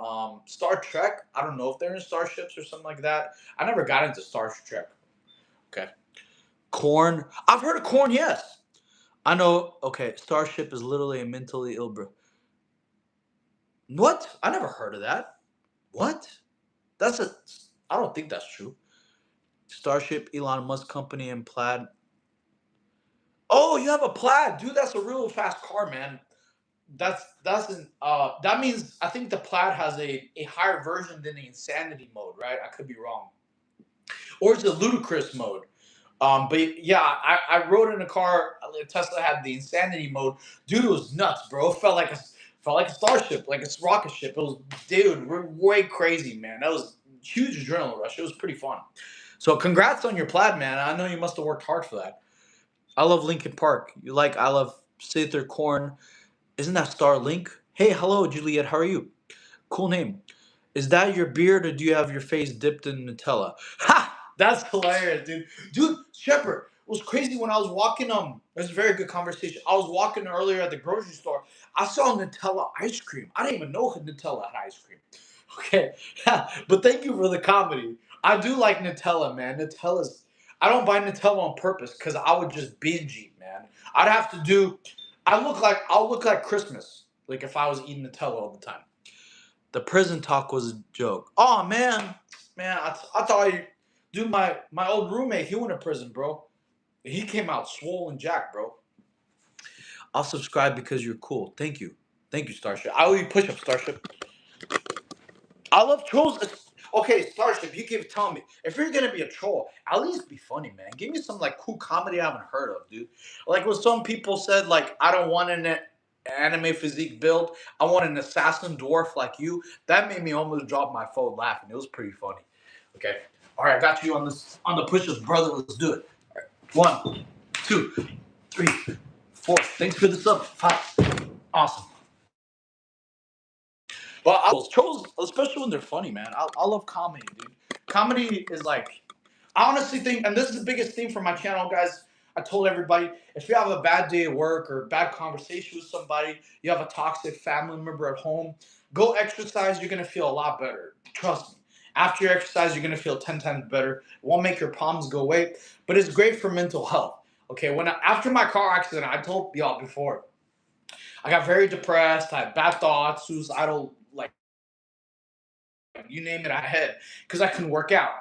Speaker 1: Star Trek. I don't know if they're in starships or something like that. I never got into Star Trek. Okay. Corn. I've heard of corn. Yes. I know. Okay. Starship is literally a mentally ill bro. What? I never heard of that. What? That's a. I don't think that's true. Starship, Elon Musk company, and Plaid. Oh, you have a Plaid, dude. That's a real fast car, man. That means I think the Plaid has a higher version than the Insanity mode, right? I could be wrong, or it's a ludicrous mode. But yeah, I rode in a car. Tesla had the Insanity mode. Dude, it was nuts, bro. It felt like a starship, like a rocket ship. It was, dude, we're way crazy, man. That was a huge adrenaline rush. It was pretty fun. So congrats on your Plaid, man. I know you must have worked hard for that. I love Linkin Park. I love Sather Corn. Isn't that Starlink? Hey, hello, Juliet. How are you? Cool name. Is that your beard or do you have your face dipped in Nutella? Ha! That's hilarious, dude. Dude, Shepard, it was crazy when I was walking. It was a very good conversation. I was walking earlier at the grocery store. I saw Nutella ice cream. I didn't even know Nutella had ice cream. Okay. But thank you for the comedy. I do like Nutella, man. Nutella's. I don't buy Nutella on purpose because I would just binge eat, man. I'd have to do. I'll look like Christmas, like if I was eating Nutella all the time. The prison talk was a joke. Oh man, I thought you. Dude, my old roommate, he went to prison, bro. He came out swollen jack, bro. I'll subscribe because you're cool. Thank you. Thank you, Starship. I owe you push-ups, Starship. I love trolls. Okay, Starship, you keep telling me. If you're gonna be a troll, at least be funny, man. Give me some like cool comedy I haven't heard of, dude. Like when some people said, like, I don't want an anime physique build. I want an assassin dwarf like you. That made me almost drop my phone laughing. It was pretty funny. Okay. All right, I got you on the push-ups, brother. Let's do it. All right. 1, 2, 3, 4. Thanks for the sub. 5. Awesome. But trolls, especially when they're funny, man. I love comedy, dude. Comedy is like, I honestly think, and this is the biggest thing for my channel, guys. I told everybody, if you have a bad day at work or a bad conversation with somebody, you have a toxic family member at home, go exercise. You're gonna feel a lot better. Trust me. After you exercise, you're gonna feel 10 times better. It won't make your problems go away, but it's great for mental health. Okay, after my car accident, I told y'all before, I got very depressed. I had bad thoughts, suicidal, like you name it, I had because I couldn't work out.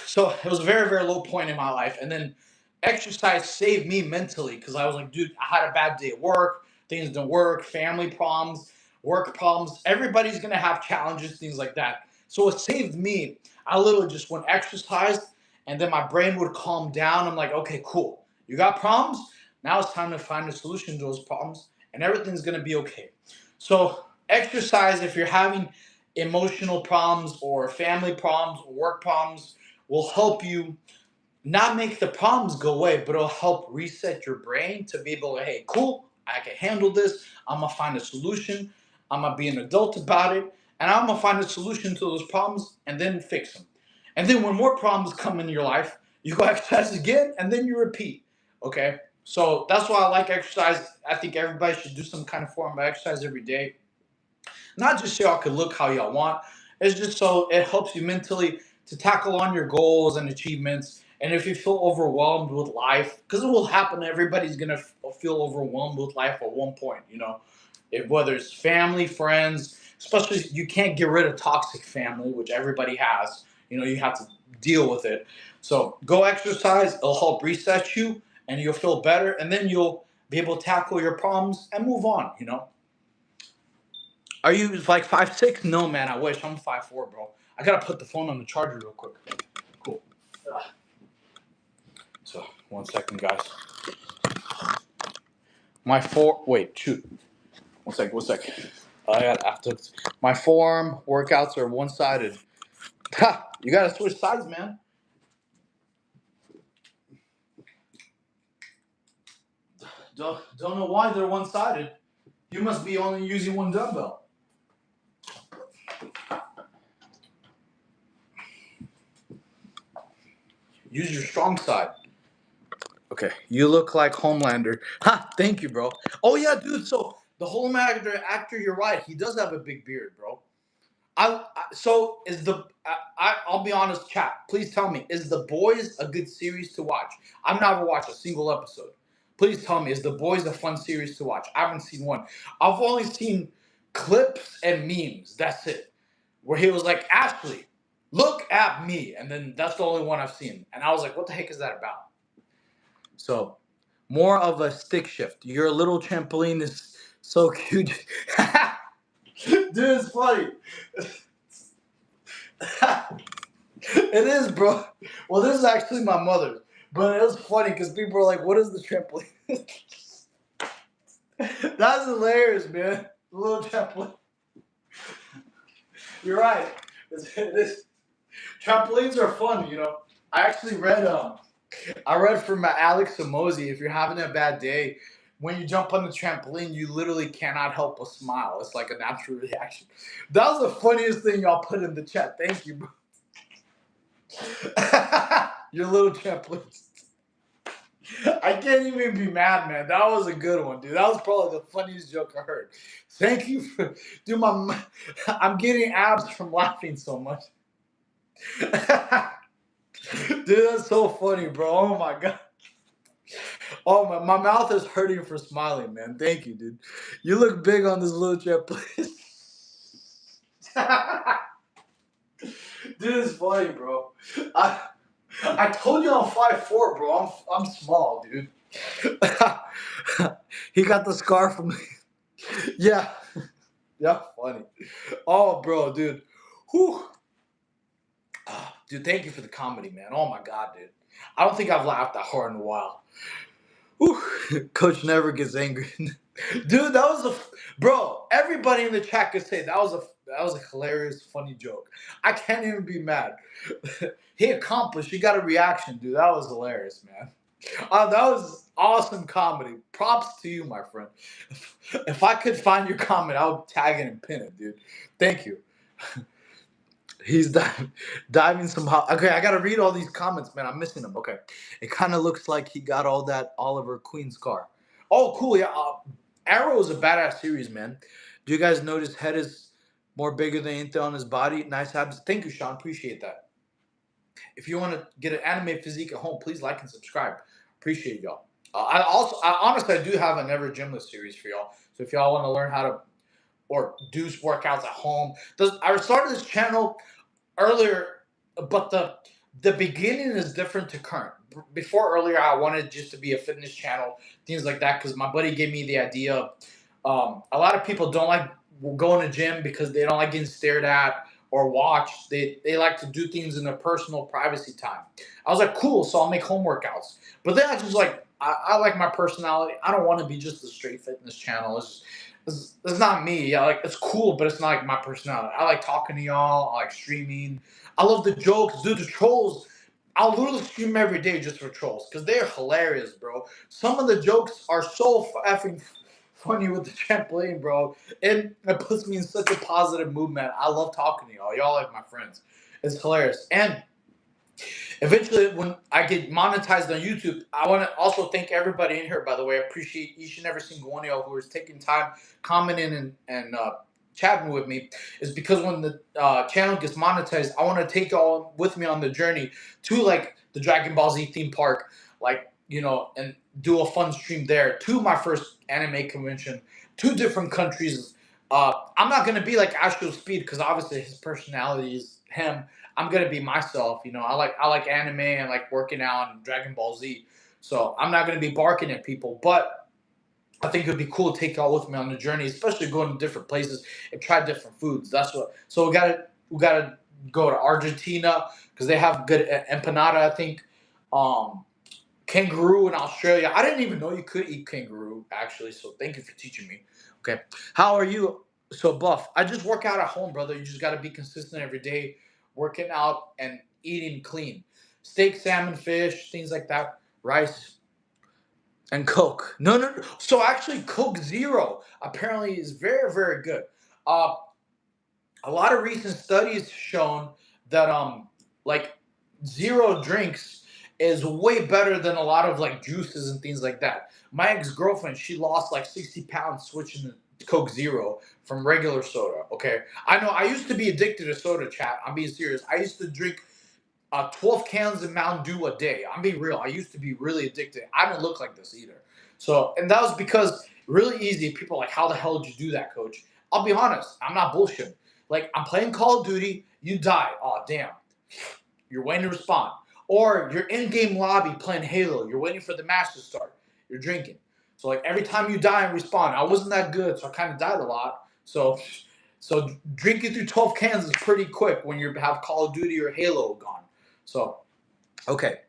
Speaker 1: So it was a very, very low point in my life. And then exercise saved me mentally because I was like, dude, I had a bad day at work. Things didn't work, family problems, work problems. Everybody's going to have challenges, things like that. So it saved me. I literally just went exercised and then my brain would calm down. I'm like, okay, cool. You got problems? Now it's time to find a solution to those problems and everything's going to be okay. So exercise, if you're having emotional problems or family problems or work problems, will help you not make the problems go away, but it'll help reset your brain to be able to, hey, cool, I can handle this. I'm going to find a solution. I'm going to be an adult about it. And I'm going to find a solution to those problems and then fix them. And then when more problems come in your life, you go exercise again and then you repeat. Okay? So that's why I like exercise. I think everybody should do some kind of form of exercise every day. Not just so y'all can look how y'all want. It's just so it helps you mentally to tackle on your goals and achievements. And if you feel overwhelmed with life, because it will happen, everybody's gonna feel overwhelmed with life at one point. Whether it's family, friends, especially you can't get rid of toxic family, which everybody has. You have to deal with it. So go exercise. It'll help reset you, and you'll feel better, and then you'll be able to tackle your problems and move on. Are you like 5'6"? No, man. I wish. I'm 5'4", bro. I gotta put the phone on the charger real quick. Cool. So 1 second, guys. Wait, shoot. 1 second. 1 second. I got after my forearm workouts are one-sided. Ha! You gotta switch sides, man. Don't know why they're one-sided. You must be only using one dumbbell. Use your strong side. Okay, you look like Homelander. Ha! Thank you, bro. Oh yeah, dude. So the Homelander actor, you're right. He does have a big beard, bro. So is I'll be honest, chat. Please tell me, is The Boys a good series to watch? I've never watched a single episode. Please tell me, is The Boys a fun series to watch? I haven't seen one. I've only seen clips and memes. That's it. Where he was like, Ashley, look at me, and then that's the only one I've seen. And I was like, what the heck is that about? So, more of a stick shift. Your little trampoline is so cute. Dude, it's funny. It is, bro. Well, this is actually my mother's. But it was funny because people were like, what is the trampoline? That's hilarious, man. The little trampoline. You're right. It is. Trampolines are fun, I actually read from Alex Samosi, if you're having a bad day, when you jump on the trampoline, you literally cannot help but smile. It's like a natural reaction. That was the funniest thing y'all put in the chat. Thank you, bro. Your little trampoline. I can't even be mad, man. That was a good one, dude. That was probably the funniest joke I heard. Thank you for, dude. I'm getting abs from laughing so much. Dude, that's so funny, bro. Oh my god. Oh my mouth is hurting for smiling, man. Thank you, dude. You look big on this little trampoline. Dude, it's funny, bro. I told you I'm 5'4", bro. I'm small, dude. He got the scar from me. Yeah. Yeah, funny. Oh, bro, dude. Whew. Dude, thank you for the comedy, man. Oh my god, dude. I don't think I've laughed that hard in a while. Whew. Coach never gets angry. Dude, that was bro. Everybody in the chat could say that was a hilarious, funny joke. I can't even be mad. He accomplished. He got a reaction, dude. That was hilarious, man. That was awesome comedy. Props to you, my friend. If I could find your comment, I would tag it and pin it, dude. Thank you. He's diving some hot. Okay, I gotta read all these comments, man. I'm missing them. Okay, it kind of looks like he got all that Oliver Queen scar. Oh, cool. Yeah, Arrow is a badass series, man. Do you guys notice head is more bigger than anything on his body? Nice abs. Thank you, Sean. Appreciate that. If you want to get an anime physique at home, please like and subscribe. Appreciate y'all. I honestly, I do have a Never Gymless series for y'all. So if y'all want to learn how to or do workouts at home, I started this channel earlier, but the beginning is different to current. Before earlier, I wanted just to be a fitness channel, things like that, because my buddy gave me the idea. A lot of people don't like going to gym because they don't like getting stared at or watched. They like to do things in their personal privacy time. I was like, cool, so I'll make home workouts. But then I just like I like my personality. I don't want to be just a straight fitness channel. It's not me. Yeah, like it's cool, but it's not like my personality. I like talking to y'all. I like streaming. I love the jokes, dude. The trolls. I'll literally stream every day just for trolls because they're hilarious, bro. Some of the jokes are so effing funny with the trampoline, bro. And it puts me in such a positive mood, man. I love talking to y'all. Y'all like my friends. It's hilarious. And eventually, when I get monetized on YouTube, I want to also thank everybody in here, by the way. I appreciate each and every single one of y'all who is taking time, commenting, and chatting with me. Is because when the channel gets monetized, I want to take y'all with me on the journey to like the Dragon Ball Z theme park, like, you know, and do a fun stream there, to my first anime convention, 2 different countries. I'm not going to be like Astro Speed because obviously his personality is him. I'm gonna be myself, you know. I like anime and like working out and Dragon Ball Z. So I'm not gonna be barking at people, but I think it'd be cool to take y'all with me on the journey, especially going to different places and try different foods. That's what. So we gotta go to Argentina because they have good empanada. I think kangaroo in Australia. I didn't even know you could eat kangaroo actually. So thank you for teaching me. Okay, how are you? So buff. I just work out at home, brother. You just got to be consistent every day, working out and eating clean. Steak, salmon, fish, things like that. Rice and Coke. No, no, no. So actually, Coke Zero apparently is very, very good. Uh, a lot of recent studies shown that like zero drinks is way better than a lot of like juices and things like that. My ex-girlfriend, she lost like 60 pounds switching to Coke Zero from regular soda. Okay, I know I used to be addicted to soda, chat. I'm being serious. I used to drink 12 cans of Mountain Dew a day. I'm being real. I used to be really addicted. I don't look like this either. So, and that was because really easy. People are like, how the hell did you do that, coach? I'll be honest. I'm not bullshitting. Like, I'm playing Call of Duty. You die. Oh, damn. You're waiting to respond. Or you're in-game lobby playing Halo. You're waiting for the match to start. You're drinking. So, like, every time you die and respawn, I wasn't that good, so I kind of died a lot. So drinking through 12 cans is pretty quick when you have Call of Duty or Halo gone. So, okay.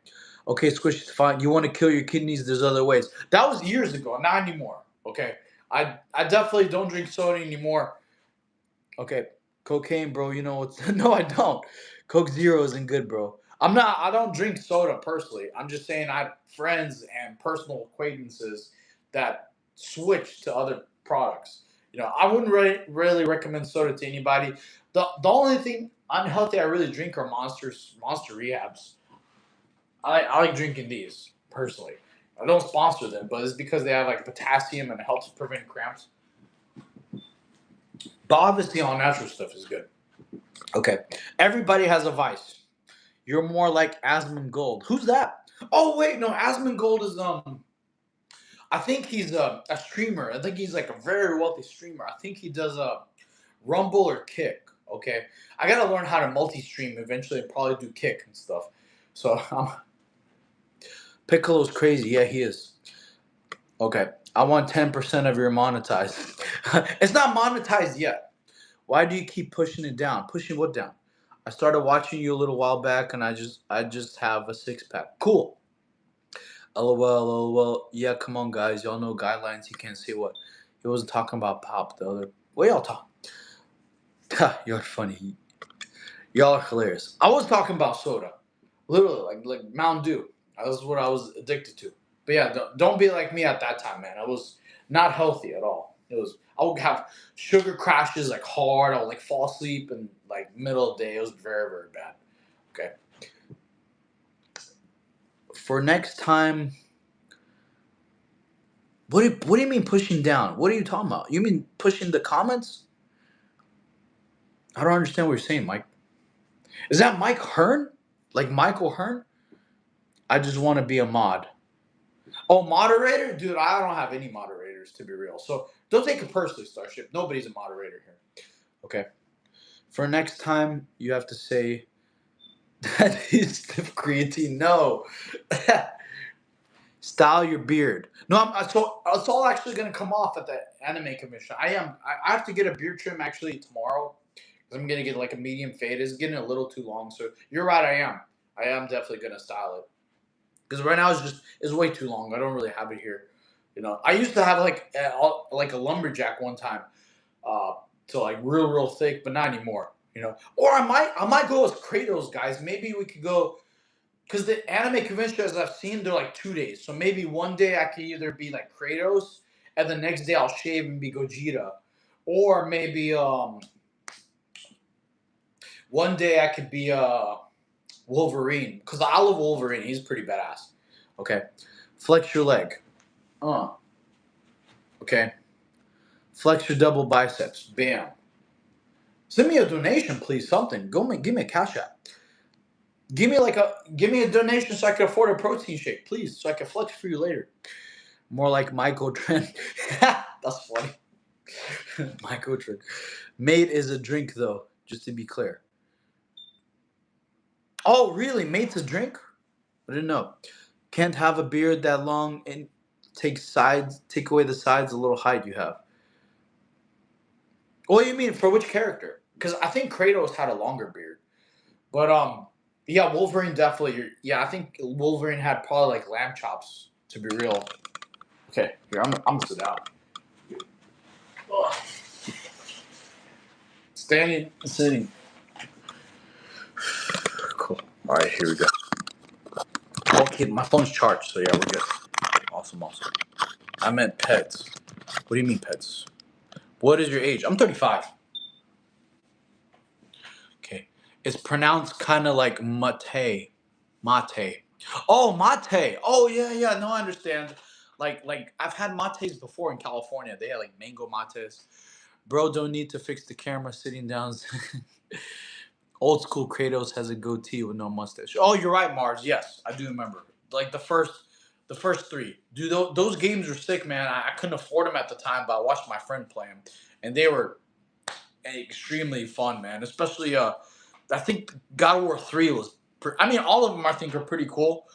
Speaker 1: Okay, Squish, fine. You want to kill your kidneys, there's other ways. That was years ago, not anymore. Okay. I definitely don't drink soda anymore. Okay. Cocaine, bro, you know what's no, I don't. Coke Zero isn't good, bro. I don't drink soda personally. I'm just saying I have friends and personal acquaintances that switch to other products. You know, I wouldn't really recommend soda to anybody. The only thing unhealthy I really drink are Monster Rehabs. I like drinking these personally. I don't sponsor them, but it's because they have like potassium and it helps prevent cramps. But obviously, all natural stuff is good. Okay, everybody has a vice. You're more like Asmongold. Who's that? Oh wait, no, Asmongold is I think he's a streamer. I think he's like a very wealthy streamer. I think he does a Rumble or Kick. Okay, I gotta learn how to multi-stream eventually and probably do kick and stuff. So Piccolo's crazy. Yeah, he is. Okay, I want 10% of your monetized. It's not monetized yet. Why do you keep pushing it down? Pushing what down? I started watching you a little while back, and I just have a six pack. Cool. LOL, LOL. Yeah, come on, guys. Y'all know guidelines. He can't say what. He wasn't talking about pop. The other. What y'all talking? You're funny. Y'all are hilarious. I was talking about soda, literally like Mountain Dew. That was what I was addicted to. But yeah, don't be like me at that time, man. I was not healthy at all. It was I would have sugar crashes like hard. I would like fall asleep and like middle of the day. It was very very bad. Okay. For next time, what do you mean pushing down? What are you talking about? You mean pushing the comments? I don't understand what you're saying, Mike. Is that Mike Hearn? Like Michael Hearn? I just want to be a mod. Oh, moderator? Dude, I don't have any moderators to be real. So don't take it personally, Starship. Nobody's a moderator here. Okay. For next time, you have to say that is stiff creatine. No. Style your beard. No, so it's all actually going to come off at the anime commission. I have to get a beard trim actually tomorrow because I'm going to get like a medium fade. It's getting a little too long. So you're right. I am definitely going to style it. Because right now it's way too long. I don't really have it here. I used to have like a lumberjack one time, to like real thick, but not anymore. Or I might go with Kratos, guys. Maybe we could go because the anime conventions I've seen they're like 2 days. So maybe one day I could either be like Kratos, and the next day I'll shave and be Gogeta, or maybe one day I could be Wolverine because I love Wolverine. He's pretty badass. Okay, flex your leg. Okay. Flex your double biceps. Bam. Send me a donation, please. Something. Give me a cash app. Give me a donation so I can afford a protein shake, please, so I can flex for you later. More like Michael Trent. That's funny. Michael Trent. Mate is a drink though, just to be clear. Oh, really? Mate's a drink? I didn't know. Can't have a beard that long and take away the sides, a little height you have. What do you mean? For which character? Because I think Kratos had a longer beard. But yeah, Wolverine definitely. Yeah, I think Wolverine had probably like lamb chops. To be real. Okay, here I'm gonna sit down. Ugh. Standing, sitting. Cool. All right, here we go. Okay, my phone's charged, so yeah, we're good. Awesome. I meant pets. What do you mean pets? What is your age? I'm 35. Okay. It's pronounced kind of like mate. Mate. Oh, mate. Oh, yeah. No, I understand. Like I've had mates before in California. They had like mango mates. Bro, don't need to fix the camera sitting down. Old school Kratos has a goatee with no mustache. Oh, you're right, Mars. Yes, I do remember. Like the first three. Dude, those games are sick, man. I couldn't afford them at the time, but I watched my friend play them, and they were extremely fun, man. Especially I think God of War 3 was. I mean, all of them I think are pretty cool.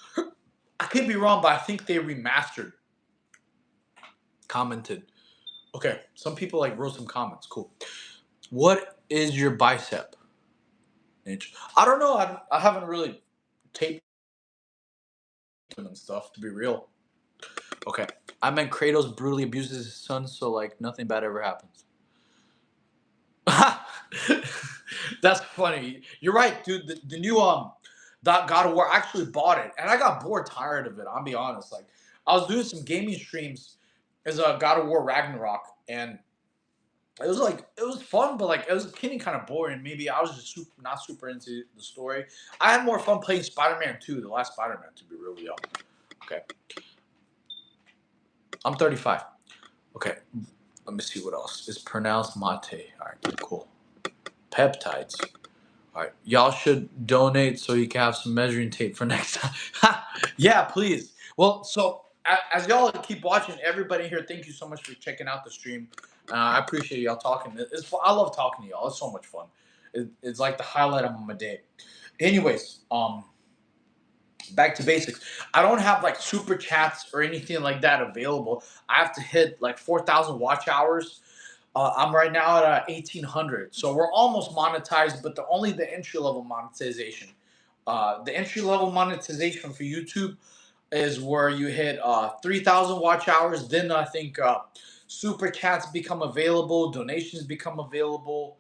Speaker 1: I could be wrong, but I think they remastered. Commented. Okay, some people like wrote some comments. Cool. What is your bicep inch? I don't know. I haven't really taped them and stuff to be real. Okay, I meant Kratos brutally abuses his son, so like nothing bad ever happens. That's funny. You're right, dude. The new that God of War, I actually bought it, and I got bored, tired of it. I'll be honest. Like I was doing some gaming streams as a God of War Ragnarok, and it was fun, but like it was getting kind of boring. Maybe I was just not super into the story. I had more fun playing Spider-Man 2, the last Spider-Man, to be real young. Okay, I'm 35. Okay, let me see what else. It's pronounced mate. All right, cool. Peptides. All right, y'all should donate so you can have some measuring tape for next time. Yeah, please. Well, so as y'all keep watching, everybody here, thank you so much for checking out the stream. I appreciate y'all talking. I love talking to y'all. It's so much fun. It's like the highlight of my day. Anyways, back to basics. I don't have like super chats or anything like that available. I have to hit like 4,000 watch hours. I'm right now at 1,800, so we're almost monetized, but only the entry level monetization. The entry level monetization for YouTube is where you hit 3,000 watch hours. Then I think super chats become available, donations become available,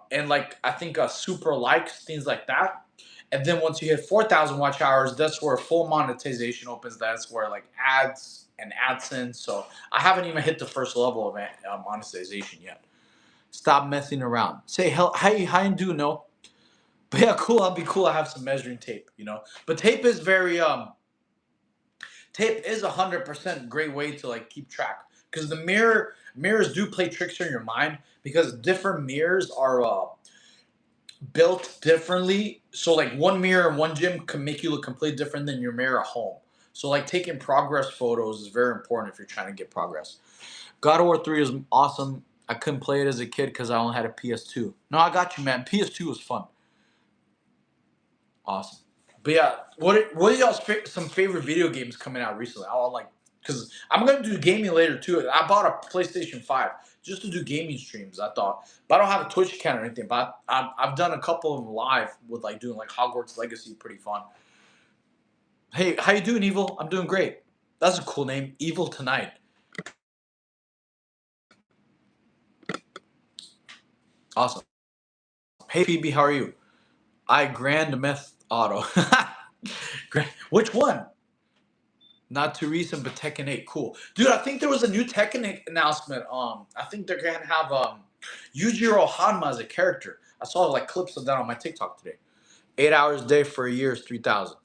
Speaker 1: and like I think super likes, things like that. And then once you hit 4,000 watch hours, that's where full monetization opens. That's where like ads and AdSense. So I haven't even hit the first level of monetization yet. Stop messing around. Say hell, hi, how you do? No, but yeah, cool. I'll be cool. I have some measuring tape, But tape is very tape is 100% great way to like keep track because the mirrors do play tricks on your mind because different mirrors are built differently. So like one mirror in one gym can make you look completely different than your mirror at home. So like taking progress photos is very important if you're trying to get progress. God of War 3 is awesome. I couldn't play it as a kid because I only had a PS2. No, I got you, man. PS2 was fun. Awesome. But yeah, what are y'all's some favorite video games coming out recently? I'll like because I'm gonna do gaming later too. I bought a PlayStation 5 just to do gaming streams. I thought, but I don't have a Twitch account or anything. But I've done a couple of them live with like doing like Hogwarts Legacy, pretty fun. Hey, how you doing, Evil? I'm doing great. That's a cool name, Evil Tonight. Awesome. Hey Phoebe, how are you? I Grand Meth Auto. Which one? Not too recent, but Tekken 8, cool. Dude, I think there was a new Tekken 8 announcement. I think they're gonna have Yujiro Hanma as a character. I saw like clips of that on my TikTok today. 8 hours a day for a year is 3,000.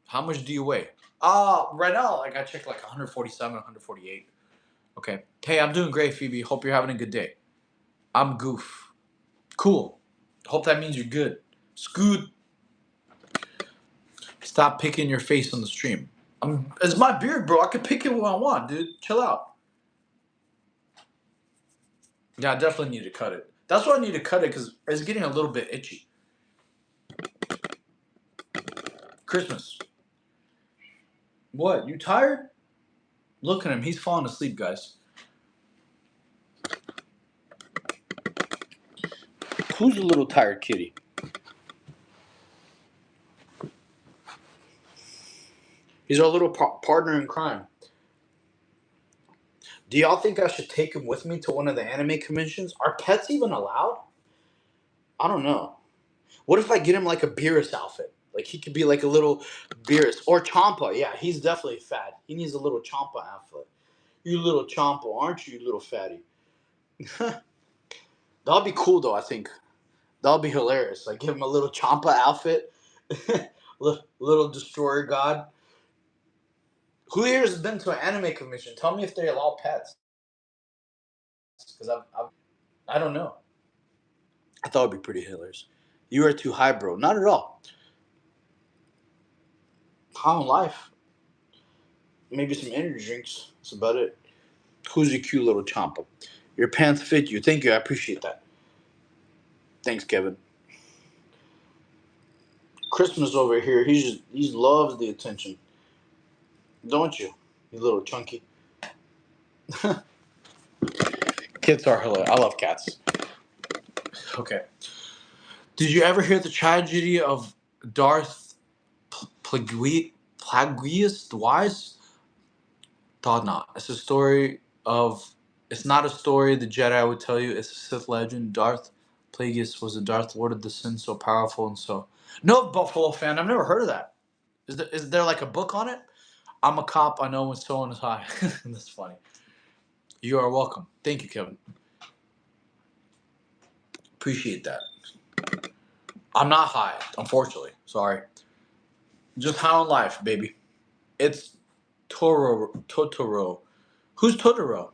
Speaker 1: How much do you weigh? Right now, like I checked like 147, 148. Okay. Hey, I'm doing great, Phoebe. Hope you're having a good day. I'm Goof. Cool. Hope that means you're good. Scoot. Stop picking your face on the stream. It's my beard, bro. I can pick it when I want, dude. Chill out. Yeah, I definitely need to cut it. That's why I need to cut it because it's getting a little bit itchy. Christmas. What? You tired? Look at him. He's falling asleep, guys. Who's a little tired kitty? He's our little partner in crime. Do y'all think I should take him with me to one of the anime conventions? Are pets even allowed? I don't know. What if I get him like a Beerus outfit? Like he could be like a little Beerus. Or Champa. Yeah, he's definitely fat. He needs a little Champa outfit. You little Champa, aren't you, you little fatty? That'll be cool though, I think. That'll be hilarious. Like give him a little Champa outfit. Little Destroyer God. Who here has been to an anime convention? Tell me if they allow pets. Because I don't know. I thought it'd be pretty hilarious. You are too high, bro. Not at all. Common life. Maybe some energy drinks. That's about it. Who's your cute little Champa? Your pants fit you. Thank you. I appreciate that. Thanks, Kevin. Christmas over here. He loves the attention. Don't you? You little chunky. Kids are hilarious. I love cats. Okay. Did you ever hear the tragedy of Darth Plagueis the Wise? Thought not. It's not a story the Jedi would tell you. It's a Sith legend. Darth Plagueis was a Darth Lord of the Sin, so powerful and so. No, Buffalo fan. I've never heard of that. Is there like a book on it? I'm a cop. I know when someone is high. That's funny. You are welcome. Thank you, Kevin. Appreciate that. I'm not high, unfortunately. Sorry. Just high on life, baby. It's Totoro. Who's Totoro?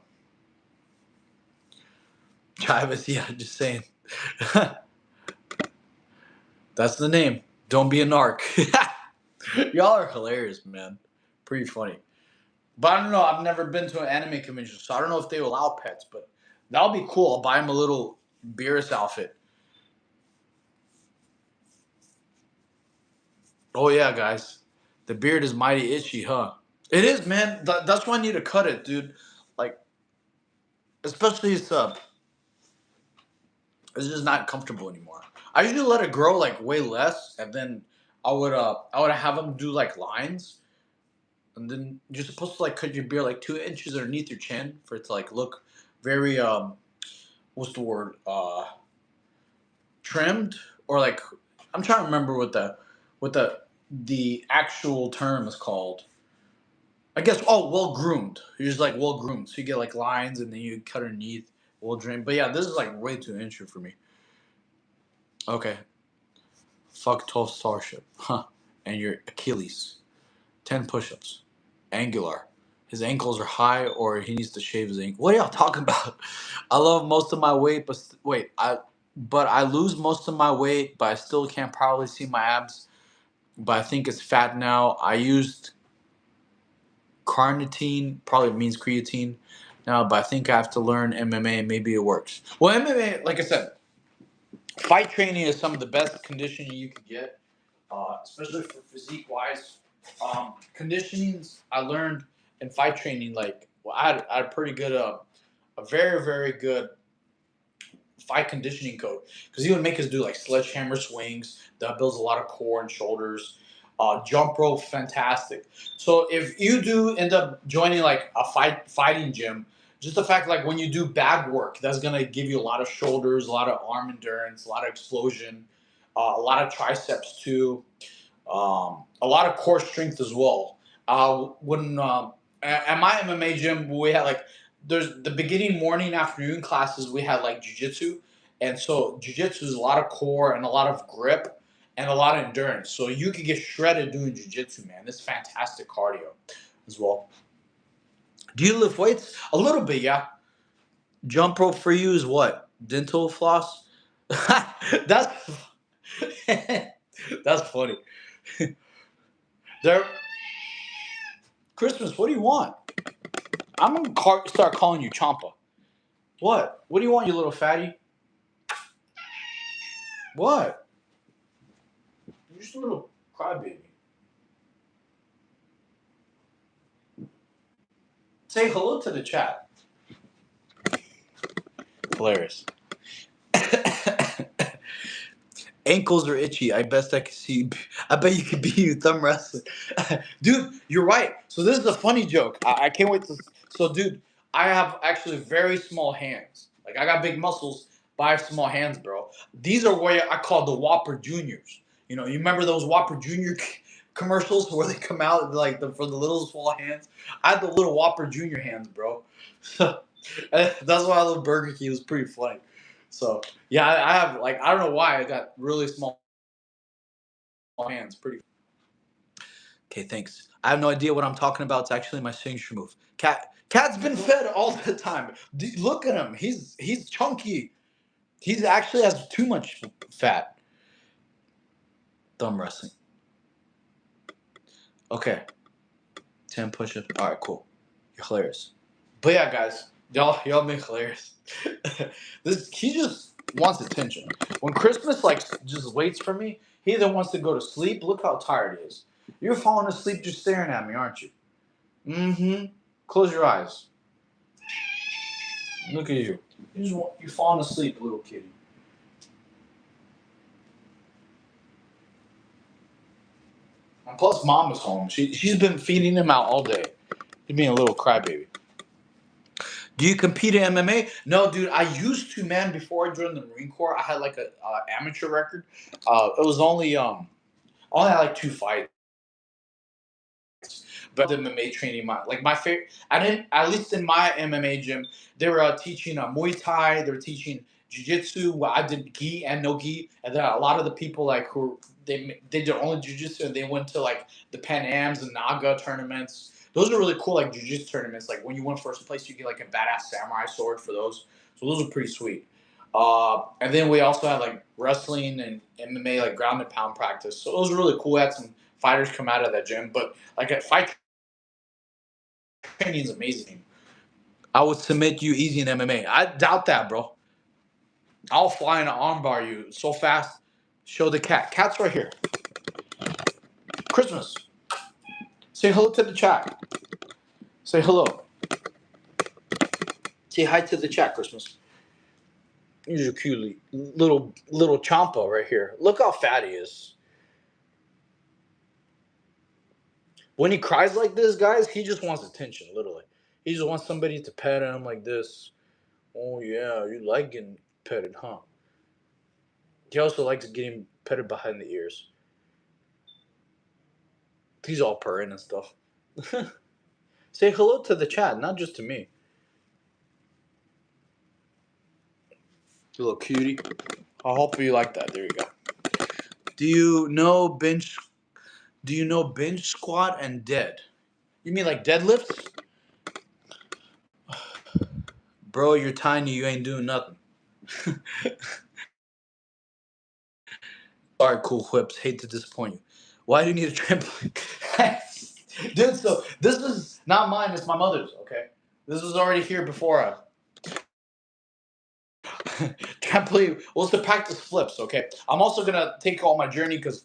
Speaker 1: Travis, yeah, just saying. That's the name. Don't be a narc. Y'all are hilarious, man. Pretty funny. But I don't know. I've never been to an anime convention, so I don't know if they allow pets. But that'll be cool. I'll buy him a little Beerus outfit. Oh yeah, guys, the beard is mighty itchy, huh? It is, man. That's why I need to cut it, dude. Like, especially it's just not comfortable anymore. I usually let it grow like way less, and then I would have them do like lines, and then you're supposed to like cut your beard like 2 inches underneath your chin for it to like look very what's the word trimmed, or like I'm trying to remember what the actual term is called. I guess well groomed. You're just like well groomed, so you get like lines, and then you cut underneath, well drained. But yeah, this is like way too incher for me. Okay, fuck 12 starship, huh? And your Achilles, 10 push-ups, angular. His ankles are high, or he needs to shave his ankle. What are y'all talking about? I love most of my weight, but I lose most of my weight, but I still can't probably see my abs. But I think it's fat now. I used carnitine, probably means creatine now, but I think I have to learn MMA and maybe it works. Well, MMA, like I said, fight training is some of the best conditioning you can get, especially for physique wise. Conditionings I learned in fight training, like well, I had pretty good, a very very good fight conditioning coach because he would make us do like sledgehammer swings that builds a lot of core and shoulders. Jump rope, fantastic. So if you do end up joining like a fighting gym, just the fact like when you do bag work, that's gonna give you a lot of shoulders, a lot of arm endurance, a lot of explosion, a lot of triceps too, a lot of core strength as well. When at my MMA gym, we had like there's the beginning morning afternoon classes. We had like jujitsu, and so jujitsu is a lot of core and a lot of grip and a lot of endurance. So you could get shredded doing jujitsu, man. It's fantastic cardio as well. Do you lift weights? A little bit, yeah. Jump rope for you is what? Dental floss? that's that's funny. There, Christmas. What do you want? I'm gonna start calling you Champa. What? What do you want, you little fatty? What? You're just a little crybaby. Say hello to the chat. Hilarious. Ankles are itchy. I best I can see. I bet you could be you thumb wrestling. Dude, you're right. So this is a funny joke. I can't wait to. So, dude, I have actually very small hands. Like, I got big muscles, but I have small hands, bro. These are what I call the Whopper Juniors. You remember those Whopper Junior commercials where they come out like for the little small hands? I had the little Whopper Junior hands, bro. That's why I love Burger King. It was pretty funny. So yeah, I have like I don't know why I got really small hands. Pretty. Okay, thanks. I have no idea what I'm talking about. It's actually my signature move. Cat's been fed all the time. Look at him. He's chunky. He actually has too much fat. Thumb wrestling. Okay, 10 push-ups. All right, cool. You're hilarious. But yeah, guys, y'all make hilarious. He just wants attention. When Christmas like just waits for me, he either wants to go to sleep. Look how tired he is. You're falling asleep just staring at me, aren't you? Mm-hmm. Close your eyes. Look at you. You're falling asleep, little kitty. And plus, mom is home. She's been feeding him out all day. He's being a little crybaby. Do you compete in MMA? No, dude. I used to, man. Before I joined the Marine Corps, I had like a amateur record. It was only had like 2 fights. But the MMA training, my favorite. I didn't, at least in my MMA gym, they were teaching Muay Thai. They were teaching Jiu-Jitsu. Well, I did gi and no gi, and then a lot of the people like who they did only Jiu-Jitsu, and they went to like the Pan Ams and Naga tournaments. Those are really cool, like Jiu-Jitsu tournaments. Like when you win first place, you get like a badass samurai sword for those. So those are pretty sweet. And then we also had like wrestling and MMA, like ground and pound practice. So it was really cool. We had some fighters come out of that gym, but like at fight training is amazing. I would submit you easy in MMA. I doubt that, bro. I'll fly and armbar you so fast. Show the cat. Cat's right here. Christmas. Say hello to the chat. Say hello. Say hi to the chat, Christmas. Here's a cute little Champa right here. Look how fat he is. When he cries like this, guys, he just wants attention, literally. He just wants somebody to pet him like this. Oh, yeah, you like getting petted, huh? He also likes getting petted behind the ears. He's all purring and stuff. Say hello to the chat, not just to me. You little cutie. I hope you like that. There you go. Do you know bench squat and dead? You mean like deadlifts? Bro, you're tiny, you ain't doing nothing. Sorry, cool whips. Hate to disappoint you. Why do you need a trampoline? Dude, so this is not mine, it's my mother's, okay? This was already here before I trampoline was to practice flips, okay? I'm also gonna take all my journey because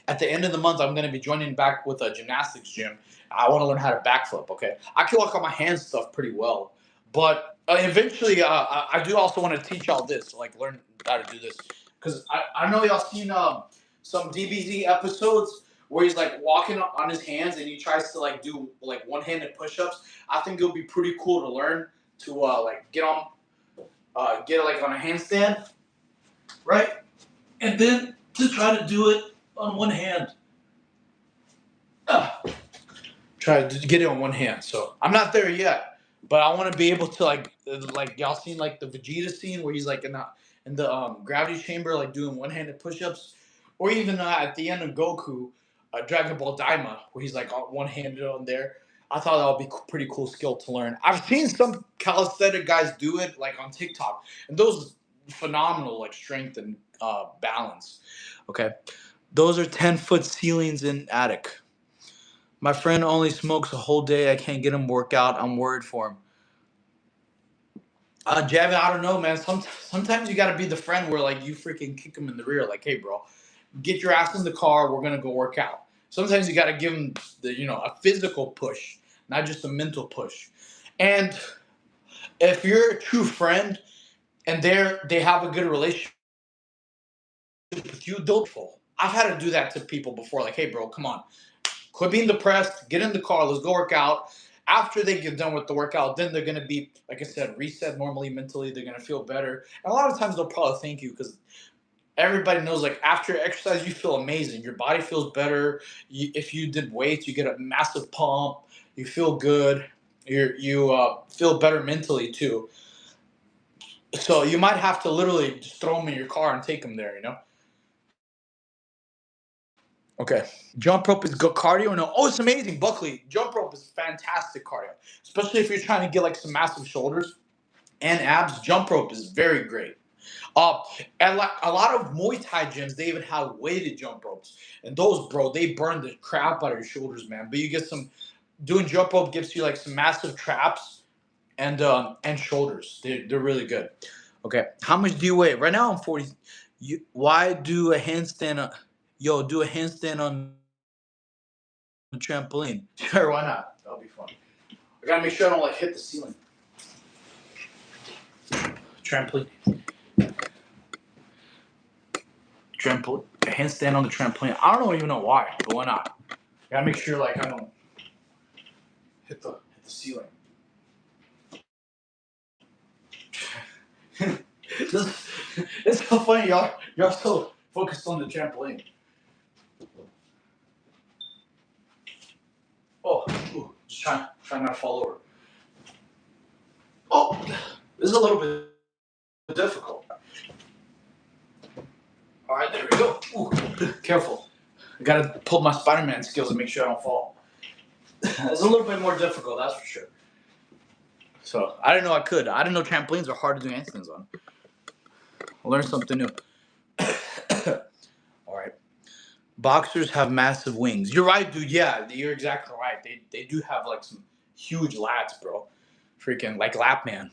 Speaker 1: at the end of the month I'm gonna be joining back with a gymnastics gym. I want to learn how to backflip, okay? I can walk on my hands stuff pretty well, but eventually I do also want to teach y'all this, like learn how to do this. Because I know y'all seen some DBZ episodes where he's like walking on his hands and he tries to like do like one-handed push-ups. I think it would be pretty cool to learn to like get like on a handstand, right? And then to try to do it on one hand. Try to get it on one hand. So I'm not there yet, but I want to be able to like y'all seen like the Vegeta scene where he's like in the gravity chamber like doing one-handed push-ups, or even at the end of Goku, Dragon Ball Daima where he's like one-handed on there. I thought that would be pretty cool skill to learn. I've seen some calisthenic guys do it like on TikTok, and those phenomenal like strength and balance. Okay, those are 10-foot ceilings in attic. My friend only smokes a whole day. I can't get him workout. I'm worried for him. Javin, I don't know, man. Sometimes you got to be the friend where like you freaking kick him in the rear, like, hey, bro, get your ass in the car. We're gonna go work out. Sometimes you got to give him a physical push, not just a mental push. And if you're a true friend and they have a good relationship with you, they'll. I've had to do that to people before, like, hey, bro, come on. Quit being depressed. Get in the car. Let's go work out. After they get done with the workout, then they're going to be, like I said, reset normally mentally. They're going to feel better. And a lot of times they'll probably thank you because everybody knows, like, after exercise, you feel amazing. Your body feels better. If you did weights, you get a massive pump. You feel good. You feel better mentally, too. So you might have to literally just throw them in your car and take them there, Okay. Jump rope is good cardio. No. Oh, it's amazing, Buckley. Jump rope is fantastic cardio, especially if you're trying to get like some massive shoulders and abs. Jump rope is very great. Uh, and like a lot of Muay Thai gyms, they even have weighted jump ropes, and those, bro, they burn the crap out of your shoulders, man. But you get some doing jump rope gives you like some massive traps and shoulders. They're really good. Okay, how much do you weigh? Right now I'm 40. Why do a handstand? Do a handstand on the trampoline. Sure, why not? That'll be fun. I gotta make sure I don't like hit the ceiling. Trampoline. Trampoline. A handstand on the trampoline. I don't even know why, but why not? I gotta make sure like I don't hit the ceiling. It's so funny, y'all. Y'all so focused on the trampoline. Oh, just trying not to fall over. Oh, this is a little bit difficult. All right, there we go. Ooh, careful. I gotta pull my Spider-Man skills and make sure I don't fall. It's a little bit more difficult, that's for sure. So I didn't know I could. I didn't know trampolines are hard to do handstands on. I learned something new. All right. Boxers have massive wings. You're right, dude. Yeah, you're exactly right. They do have like some huge lats, bro. Freaking like lap man.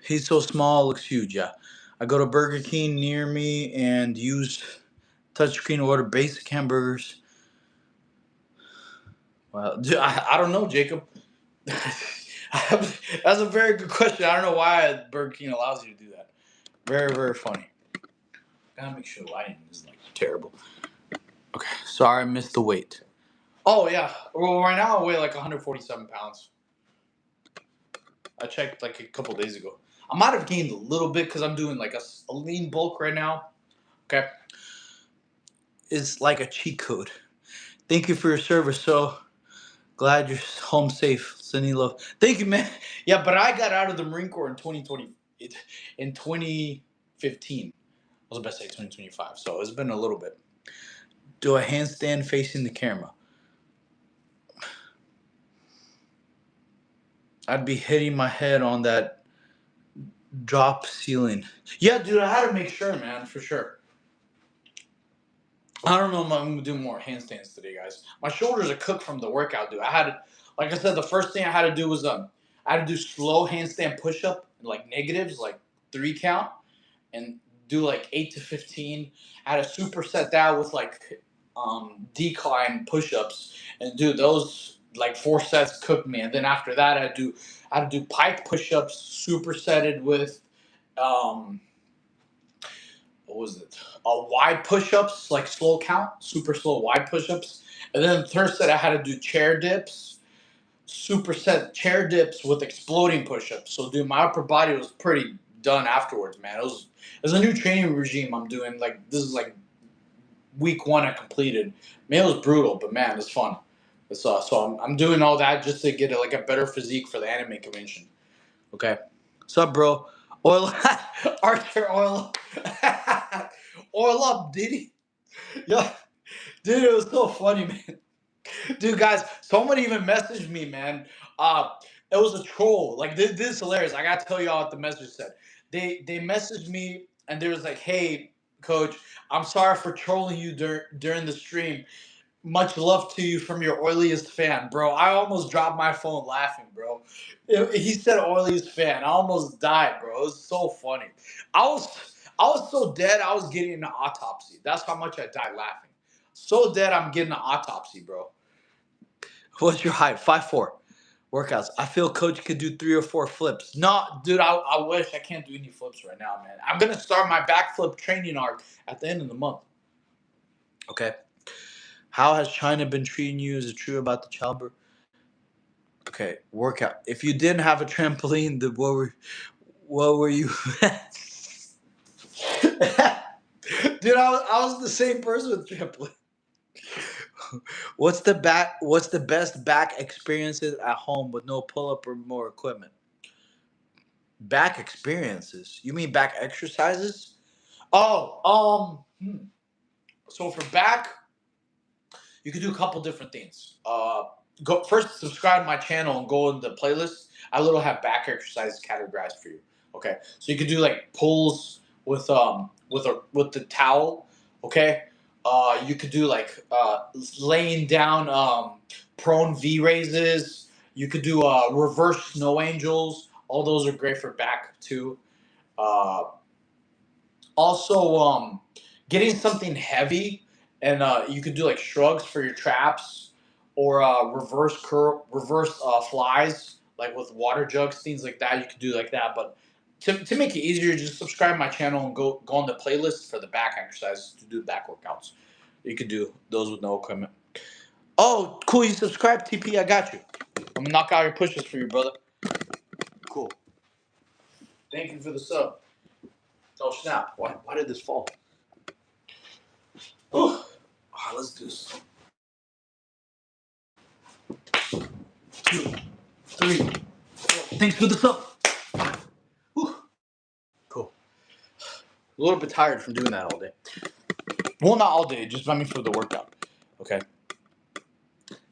Speaker 1: He's so small, looks huge. Yeah. I go to Burger King near me and use touchscreen order basic hamburgers. Well, I don't know, Jacob. That's a very good question. I don't know why Burger King allows you to do that. Very, very funny. Gotta make sure the lighting isn't like terrible. Okay, sorry I missed the weight. Oh yeah, well right now I weigh like 147 pounds. I checked like a couple days ago. I might have gained a little bit because I'm doing like a lean bulk right now. Okay, it's like a cheat code. Thank you for your service. So glad you're home safe. Sending love. Thank you, man. Yeah, but I got out of the Marine Corps in 2020, in 2015. I was about to say 2025, so it's been a little bit. Do a handstand facing the camera. I'd be hitting my head on that drop ceiling. Yeah, dude, I had to make sure, man, for sure. I don't know if I'm gonna do more handstands today, guys. My shoulders are cooked from the workout, dude. I had to, like I said, the first thing I had to do was I had to do slow handstand push up, like negatives, like 3 count, and do like 8 to 15. I had to superset that with like decline push ups, and dude, those like 4 sets cooked me. And then after that, I had to do pike push ups, supersetted with um what was it? Wide push-ups, like slow count, super slow wide push-ups. And then the third set, I had to do chair dips, super set chair dips with exploding push-ups. So, dude, my upper body was pretty done afterwards, man. It was a new training regime I'm doing. Like this is like week 1 I completed. Man, it was brutal, but man, it's fun. So I'm doing all that just to get like a better physique for the anime convention. Okay. What's up, bro? Oil Archer oil oil up, Diddy. Yeah, dude, it was so funny, man. Dude, guys, someone even messaged me, man. Uh, it was a troll. Like this is hilarious. I gotta tell y'all what the message said. They messaged me and they was like, "Hey, coach, I'm sorry for trolling you during the stream. Much love to you from your oiliest fan, bro." I almost dropped my phone laughing, bro. He said oiliest fan. I almost died, bro. It was so funny. I was so dead. I was getting an autopsy. That's how much I died laughing. So dead. I'm getting an autopsy, bro. What's your height? 5'4". Workouts. I feel coach could do 3 or 4 flips. No, dude. I wish I can't do any flips right now, man. I'm gonna start my backflip training arc at the end of the month. Okay. How has China been treating you? Is it true about the childbirth? Okay, workout. If you didn't have a trampoline, what were you? Dude, I was the same person with trampoline. What's the best back experiences at home with no pull up or more equipment? Back experiences? You mean back exercises? Oh, so for back, you can do a couple different things. Go first, subscribe to my channel and go in the playlist. I literally have back exercises categorized for you. Okay, so you could do like pulls with the towel. Okay, you could do like laying down prone V raises. You could do reverse snow angels. All those are great for back too. Uh, Also, getting something heavy, and you could do like shrugs for your traps, or reverse flies, like with water jugs, things like that. You could do like that. But to make it easier, just subscribe to my channel and go on the playlist for the back exercises to do back workouts. You could do those with no equipment. Oh, cool! You subscribe, TP. I got you. I'm gonna knock out your pushes for you, brother. Cool. Thank you for the sub. Oh snap! Why did this fall? Oh, let's do this. 2, 3, 4. Thanks for the sub. Whew. Cool. A little bit tired from doing that all day. Well, not all day, just I mean for the workout. Okay.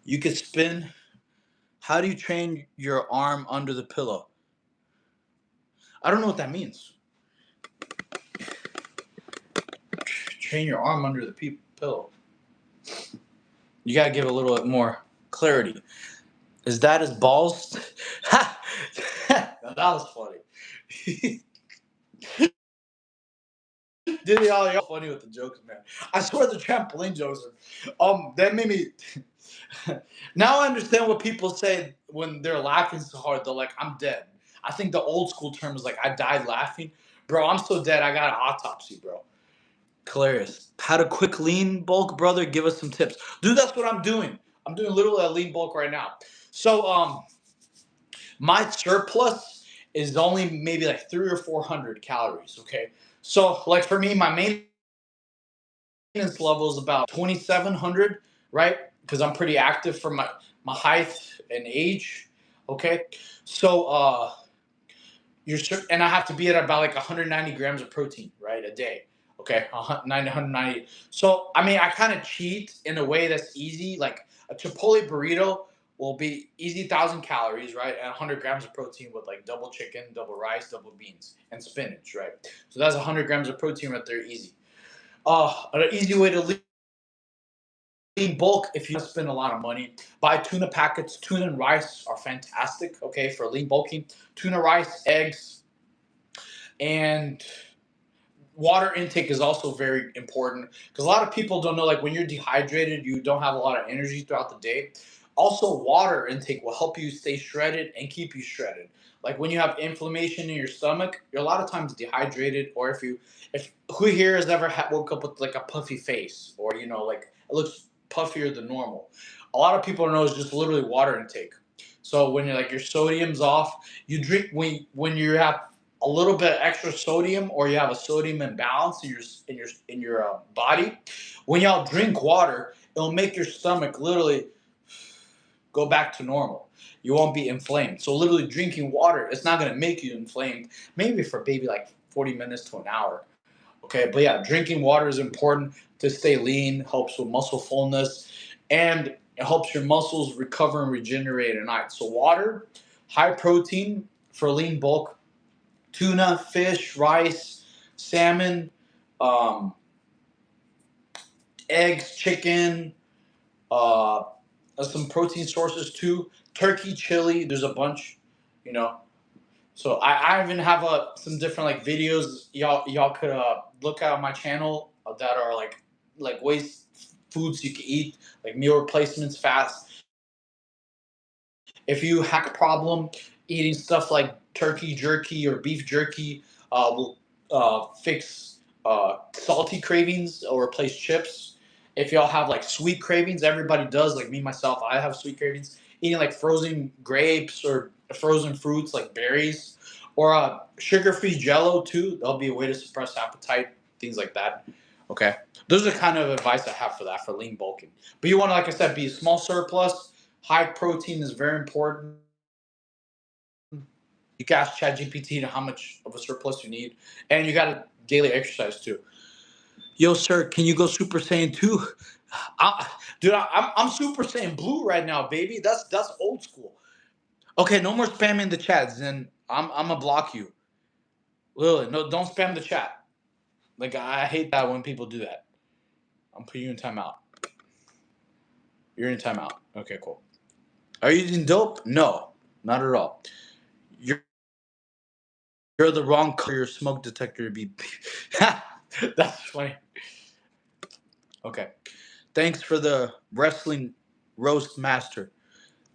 Speaker 1: You could spin. How do you train your arm under the pillow? I don't know what that means. Train your arm under the pillow. You gotta give a little bit more clarity. Is that his balls? That was funny. Dude, y'all funny with the jokes, man. I swear the trampoline jokes are. That made me. Now I understand what people say when they're laughing so hard. They're like, "I'm dead." I think the old school term is like, "I died laughing." Bro, I'm so dead. I got an autopsy, bro. Hilarious. How to quick lean bulk, brother? Give us some tips, dude. That's what I'm doing. I'm doing literally a lean bulk right now. So my surplus is only maybe like 300 or 400 calories. Okay, so like for me, my maintenance level is about 2,700, right? Because I'm pretty active for my height and age. Okay, so and I have to be at about like 190 grams of protein, right, a day. Okay, 190. So I mean, I kind of cheat in a way that's easy. Like a Chipotle burrito will be easy 1,000 calories, right, and 100 grams of protein with like double chicken, double rice, double beans, and spinach, right. So that's 100 grams of protein right there, easy. An easy way to lean bulk if you spend a lot of money. Buy tuna packets. Tuna and rice are fantastic. Okay, for lean bulking. Tuna, rice, eggs, and water intake is also very important because a lot of people don't know, like when you're dehydrated you don't have a lot of energy throughout the day. Also, water intake will help you stay shredded and keep you shredded. Like when you have inflammation in your stomach, you're a lot of times dehydrated, or if who here has ever woke up with like a puffy face, or like it looks puffier than normal. A lot of people know it's just literally water intake. So when you're like your sodium's off, you drink when you have a little bit extra sodium, or you have a sodium imbalance in your body. When y'all drink water, it'll make your stomach literally go back to normal. You won't be inflamed. So literally drinking water, it's not gonna make you inflamed. Maybe for maybe like 40 minutes to an hour. Okay, but yeah, drinking water is important to stay lean. Helps with muscle fullness, and it helps your muscles recover and regenerate at night. So water, high protein for lean bulk, tuna, fish, rice, salmon, um, eggs, chicken, uh, some protein sources too. Turkey, chili. There's a bunch, you know. So I even have some different like videos y'all could look at on my channel that are like waste foods you can eat, like meal replacements, fast. If you have a problem eating stuff like turkey jerky or beef jerky, will fix salty cravings or replace chips. If y'all have like sweet cravings, everybody does. Like me myself, I have sweet cravings. Eating like frozen grapes or frozen fruits like berries, or sugar-free Jello too. That'll be a way to suppress appetite, things like that. Okay, those are the kind of advice I have for that for lean bulking. But you want to, like I said, be a small surplus. High protein is very important. You can ask ChatGPT to how much of a surplus you need, and you got to daily exercise too. Yo, sir, can you go Super Saiyan 2? Dude, I'm Super Saiyan Blue right now, baby. That's old school. Okay, no more spamming the chats. Then I'm gonna block you. Literally, no, don't spam the chat. Like I hate that when people do that. I'm putting you in timeout. You're in timeout. Okay, cool. Are you using dope? No, not at all. You're You're the wrong color. Your smoke detector to be. That's funny. Okay. Thanks for the wrestling roast master.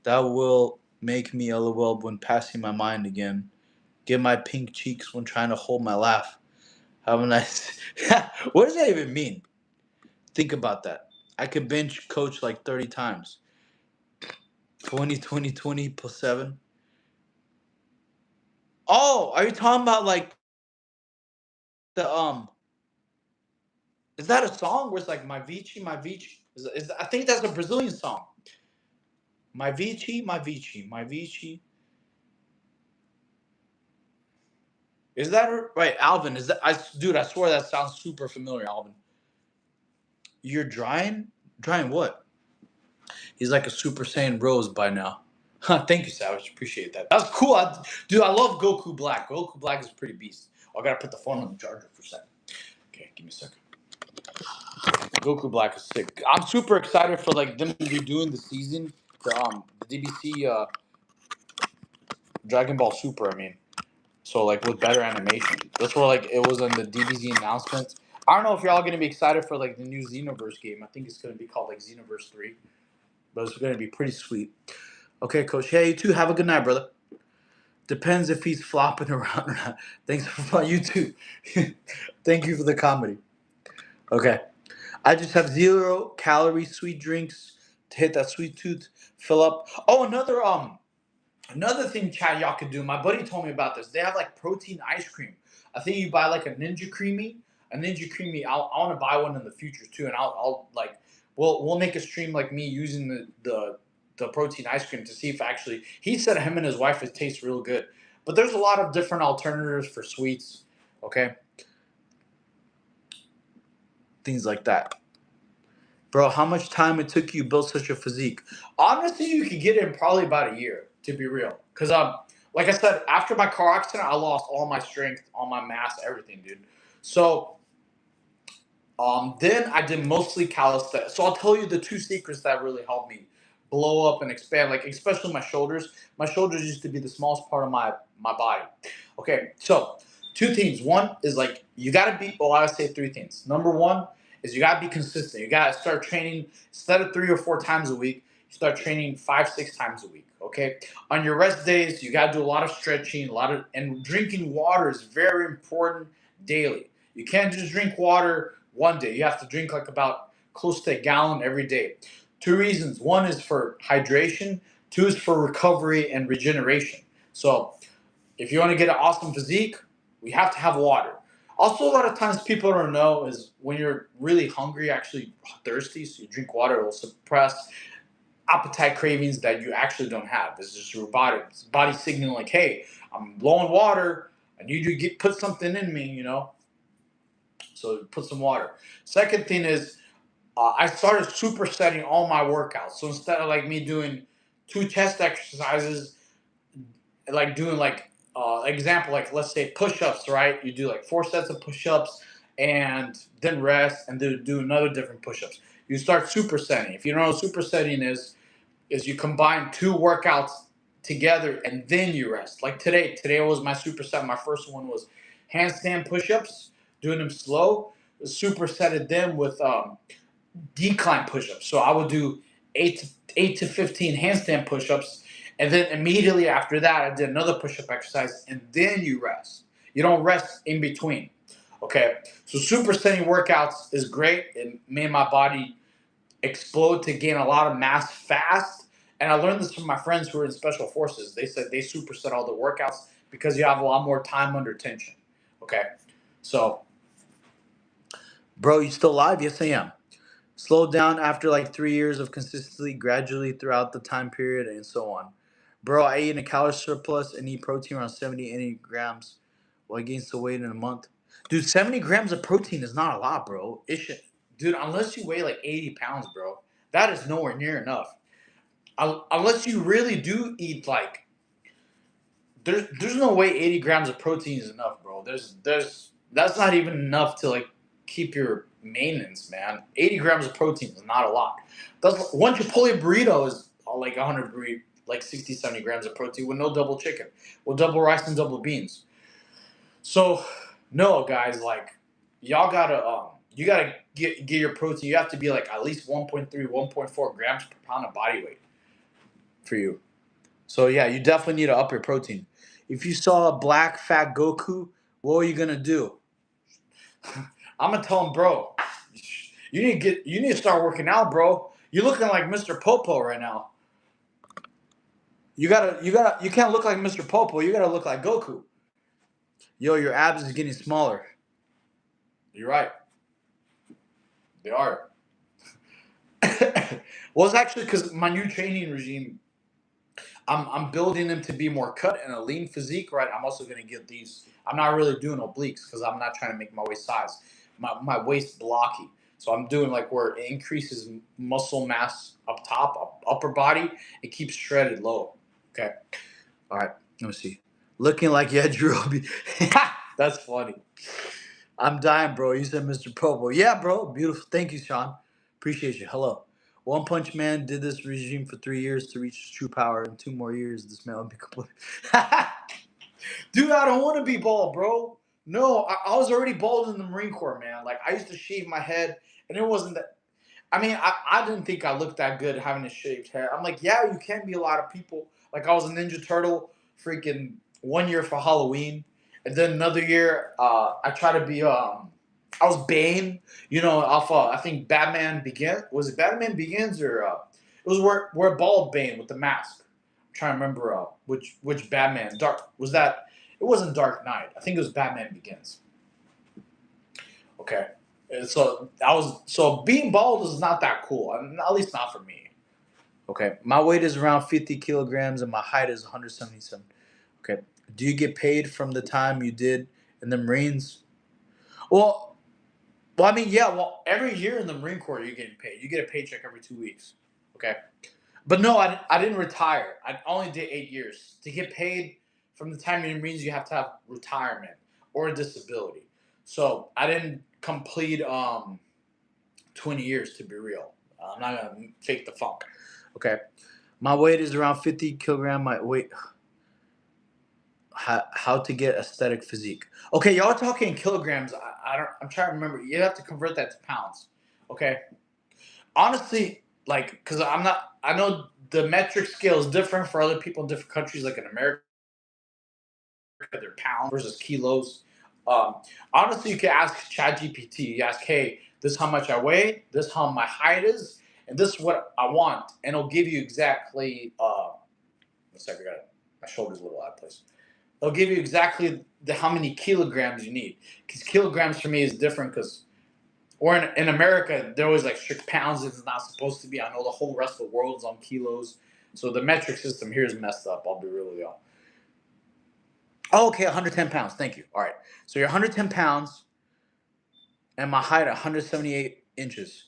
Speaker 1: That will make me LOL when passing my mind again. Get my pink cheeks when trying to hold my laugh. Have a nice. What does that even mean? Think about that. I could bench coach like 30 times. 20, 20, 20 plus 7. Oh, are you talking about like the is that a song where it's like my Vici, my Vici? I think that's a Brazilian song. My Vici, my Vici, my Vici. Is that right, Alvin? Is that dude? I swear that sounds super familiar, Alvin. You're drying? Drying what? He's like a Super Saiyan Rose by now. Huh, thank you, Savage. Appreciate that. That's cool. Dude, I love Goku Black. Goku Black is pretty beast. Oh, I gotta put the phone on the charger for a second. Okay, give me a second. Goku Black is sick. I'm super excited for like them redoing the season, the DBC Dragon Ball Super. I mean, So like with better animation. That's where like it was on the DBZ announcements. I don't know if y'all gonna be excited for like the new Xenoverse game. I think it's gonna be called like Xenoverse 3. But it's gonna be pretty sweet. Okay, Coach. Hey, you too. Have a good night, brother. Depends if he's flopping around or not. Thanks for you too. Thank you for the comedy. Okay. I just have 0 calorie sweet drinks to hit that sweet tooth, fill up. Oh, another thing, Chad, y'all could do. My buddy told me about this. They have like protein ice cream. I think you buy like a Ninja Creamy. A Ninja Creamy. I want to buy one in the future too, and I'll like we'll make a stream like me using the protein ice cream to see if actually he said him and his wife it tastes real good. But there's a lot of different alternatives for sweets. Okay, things like that. Bro, how much time it took you to build such a physique? Honestly, you could get it in probably about a year, to be real. Because like I said, after my car accident, I lost all my strength, all my mass, everything, dude. So then I did mostly calisthenics. So I'll tell you the two secrets that really helped me blow up and expand, like especially my shoulders. My shoulders used to be the smallest part of my body. Okay, so two things. One is like you gotta be. Well, I would say three things. Number one is you gotta be consistent. You gotta start training instead of 3 or 4 times a week. You start training 5, 6 times a week. Okay. On your rest days, you gotta do a lot of stretching, a lot of and drinking water is very important daily. You can't just drink water one day. You have to drink like about close to a gallon every day. Two reasons. One is for hydration. Two is for recovery and regeneration. So if you want to get an awesome physique, we have to have water. Also, a lot of times people don't know is when you're really hungry, actually thirsty, so you drink water, it will suppress appetite cravings that you actually don't have. It's just your body signaling like, hey, I'm low on water. I need you to put something in me, So put some water. Second thing is I started supersetting all my workouts. So instead of like me doing 2 chest exercises, like doing like example, like let's say push-ups, right? You do like 4 sets of push-ups and then rest and then do another different push-ups. You start supersetting. If you don't know what supersetting is you combine 2 workouts together and then you rest. Like today was my superset. My first one was handstand push-ups, doing them slow. Supersetted them with decline push-ups. So I would do 8 to 15 handstand push-ups, and then immediately after that, I did another push-up exercise, and then you rest. You don't rest in between. Okay, so supersetting workouts is great. It made my body explode to gain a lot of mass fast. And I learned this from my friends who are in special forces. They said they superset all the workouts because you have a lot more time under tension. Okay, so bro, you still alive? Yes, I am. Slowed down after like 3 years of consistently, gradually throughout the time period, and so on. Bro, I ate in a calorie surplus and eat protein around 70, 80 grams while I gained some weight in a month. Dude, 70 grams of protein is not a lot, bro. It should, dude, unless you weigh like 80 pounds, bro, that is nowhere near enough. Unless you really do eat like, there's no way 80 grams of protein is enough, bro. That's not even enough to like keep your maintenance, man. 80 grams of protein is not a lot. That's one Chipotle burrito is like 100 like 60, 70 grams of protein with no double chicken, with double rice and double beans. So no, guys, like y'all gotta you gotta get your protein. You have to be like at least 1.3, 1.4 grams per pound of body weight for you. So yeah, you definitely need to up your protein. If you saw a black fat Goku, what are you gonna do? I'm gonna tell him, bro, you need to start working out, bro. You're looking like Mr. Popo right now. You can't look like Mr. Popo. You gotta look like Goku. Yo, your abs is getting smaller. You're right. They are. Well, it's actually because my new training regime, I'm building them to be more cut and a lean physique, right? I'm also gonna get these. I'm not really doing obliques because I'm not trying to make my waist size, my waist blocky. So I'm doing like where it increases muscle mass up top, upper body. It keeps shredded low. Okay. All right. Let me see. Looking like you had Jerobi. That's funny. I'm dying, bro. You said Mr. Popo. Yeah, bro. Beautiful. Thank you, Sean. Appreciate you. Hello. One Punch Man did this regime for 3 years to reach his true power. In 2 more years, this man will be complete. Dude, I don't want to be bald, bro. No, I was already bald in the Marine Corps, man. Like I used to shave my head, and it wasn't that. I mean, I didn't think I looked that good having a shaved head. I'm like, yeah, you can be a lot of people. Like I was a Ninja Turtle, freaking 1 year for Halloween, and then another year, I tried to be I was Bane. You know, off I think Batman Begins. Was it Batman Begins or it was where bald Bane with the mask. I'm trying to remember which Batman. Dark was that? It wasn't Dark Knight. I think it was Batman Begins. Okay. And so being bald is not that cool. I mean, at least not for me. Okay. My weight is around 50 kilograms and my height is 177. Okay. Do you get paid from the time you did in the Marines? Well, I mean, yeah. Well, every year in the Marine Corps, you're getting paid. You get a paycheck every 2 weeks. Okay. But no, I didn't retire. I only did 8 years. To get paid from the time you're in the Marines, you have to have retirement or a disability. So I didn't complete 20 years to be real. I'm not gonna fake the funk. Okay. My weight is around 50 kilogram. My weight. How to get aesthetic physique? Okay, y'all talking kilograms. I don't. I'm trying to remember. You have to convert that to pounds. Okay. Honestly, like, cause I'm not. I know the metric scale is different for other people in different countries. Like in America, they're pounds versus kilos. Um, Honestly, you can ask ChatGPT. You ask, hey, this is how much I weigh, this is how my height is, and this is what I want, and it'll give you exactly. One second, I got it. My shoulder's a little out of place. It'll give you exactly how many kilograms you need, because kilograms for me is different. Because or in America, they're always like strict pounds. It's not supposed to be. I know the whole rest of the world is on kilos, so the metric system here is messed up. I'll be real with y'all. Oh, okay, 110 pounds. Thank you. All right. So you're 110 pounds, and my height 178 inches.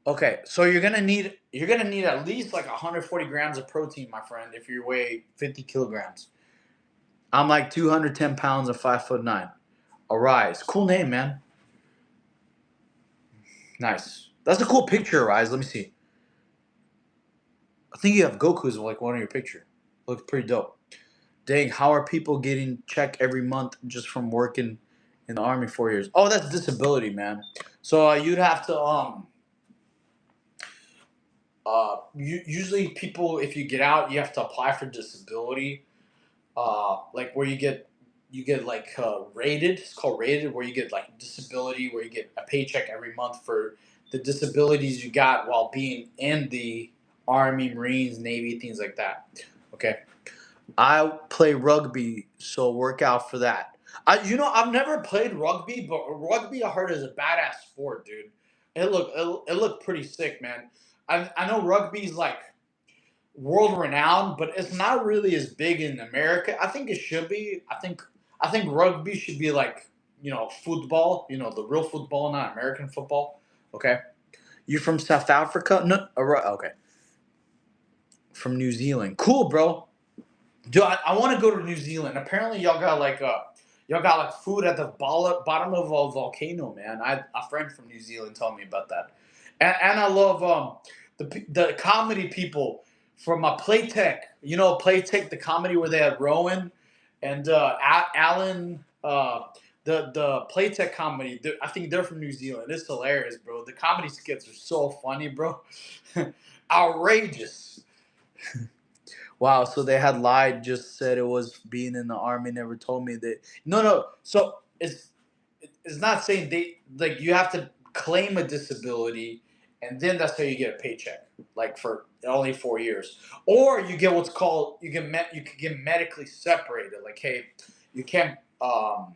Speaker 1: Okay, so you're gonna need at least like 140 grams of protein, my friend, if you weigh 50 kilograms. I'm like 210 pounds and 5'9". Arise, cool name, man. Nice. That's a cool picture, Arise. Let me see. I think you have Goku's like one of your picture. Looks pretty dope. Dang, how are people getting check every month just from working in the army 4 years? Oh, that's disability, man. So you'd have to usually people, if you get out, you have to apply for disability. Like where you get like rated. It's called rated, where you get like disability, where you get a paycheck every month for the disabilities you got while being in the Army, Marines, Navy, things like that. Okay. I play rugby, so work out for that. I've never played rugby, but rugby I heard is a badass sport, dude. It looked pretty sick, man. I know rugby's like world renowned, but it's not really as big in America. I think it should be. I think rugby should be like football. The real football, not American football. Okay, you from South Africa? No, okay, from New Zealand. Cool, bro. Dude, I want to go to New Zealand. Apparently, y'all got like food at the bottom of a volcano, man. A friend from New Zealand told me about that, and I love the comedy people from Playtech. Playtech, the comedy where they had Rowan and Alan. The Playtech comedy. I think they're from New Zealand. It's hilarious, bro. The comedy skits are so funny, bro. Outrageous. Wow, so they had lied, just said it was being in the army, never told me that. No, no. So it's not saying they like you have to claim a disability, and then that's how you get a paycheck, like for only 4 years, or you get what's called you can get medically separated. Like, hey, you can't um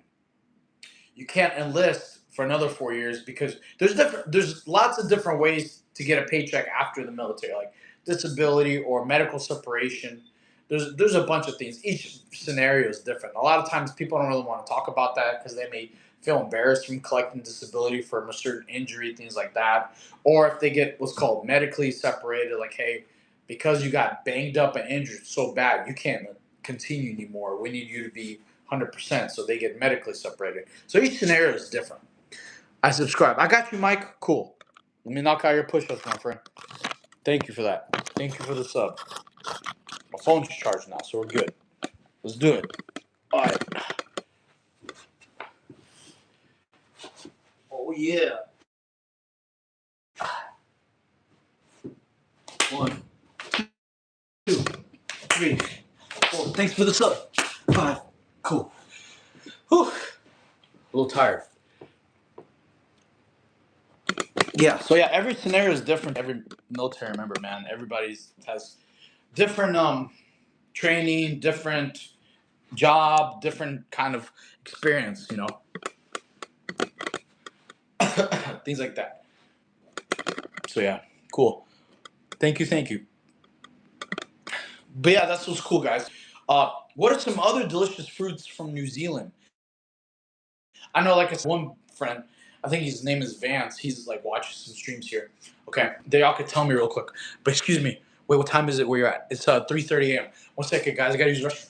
Speaker 1: you can't enlist for another 4 years because there's lots of different ways to get a paycheck after the military, like disability or medical separation. There's a bunch of things. Each scenario is different. A lot of times people don't really want to talk about that because they may feel embarrassed from collecting disability from a certain injury, things like that. Or if they get what's called medically separated, like, hey, because you got banged up and injured so bad, you can't continue anymore. We need you to be 100%. So they get medically separated. So each scenario is different. I subscribe. I got you, Mike. Cool. Let me knock out your push-ups, my friend. Thank you for that. Thank you for the sub. My phone's charged now, so we're good. Let's do it. All right. Oh yeah. 1, 2, 3, 4. Thanks for the sub. 5. Cool. Whew. A little tired. Yeah. So yeah, every scenario is different. Every military member, man. Everybody's has different training, different job, different kind of experience. Things like that. So yeah, cool. Thank you, thank you. But yeah, that's what's cool, guys. What are some other delicious fruits from New Zealand? I know, like, it's one friend. I think his name is Vance. He's like watching some streams here. Okay, they all could tell me real quick. But excuse me. Wait, what time is it where you're at? It's 3:30 a.m. 1 second, guys. I gotta use the restroom.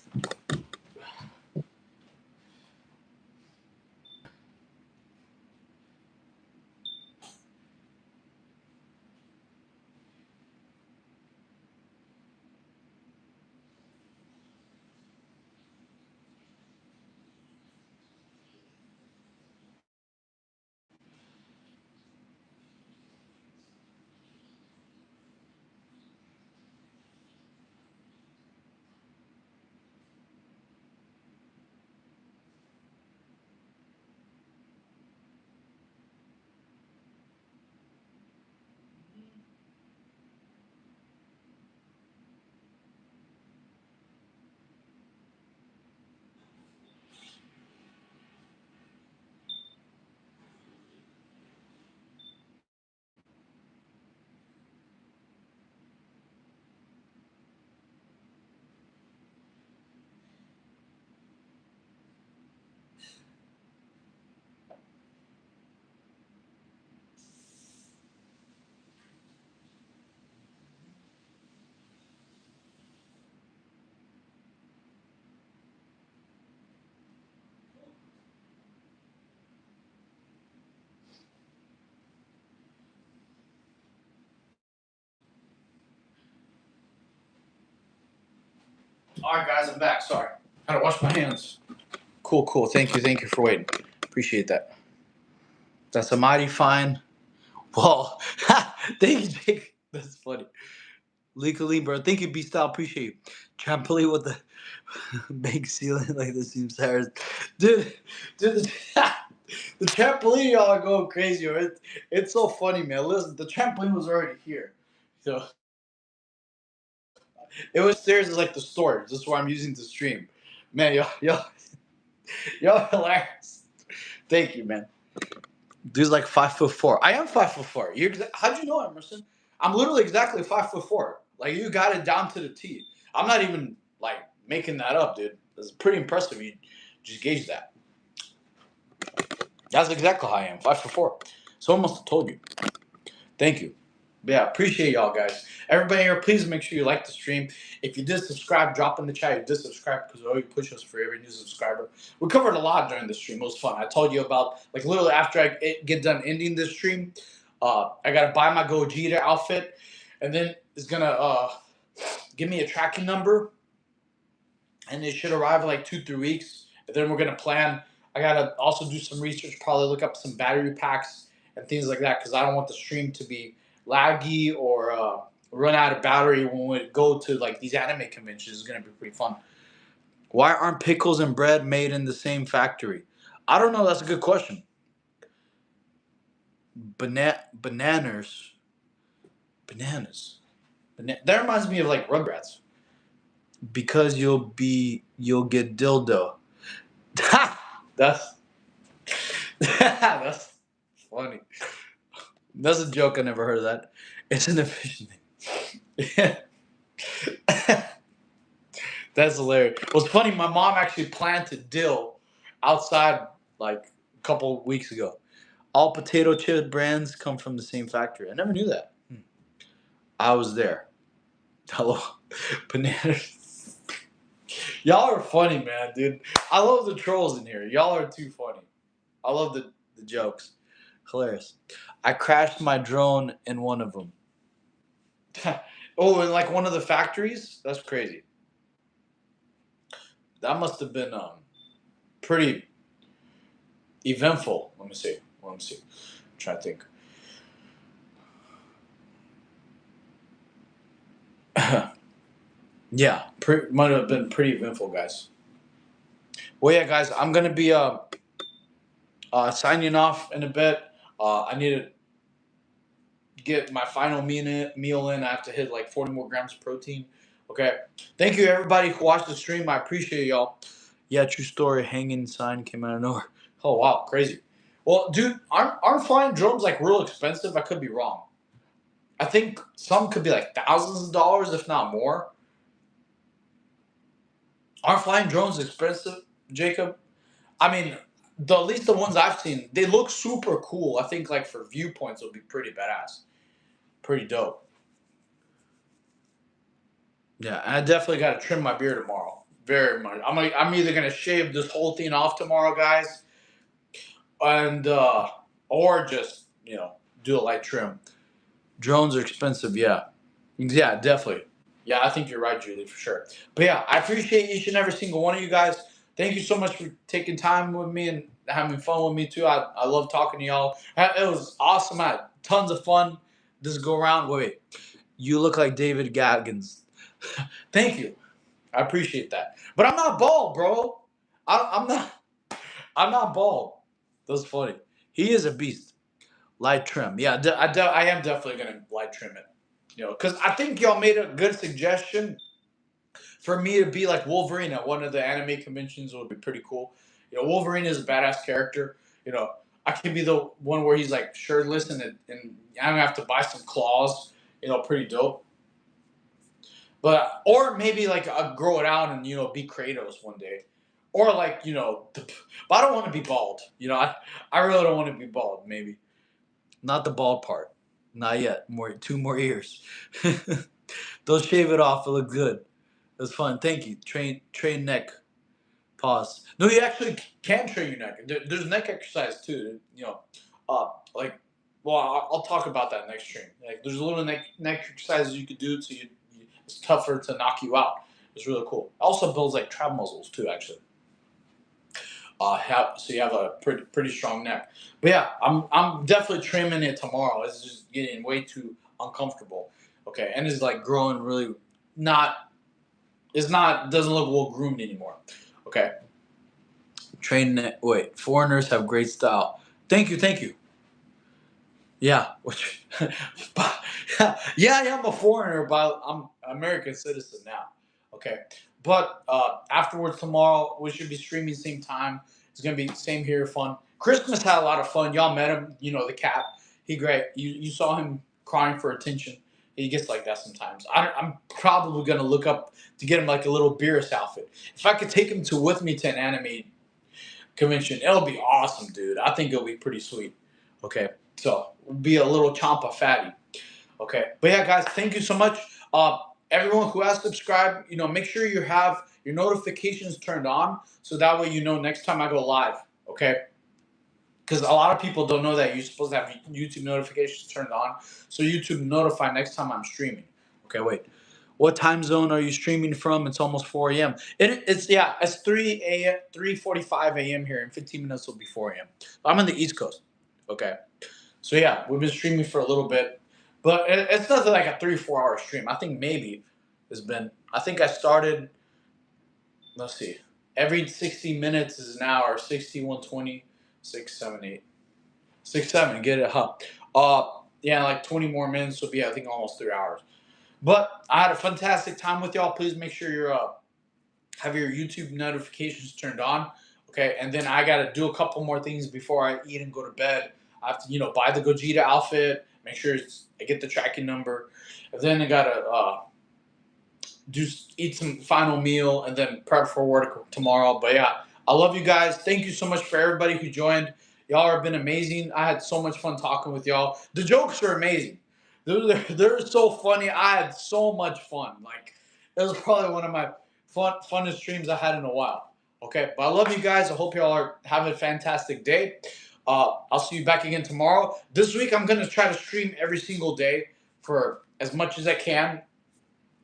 Speaker 1: All right, guys, I'm back. Sorry, gotta wash my hands. Cool, cool. Thank you for waiting. Appreciate that. That's a mighty fine. Well, thank you, Jake. That's funny. Legally, bro. Thank you, B Style. Appreciate you. Trampoline with the big ceiling like the seam stairs. Dude, the trampoline, y'all are going crazy. It's so funny, man. Listen, the trampoline was already here. So it was stairs is like the storage. This is where I'm using to stream. Man, y'all hilarious. Thank you, man. Dude's like 5'4". I am 5'4". How'd you know, Emerson? I'm literally exactly 5'4". Like, you got it down to the T. I'm not even like making that up, dude. It's pretty impressive. You just gauge that. That's exactly how I am. 5'4". Someone must have told you. Thank you. But yeah, appreciate y'all, guys. Everybody here, please make sure you like the stream. If you did subscribe, drop in the chat. You did subscribe because we always push us for every new subscriber. We covered a lot during the stream. It was fun. I told you about, like, literally after I get done ending this stream, I got to buy my Gogeta outfit. And then it's going to give me a tracking number. And it should arrive in like 2-3 weeks. And then we're going to plan. I got to also do some research, probably look up some battery packs and things like that because I don't want the stream to be laggy or run out of battery when we go to like these anime conventions. It's going to be pretty fun. Why aren't pickles and bread made in the same factory? I don't know. That's a good question. Bananas. That reminds me of like Rugrats. Because you'll get dildo. That's that's funny. That's a joke. I never heard of that. It's an efficient thing. That's hilarious. What's funny, my mom actually planted dill outside like a couple weeks ago. All potato chip brands come from the same factory. I never knew that. I was there. Hello, bananas. Y'all are funny, man, dude. I love the trolls in here. Y'all are too funny. I love the jokes. Hilarious. I crashed my drone in one of them. Oh, in like one of the factories? That's crazy. That must have been pretty eventful. Let me see. I'm trying to think. Yeah, might have been pretty eventful, guys. Well, yeah, guys, I'm gonna be signing off in a bit. I need to get my final meal in. I have to hit like 40 more grams of protein. Okay. Thank you, everybody who watched the stream. I appreciate y'all. Yeah, true story. Hanging sign came out of nowhere. Oh wow, crazy. Well, dude, aren't flying drones like real expensive? I could be wrong. I think some could be like thousands of dollars, if not more. Aren't flying drones expensive, Jacob? I mean, at least the ones I've seen, they look super cool. I think like for viewpoints, it'll be pretty badass, pretty dope. Yeah, and I definitely got to trim my beard tomorrow. Very much. I'm either gonna shave this whole thing off tomorrow, guys, and or just do a light trim. Drones are expensive, yeah. Yeah, definitely. Yeah, I think you're right, Julie, for sure. But yeah, I appreciate each and every single one of you guys. Thank you so much for taking time with me and having fun with me too. I love talking to y'all. It was awesome. I had tons of fun. This go around. Wait, you look like David Goggins. Thank you. I appreciate that. But I'm not bald, bro. I'm not. I'm not bald. That's funny. He is a beast. Light trim. Yeah, I am definitely gonna light trim it. Because I think y'all made a good suggestion for me to be like Wolverine at one of the anime conventions would be pretty cool. Wolverine is a badass character. I can be the one where he's like shirtless and I don't have to buy some claws. Pretty dope. But or maybe like I'll grow it out and be Kratos one day, or like but I don't want to be bald. I really don't want to be bald. Maybe not the bald part, not yet. 2 more years. They'll shave it off. It look good. It was fun. Thank you. Train neck. Pause. No, you actually can train your neck. There's neck exercise too. Like, well, I'll talk about that next stream. Like, there's a little neck exercises you could do so it's tougher to knock you out. It's really cool. It also builds like trap muscles too, actually. So you have a pretty strong neck. But yeah, I'm definitely trimming it tomorrow. It's just getting way too uncomfortable. Okay, and it's like growing really not. It's not doesn't look well groomed anymore. Okay. Foreigners have great style. Thank you. Yeah, yeah, I am a foreigner, but I'm an American citizen now. Okay, but afterwards tomorrow we should be streaming same time. It's gonna be same here, fun. Christmas had a lot of fun. Y'all met him, the cat. He great. You saw him crying for attention. He gets like that sometimes. I'm probably gonna look up to get him like a little Beerus outfit. If I could take him with me to an anime convention, it'll be awesome, dude. I think it'll be pretty sweet. Okay, so be a little Champa fatty. Okay, but yeah, guys, thank you so much. Everyone who has subscribed, make sure you have your notifications turned on, so that way next time I go live. Okay, because a lot of people don't know that you're supposed to have YouTube notifications turned on, so YouTube notify next time I'm streaming. Okay, wait. What time zone are you streaming from? It's almost 4 a.m. It's 3:45 a.m. here. In 15 minutes will be 4 a.m. I'm on the East Coast. Okay. So yeah, we've been streaming for a little bit, but it's nothing like a 3-4 hour stream. I think maybe it's been. I think I started. Let's see. Every 60 minutes is an hour. 60, 120, 6, 7, 8, 6, 7. Get it, huh? Yeah, like 20 more minutes will be I think almost 3 hours. But I had a fantastic time with y'all. Please make sure you have your YouTube notifications turned on. Okay, and then I gotta do a couple more things before I eat and go to bed. I have to, buy the Gogeta outfit. Make sure I get the tracking number. And then I gotta eat some final meal and then prep for work tomorrow. But yeah, I love you guys. Thank you so much for everybody who joined. Y'all have been amazing. I had so much fun talking with y'all. The jokes are amazing. They're so funny. I had so much fun. Like, it was probably one of my funnest streams I had in a while. Okay, but I love you guys. I hope y'all are having a fantastic day. I'll see you back again tomorrow. This week, I'm going to try to stream every single day for as much as I can,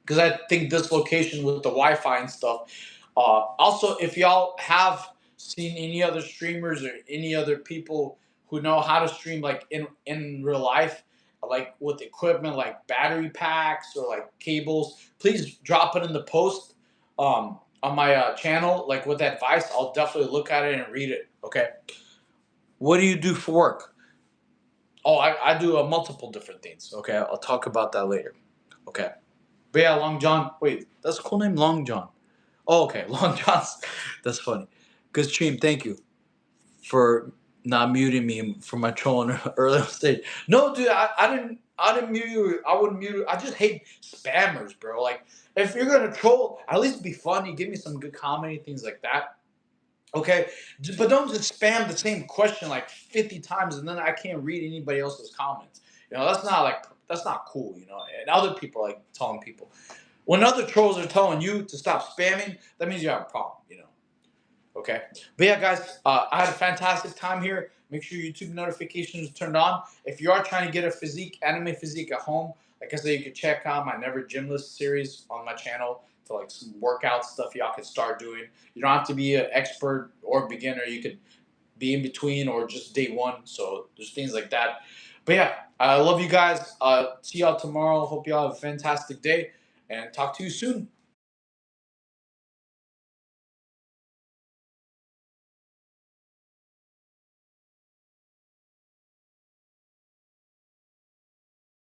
Speaker 1: because I think this location with the Wi-Fi and stuff. Also, if y'all have seen any other streamers or any other people who know how to stream like in real life, like with equipment like battery packs or like cables, please drop it in the post on my channel, like with advice. I'll definitely look at it and read it. Okay. What do you do for work? Oh, I do multiple different things. Okay, I'll talk about that later. Okay. But yeah, Long John. Wait, that's a cool name, Long John. Oh, okay, Long John's. That's funny. Good stream. Thank you for not muting me for my trolling earlier stage. No, dude, I didn't mute you. I wouldn't mute you. I just hate spammers, bro. Like, if you're gonna troll, at least be funny. Give me some good comedy, things like that. Okay, but don't just spam the same question like 50 times and then I can't read anybody else's comments. That's not cool. And other people are like telling people when other trolls are telling you to stop spamming, that means you have a problem. Okay. But yeah, guys, I had a fantastic time here. Make sure YouTube notifications are turned on. If you are trying to get a anime physique at home, like I said, you can check out my Never Gymless series on my channel for like some workout stuff y'all can start doing. You don't have to be an expert or beginner. You could be in between or just day one. So there's things like that. But yeah, I love you guys. See y'all tomorrow. Hope y'all have a fantastic day and talk to you soon.